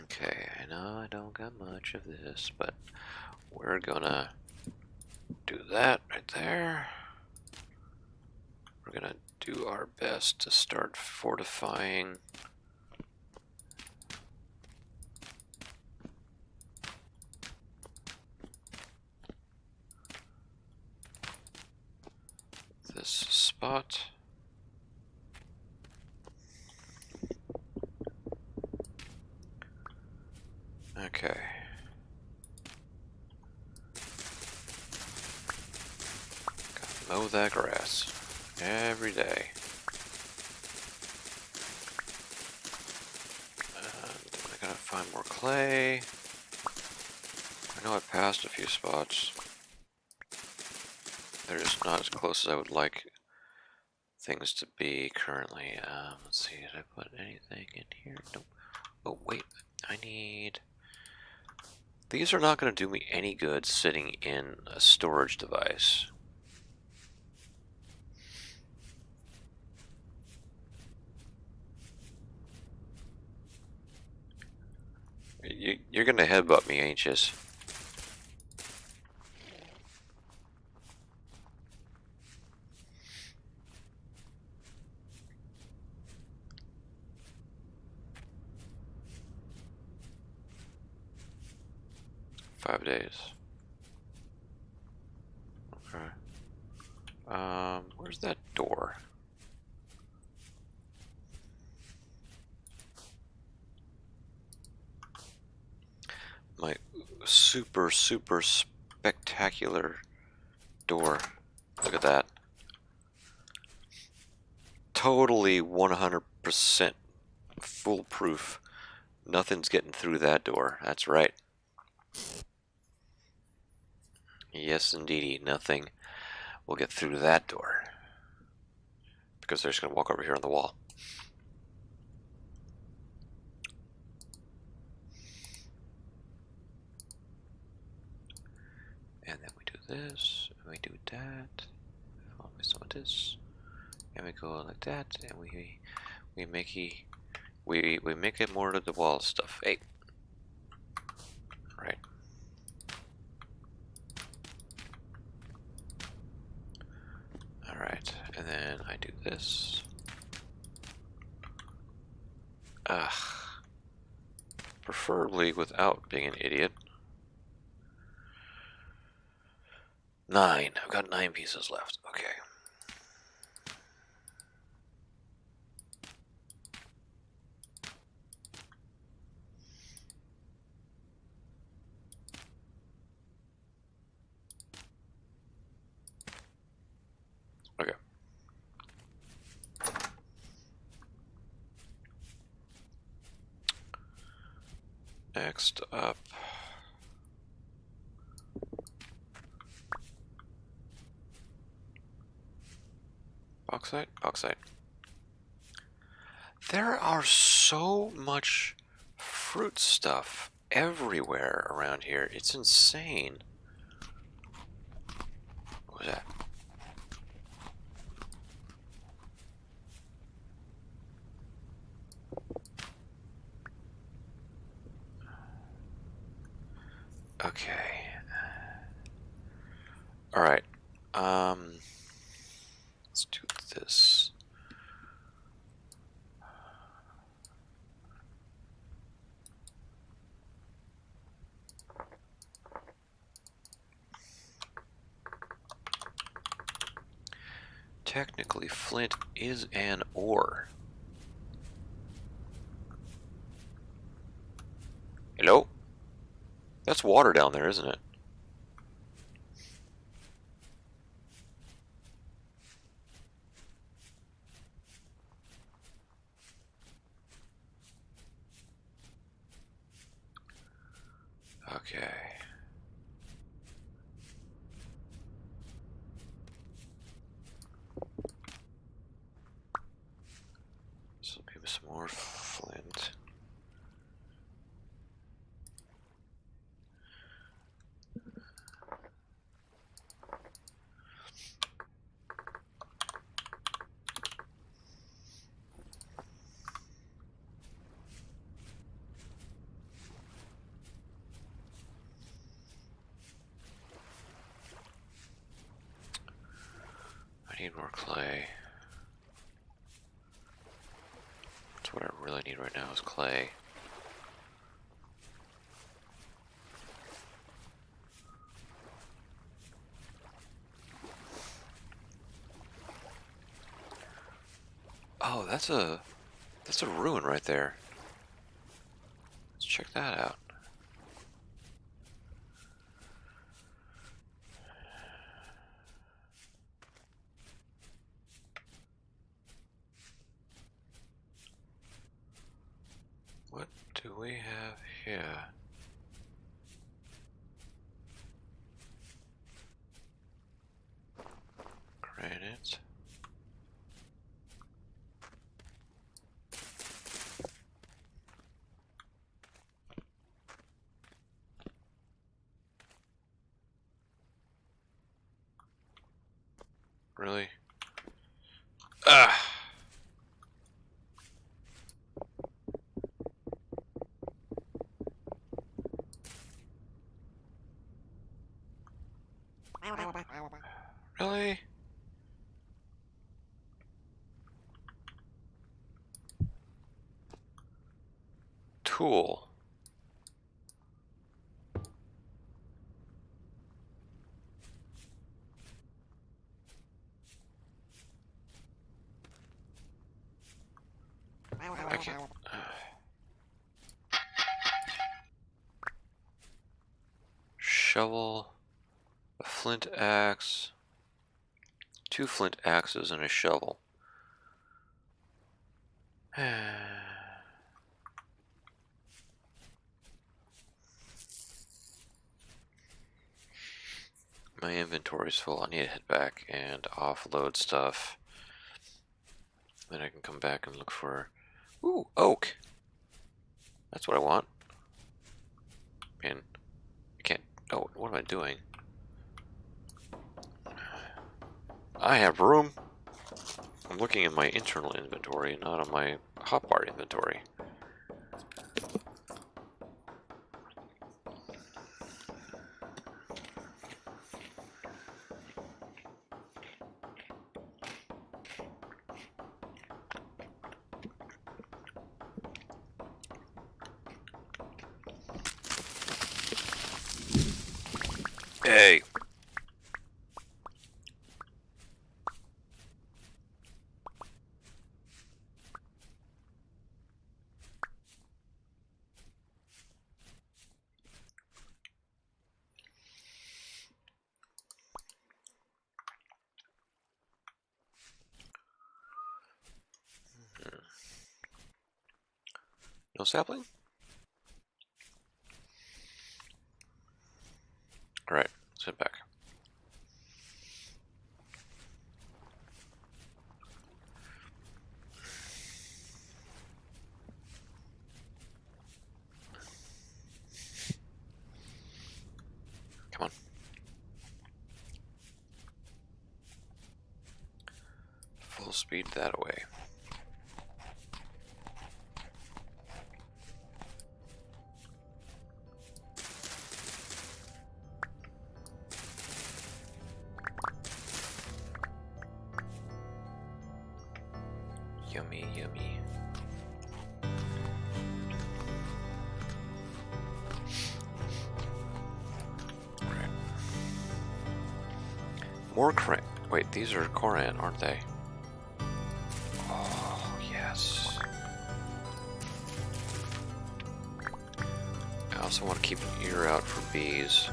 Okay, I know I don't got much of this, but we're gonna do that right there. We're gonna do our best to start fortifying. This spot. Okay. Gotta mow that grass every day. And I gotta find more clay. I know I passed a few spots. They're just not as close as I would like things to be currently. Let's see, did I put anything in here? Nope. Oh, wait. I need... These are not going to do me any good sitting in a storage device. You're going to headbutt me, ain't you? 5 days. Okay. Where's that door? My super spectacular door. Look at that. Totally 100% foolproof. Nothing's getting through that door. That's right. Yes, indeedy. Nothing will get through that door. Because they're just going to walk over here on the wall. And then we do this, and we do that. Oh, we start with this, and we go like that, and we make it more to the wall stuff. Hey, right. All right, and then I do this. Preferably without being an idiot. 9. I've got 9 pieces left. Okay. Okay. Next up. Bauxite? Bauxite. There are so much fruit stuff everywhere around here. It's insane. What was that? Okay. All right. Let's do this. Technically, flint is an ore. Hello? That's water down there, isn't it? Okay. So maybe some more flint. I need more clay. That's what I really need right now is clay. Oh, that's a ruin right there. Let's check that out. What do we have here? Granite. Really? Ah! Really? Tool. I can't. Shovel. A flint axe. 2 flint axes and a shovel. My inventory's full. I need to head back and offload stuff. Then I can come back and look for... Ooh, oak! That's what I want. And I can't... Oh, what am I doing? I have room! I'm looking in my internal inventory, not on my hotbar inventory. Hey! No sapling? Alright, let's head back. speed that away. Yummy, yummy. Right. More crank. Wait, these are Koran, aren't they? Oh, yes. I also want to keep an ear out for bees.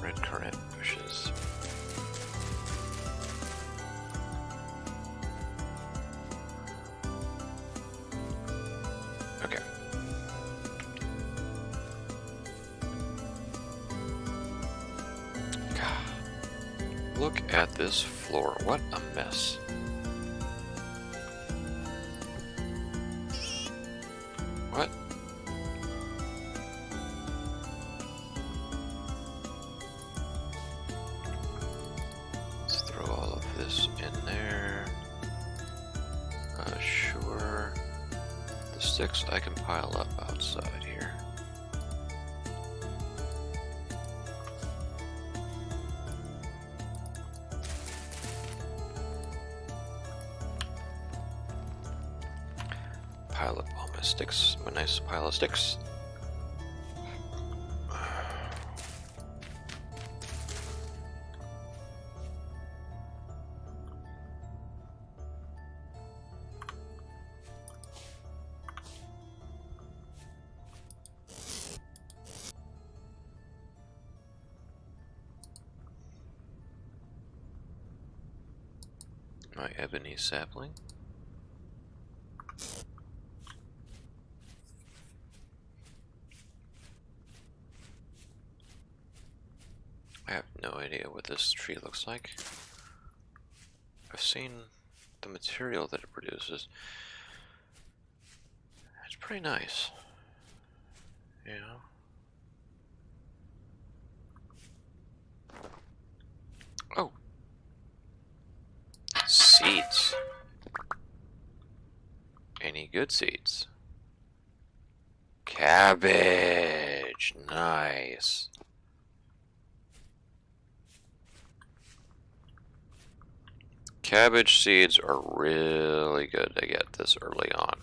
Red currant bushes. Okay. God. Look at this floor. What a mess. What? Let's throw all of this in there. Sure. The sticks I can pile up outside here. Pile up all my sticks, my nice pile of sticks. My ebony sapling. I have no idea what this tree looks like. I've seen the material that it produces. It's pretty nice. You know? Oh! Seeds. Any good seeds? Cabbage. Nice. Cabbage seeds are really good to get this early on.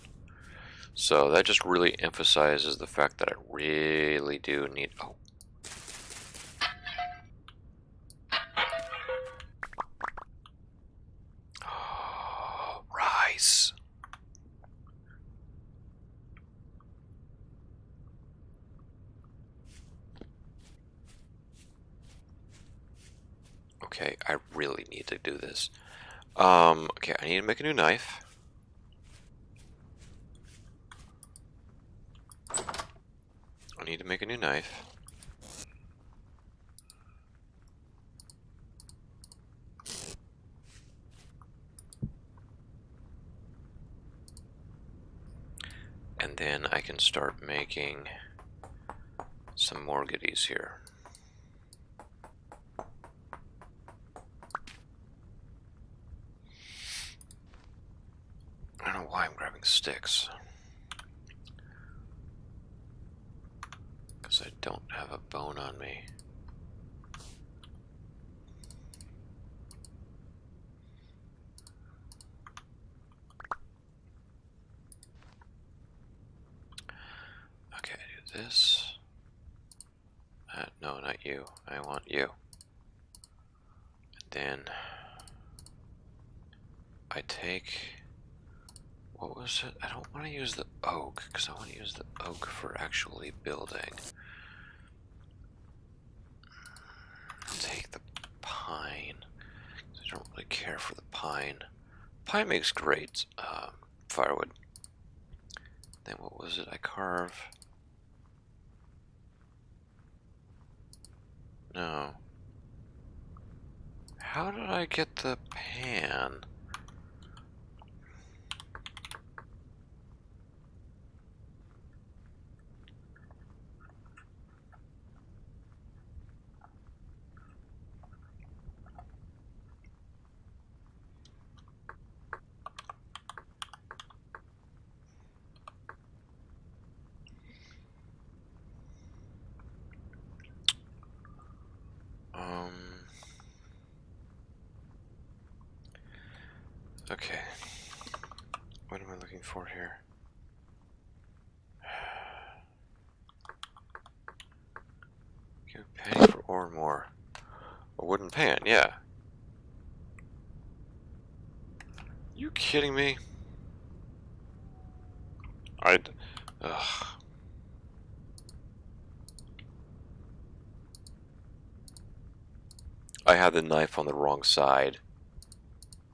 So that just really emphasizes the fact that I really do need... Oh. Rice. Okay, I really need to do this. Okay, I need to make a new knife. I need to make a new knife. And then I can start making some more goodies here. I don't know why I'm grabbing sticks. Because I don't have a bone on me. Okay, I do this. you. I want you. And then I take, what was it? I don't want to use the oak, because I want to use the oak for actually building. I'll take the pine. I don't really care for the pine. Pine makes great firewood. Then what was it? I carve. No. How did I get the pan? Okay. What am I looking for here? Give a penny for ore more. A wooden pan, yeah. You kidding me? Ugh. I had the knife on the wrong side.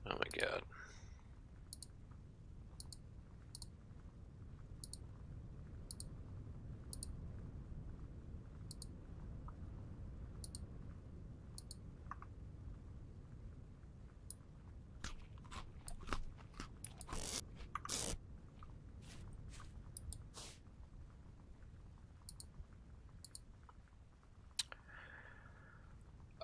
Oh my god.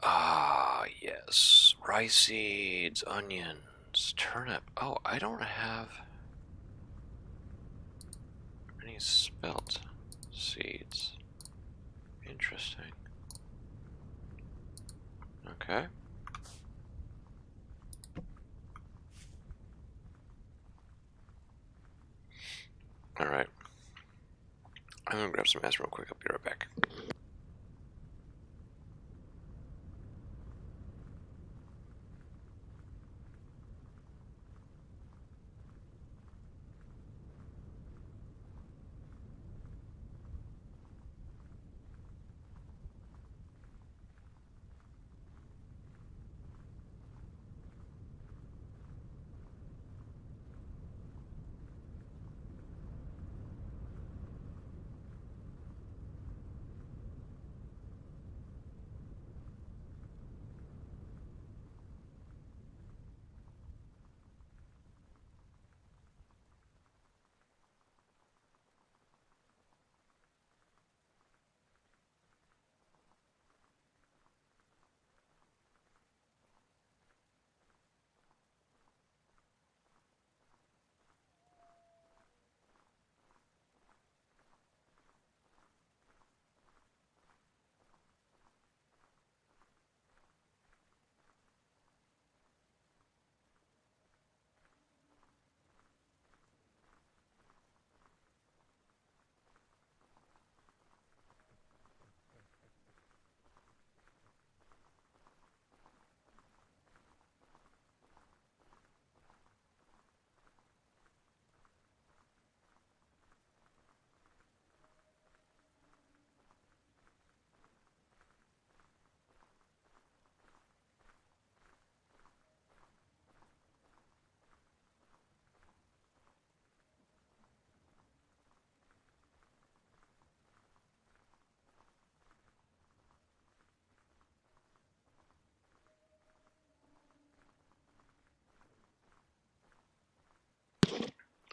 Ah, yes. Rice seeds, onions, turnip. Oh, I don't have any spelt seeds. Interesting. Okay. Alright. I'm gonna grab some ass real quick. I'll be right back.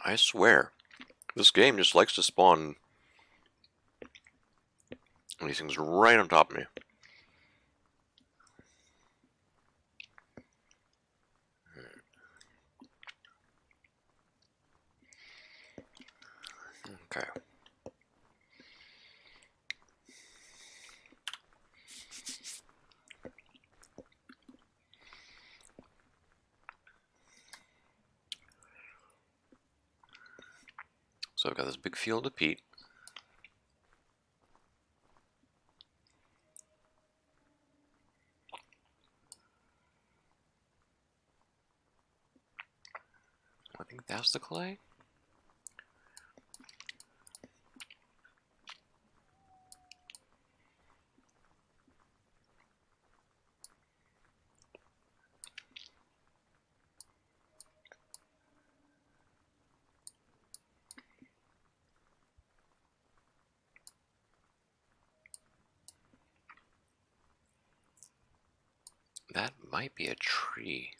I swear, this game just likes to spawn these things right on top of me. Okay. So I've got this big field of peat. I think that's the clay. That might be a tree,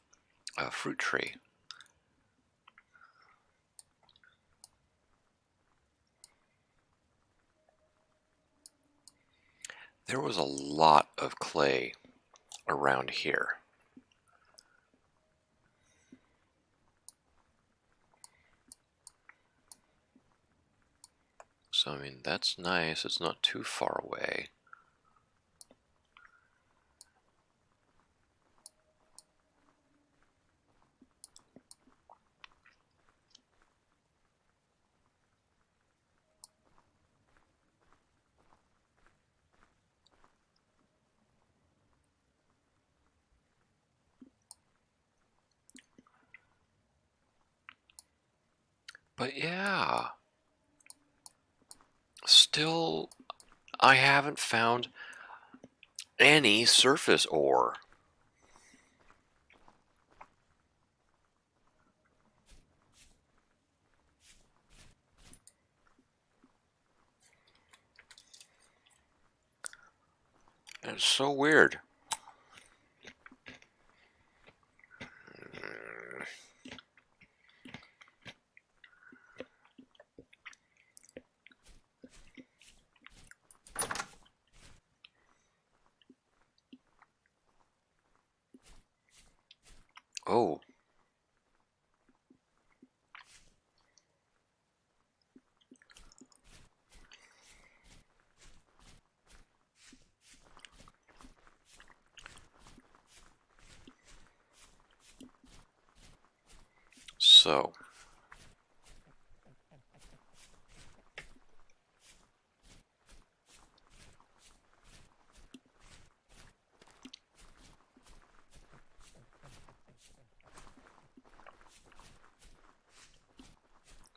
a fruit tree. There was a lot of clay around here. So, I mean, that's nice. It's not too far away. But yeah, still, I haven't found any surface ore. And it's so weird. Oh. So.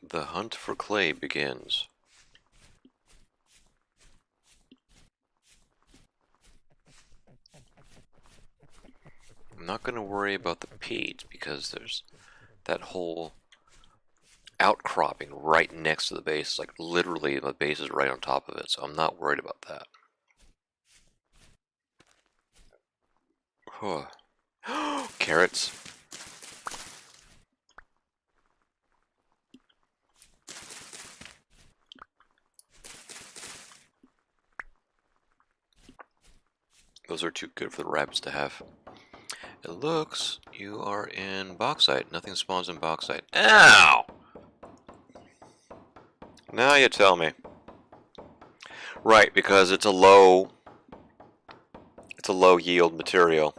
The hunt for clay begins. I'm not going to worry about the peat because there's that whole outcropping right next to the base. Like literally the base is right on top of it, so I'm not worried about that. Carrots. Those are too good for the rabbits to have. It looks you are in bauxite. Nothing spawns in bauxite. Ow! Now you tell me. Right, because it's a low yield material.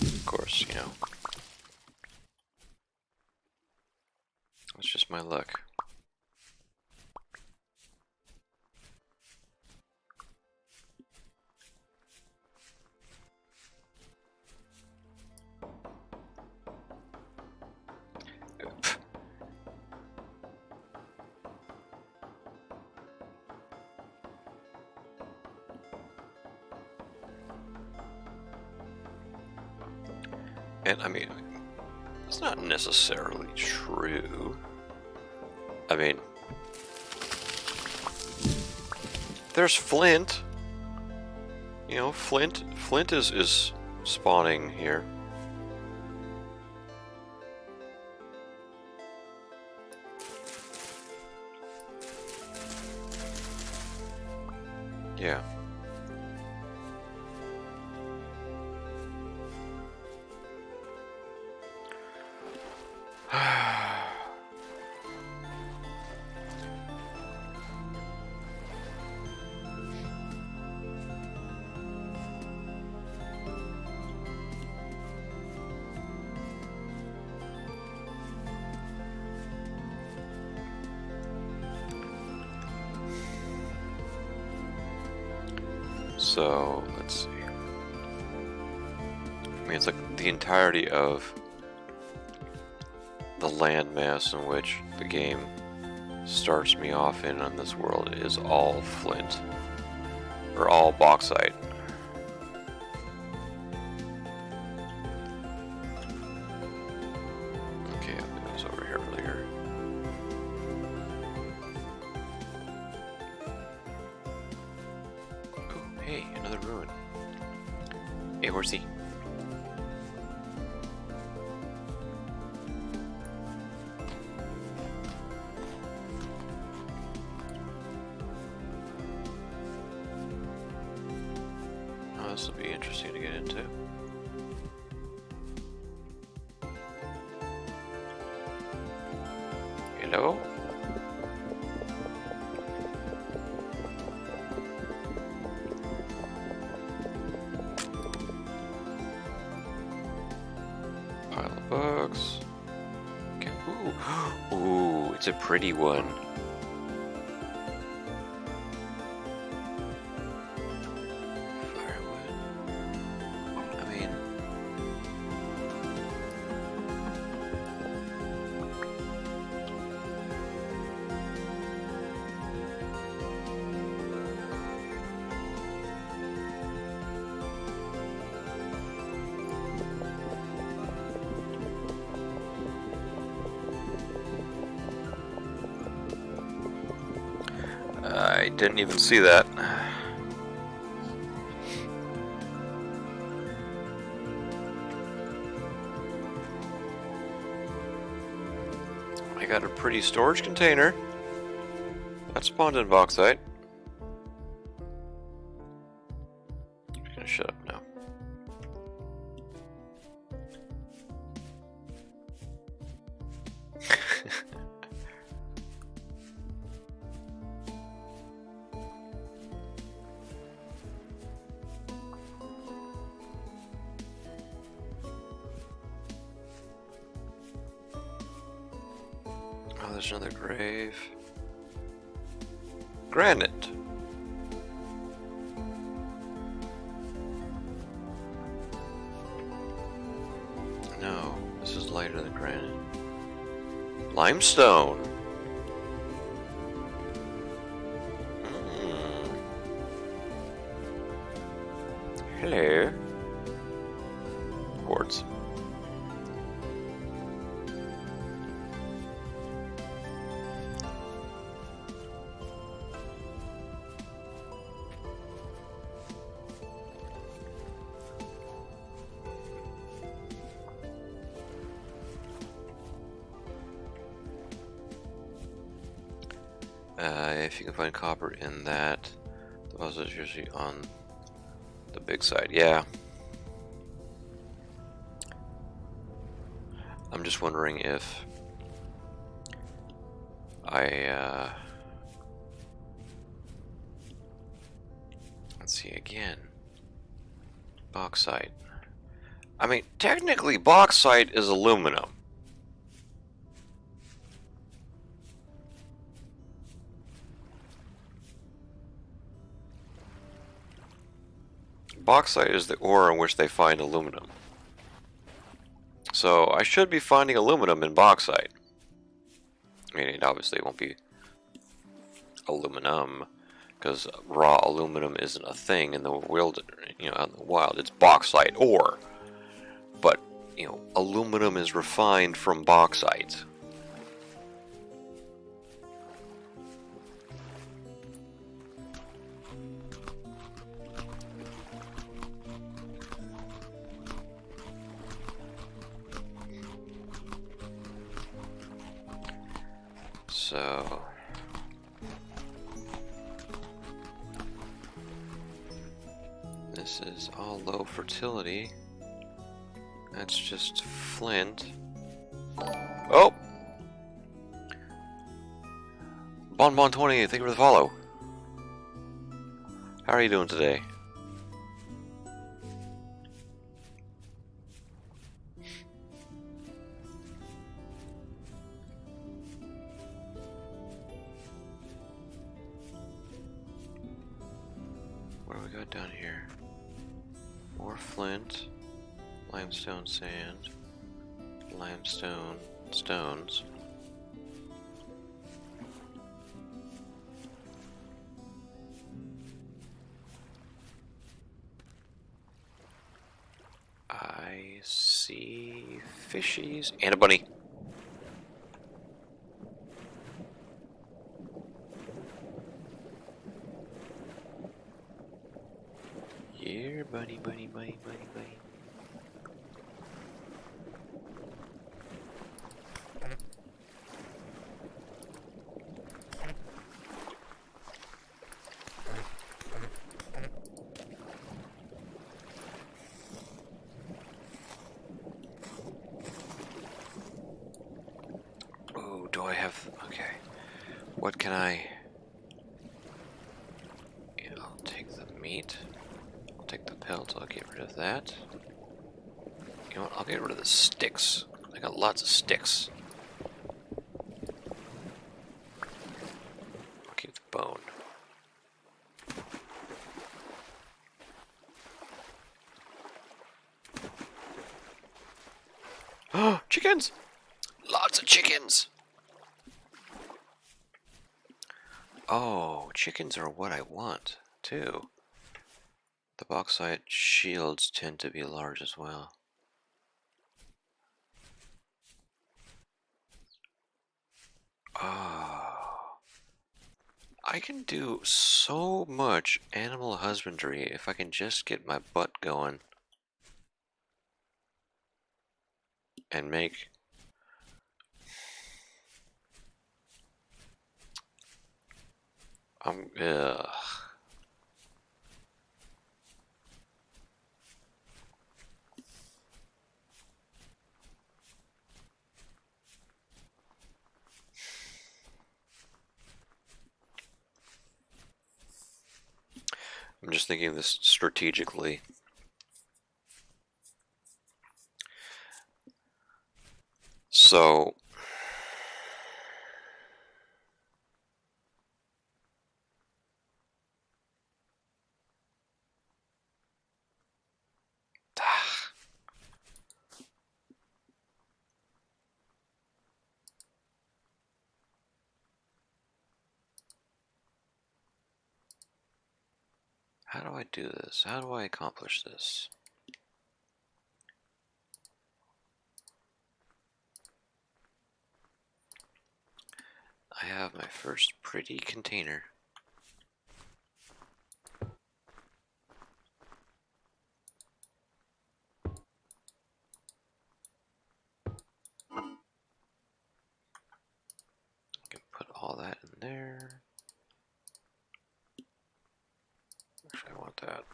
Of course, you know. It's just my luck. And I mean, it's not necessarily true. I mean, there's flint. You know, flint is spawning here. Yeah. So, let's see. I mean, it's like the entirety of the landmass in which the game starts me off in on this world is all flint. Or all bauxite. Okay, I think I was over here earlier. Oh, hey, another ruin. Hey, horsey. This will be interesting to get into. Hello? Pile of books. Okay. Ooh. Ooh, it's a pretty one. I didn't even see that. I got a pretty storage container. That spawned in bauxite. I'm just gonna shut up now. Oh, there's another grave. Granite. No, this is lighter than granite. Limestone. Hello. Quartz. If you can find copper in that, the deposit is usually on the big side. Yeah. I'm just wondering if let's see again. Bauxite. I mean, technically bauxite is aluminum. Bauxite is the ore in which they find aluminum. So I should be finding aluminum in bauxite. I mean, it obviously won't be aluminum, because raw aluminum isn't a thing in the world, you know, out in the wild. It's bauxite ore. But, you know, aluminum is refined from bauxite. So this is all low fertility. That's just flint. Oh! Bonbon20, thank you for the follow. How are you doing today? What do we got down here? More flint. Limestone sand. Limestone stones. I see fishies and a bunny. Here, bunny, bunny, bunny, bunny, bunny. Oh, do I have... Okay. What can I... Yeah, I'll take the meat. I'll take the pelt. I'll get rid of that. You know what? I'll get rid of the sticks. I got lots of sticks. I'll keep the bone. Oh, chickens! Lots of chickens! Oh, chickens are what I want, too. The bauxite shields tend to be large as well. Oh. I can do so much animal husbandry if I can just get my butt going and make... ugh. I'm just thinking of this strategically. So... How do I do this? How do I accomplish this? I have my first pretty container. I can put all that in there. Actually, I want that.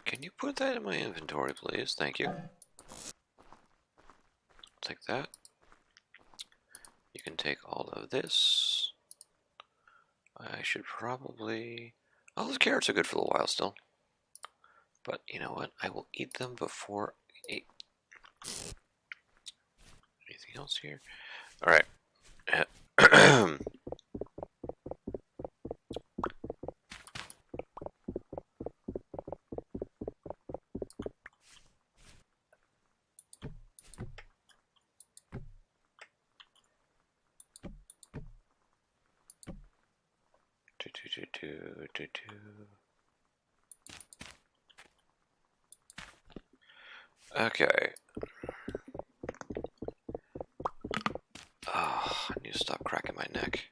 Can you put that in my inventory, please? Thank you. Take that. You can take all of this. I should probably... Oh, those carrots are good for a while still. But you know what? I will eat them before I eat. Anything else here? Alright. Okay. Oh, I need to stop cracking my neck.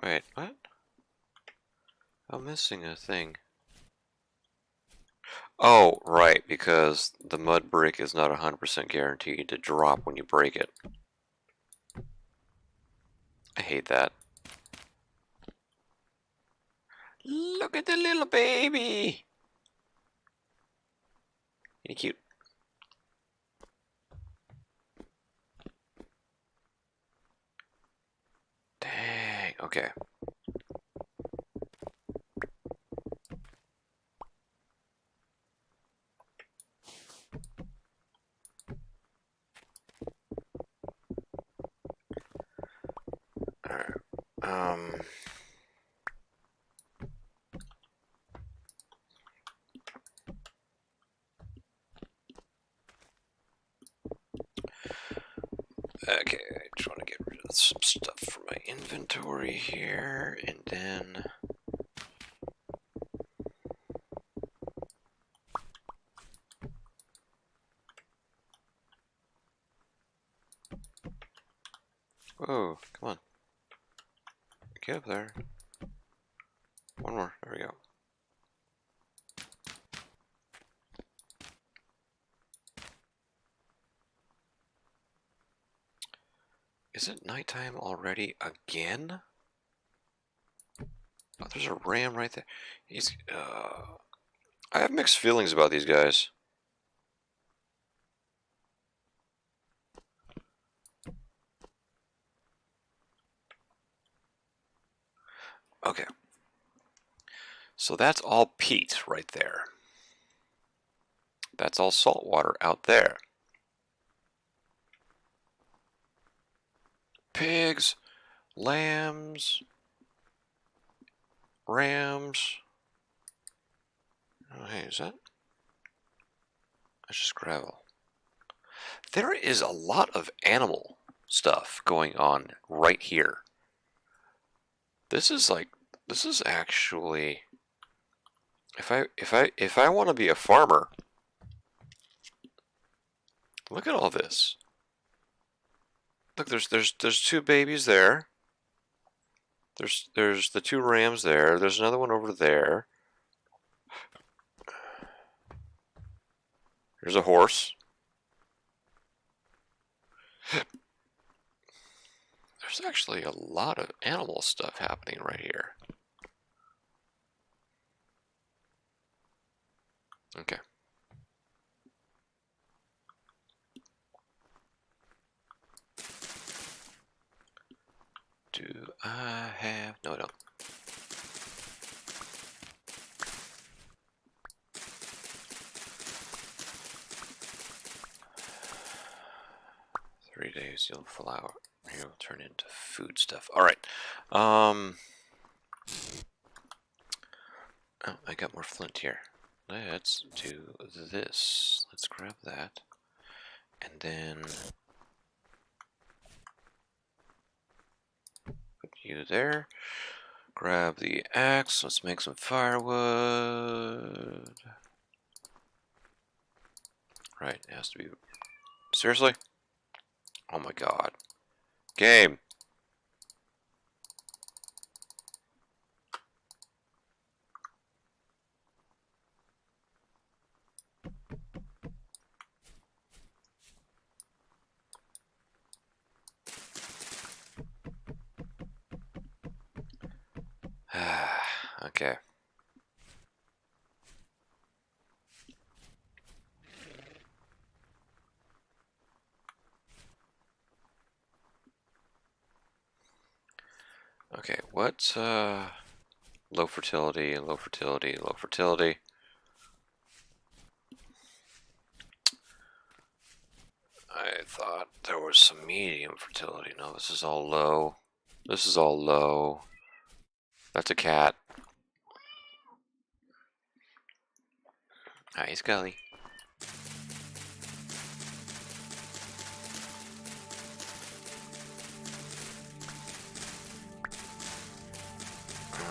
Wait, what? I'm missing a thing. Oh, right, because the mud brick is not 100% guaranteed to drop when you break it. I hate that. Look at the little baby! Ain't he cute? Dang, okay. Alright, Okay, I just want to get rid of some stuff from my inventory here, and then... Whoa, come on. Get up there. One more, there we go. Is it nighttime already again? Oh, there's a ram right there. I have mixed feelings about these guys. Okay. So that's all peat right there. That's all salt water out there. Pigs, lambs, rams. Oh, hey, is that? That's just gravel. There is a lot of animal stuff going on right here. This is actually, if I want to be a farmer, look at all this. Look, there's two babies there. There's the two rams there. There's another one over there. There's a horse. There's actually a lot of animal stuff happening right here. Okay. Do I have... No, I don't. Three days, you'll flower. You'll turn into food stuff. All right. Oh, I got more flint here. Let's do this. Let's grab that. And then put you there. Grab the axe. Let's make some firewood. Right, it has to be... Seriously? Oh my god. Game! Okay. Okay, what's low fertility, low fertility, low fertility. I thought there was some medium fertility. No, this is all low. This is all low. That's a cat. Hi, Scully.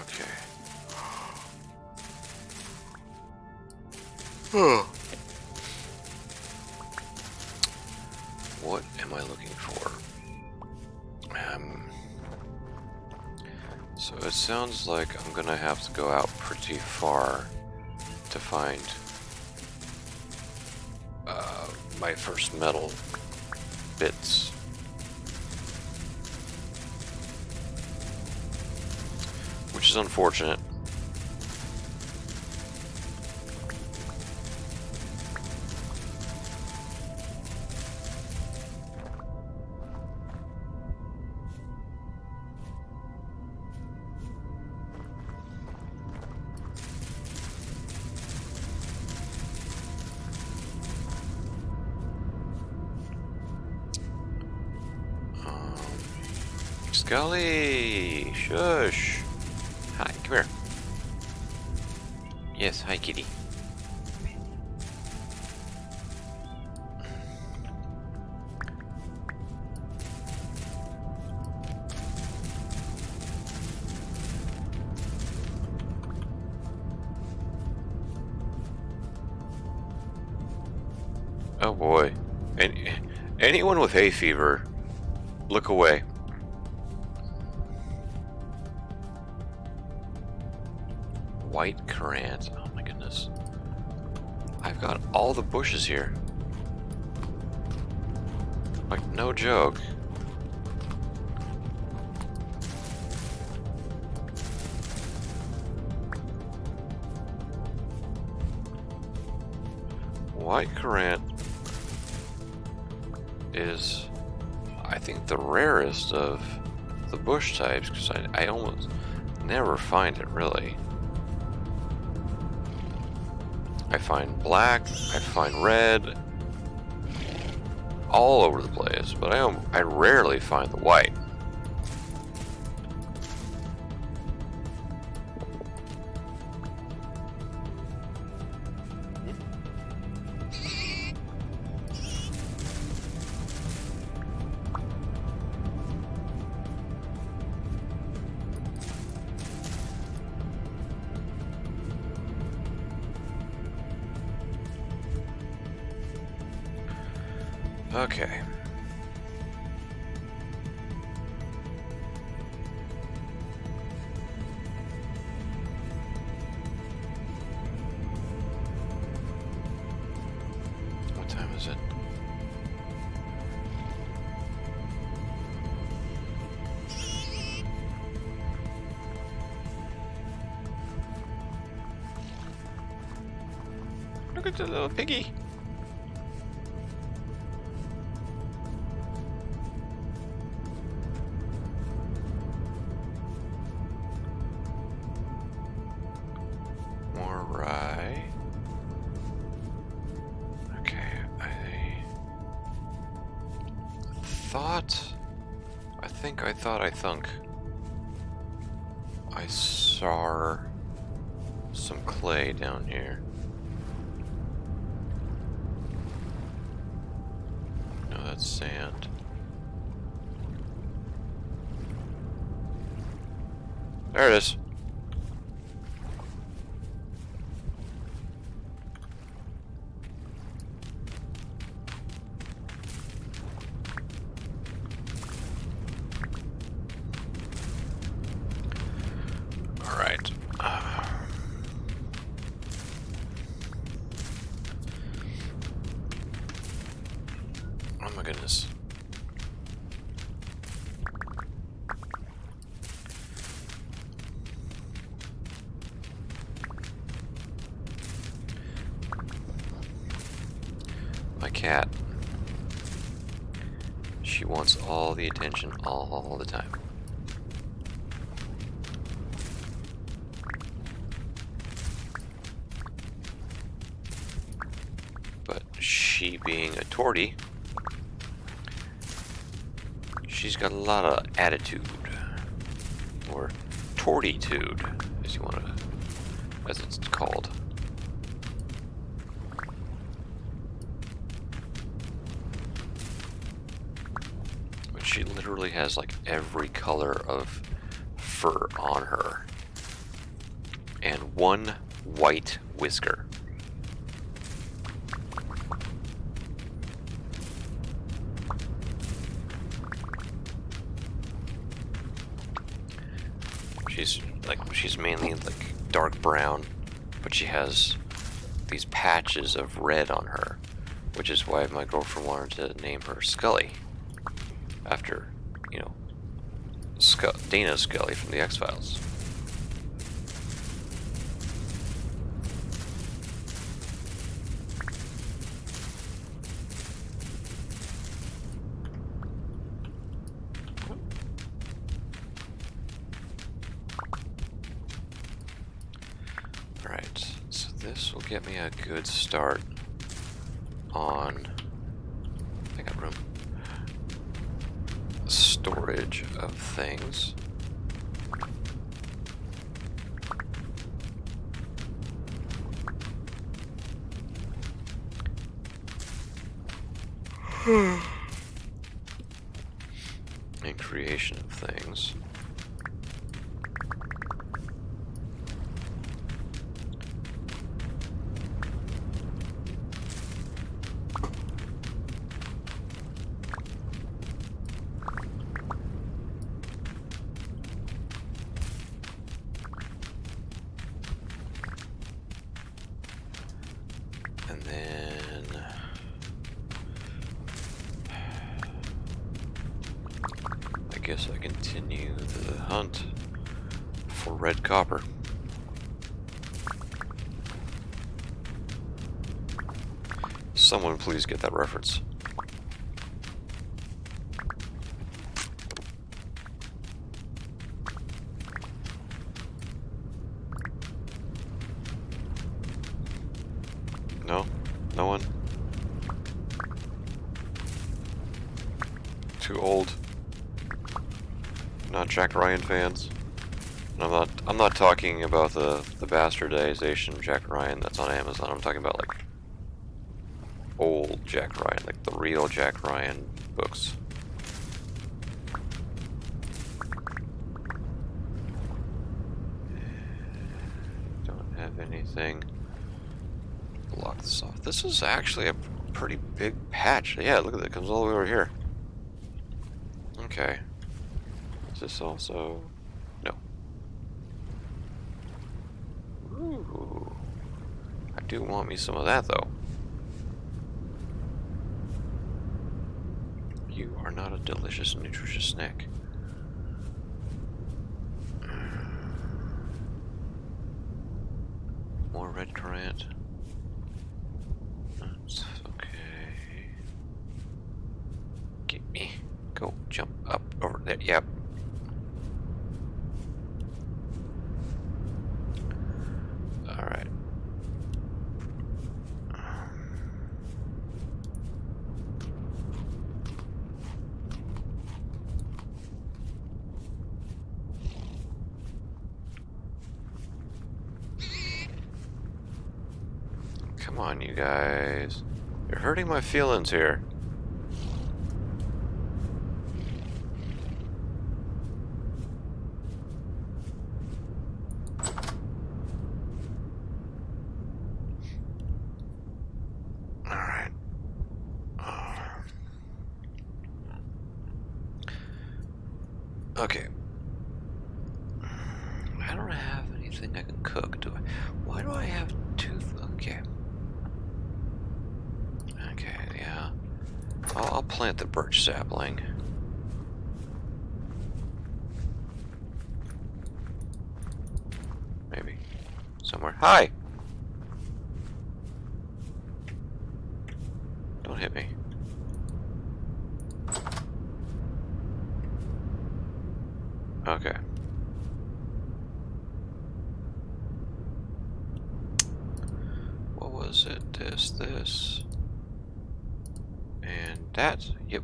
Okay. What am I looking for? So it sounds like I'm gonna have to go out pretty far to find my first metal bits. Which is unfortunate. Scully! Shush! Hi, come here. Yes, hi kitty. Oh boy. Anyone with hay fever, look away. White currant. Oh my goodness. I've got all the bushes here. Like, no joke. White currant is, I think, the rarest of the bush types, because I almost never find it, really. I find black, I find red, all over the place, but I rarely find the white. Okay. What time is it? Look at the little piggy. More rye. Okay, I thought I saw some clay down here. No, that's sand. There it is. All right. Oh my goodness. My cat. She wants all the attention all the time. But she being a tortie, she's got a lot of attitude. Or tortitude, as you want to, as it's called. She literally has like every color of fur on her and one white whisker. She's mainly like dark brown, but she has these patches of red on her, which is why my girlfriend wanted to name her Scully. After, you know, Dana Scully from the X-Files. Alright, so this will get me a good start on... I got room. Storage of things. And creation of things. guess I continue the hunt for red copper. Someone please get that reference. No? No one? Too old. Not Jack Ryan fans. And I'm not talking about the bastardization of Jack Ryan that's on Amazon. I'm talking about like old Jack Ryan, like the real Jack Ryan books. Don't have anything. Lock this off. This is actually a pretty big patch. Yeah, look at that. It comes all the way over here. Okay. Is this also... No. Ooh. I do want me some of that, though. You are not a delicious, nutritious snack. More red currant. That's okay. Get me. Go jump up over there. Yep. Alright. Come on, you guys. You're hurting my feelings here. Alright. Okay. I don't have anything I can cook, do I? Why do I have tooth? Okay. Okay, yeah. I'll plant the birch sapling. Maybe. Somewhere. Hi! Don't hit me. Okay. What was it? This. And that. Yep.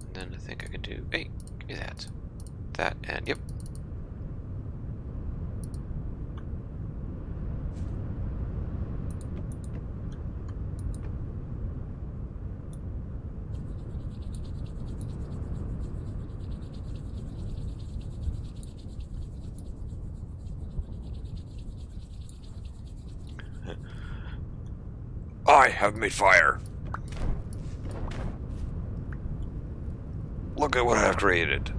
And then I think I could do... Hey, give me that. That and... Yep. I have made fire. Look at what I have created.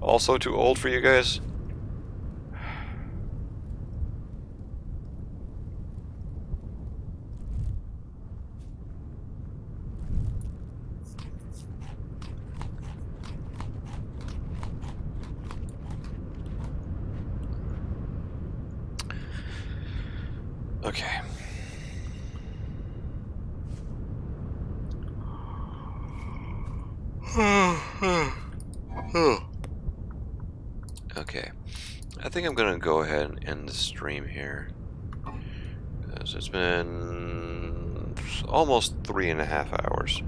Also too old for you guys? Okay. Okay. I think I'm gonna go ahead and end the stream here. Because it's been almost 3.5 hours.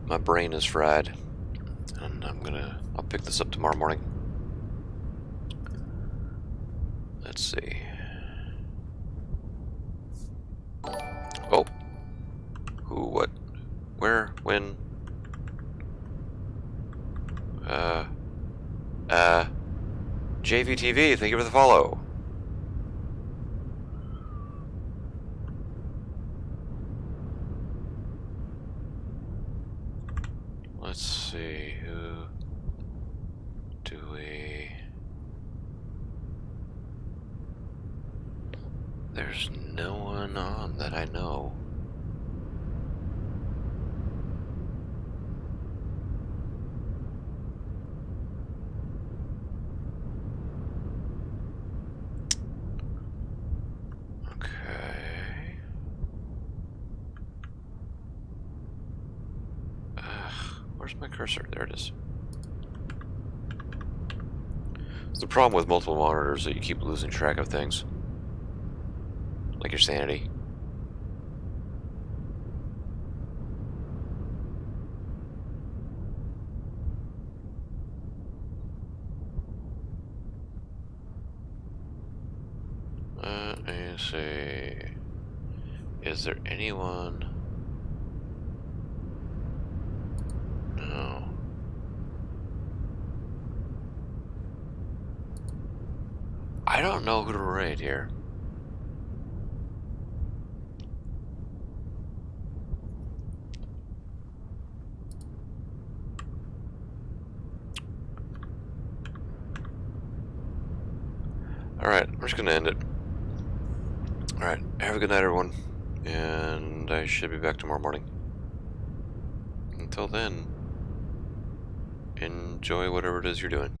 My brain is fried. And I'll pick this up tomorrow morning. Let's see. Oh. Who, what, where, when? JVTV, thank you for the follow. Let's see, who do we... There's no one on that I know. Okay. Where's my cursor? There it is. It's the problem with multiple monitors that you keep losing track of things. Like your sanity. Let me see. Is there anyone? No. I don't know who to raid here. Alright, I'm just gonna end it. Alright, have a good night, everyone. And I should be back tomorrow morning. Until then, enjoy whatever it is you're doing.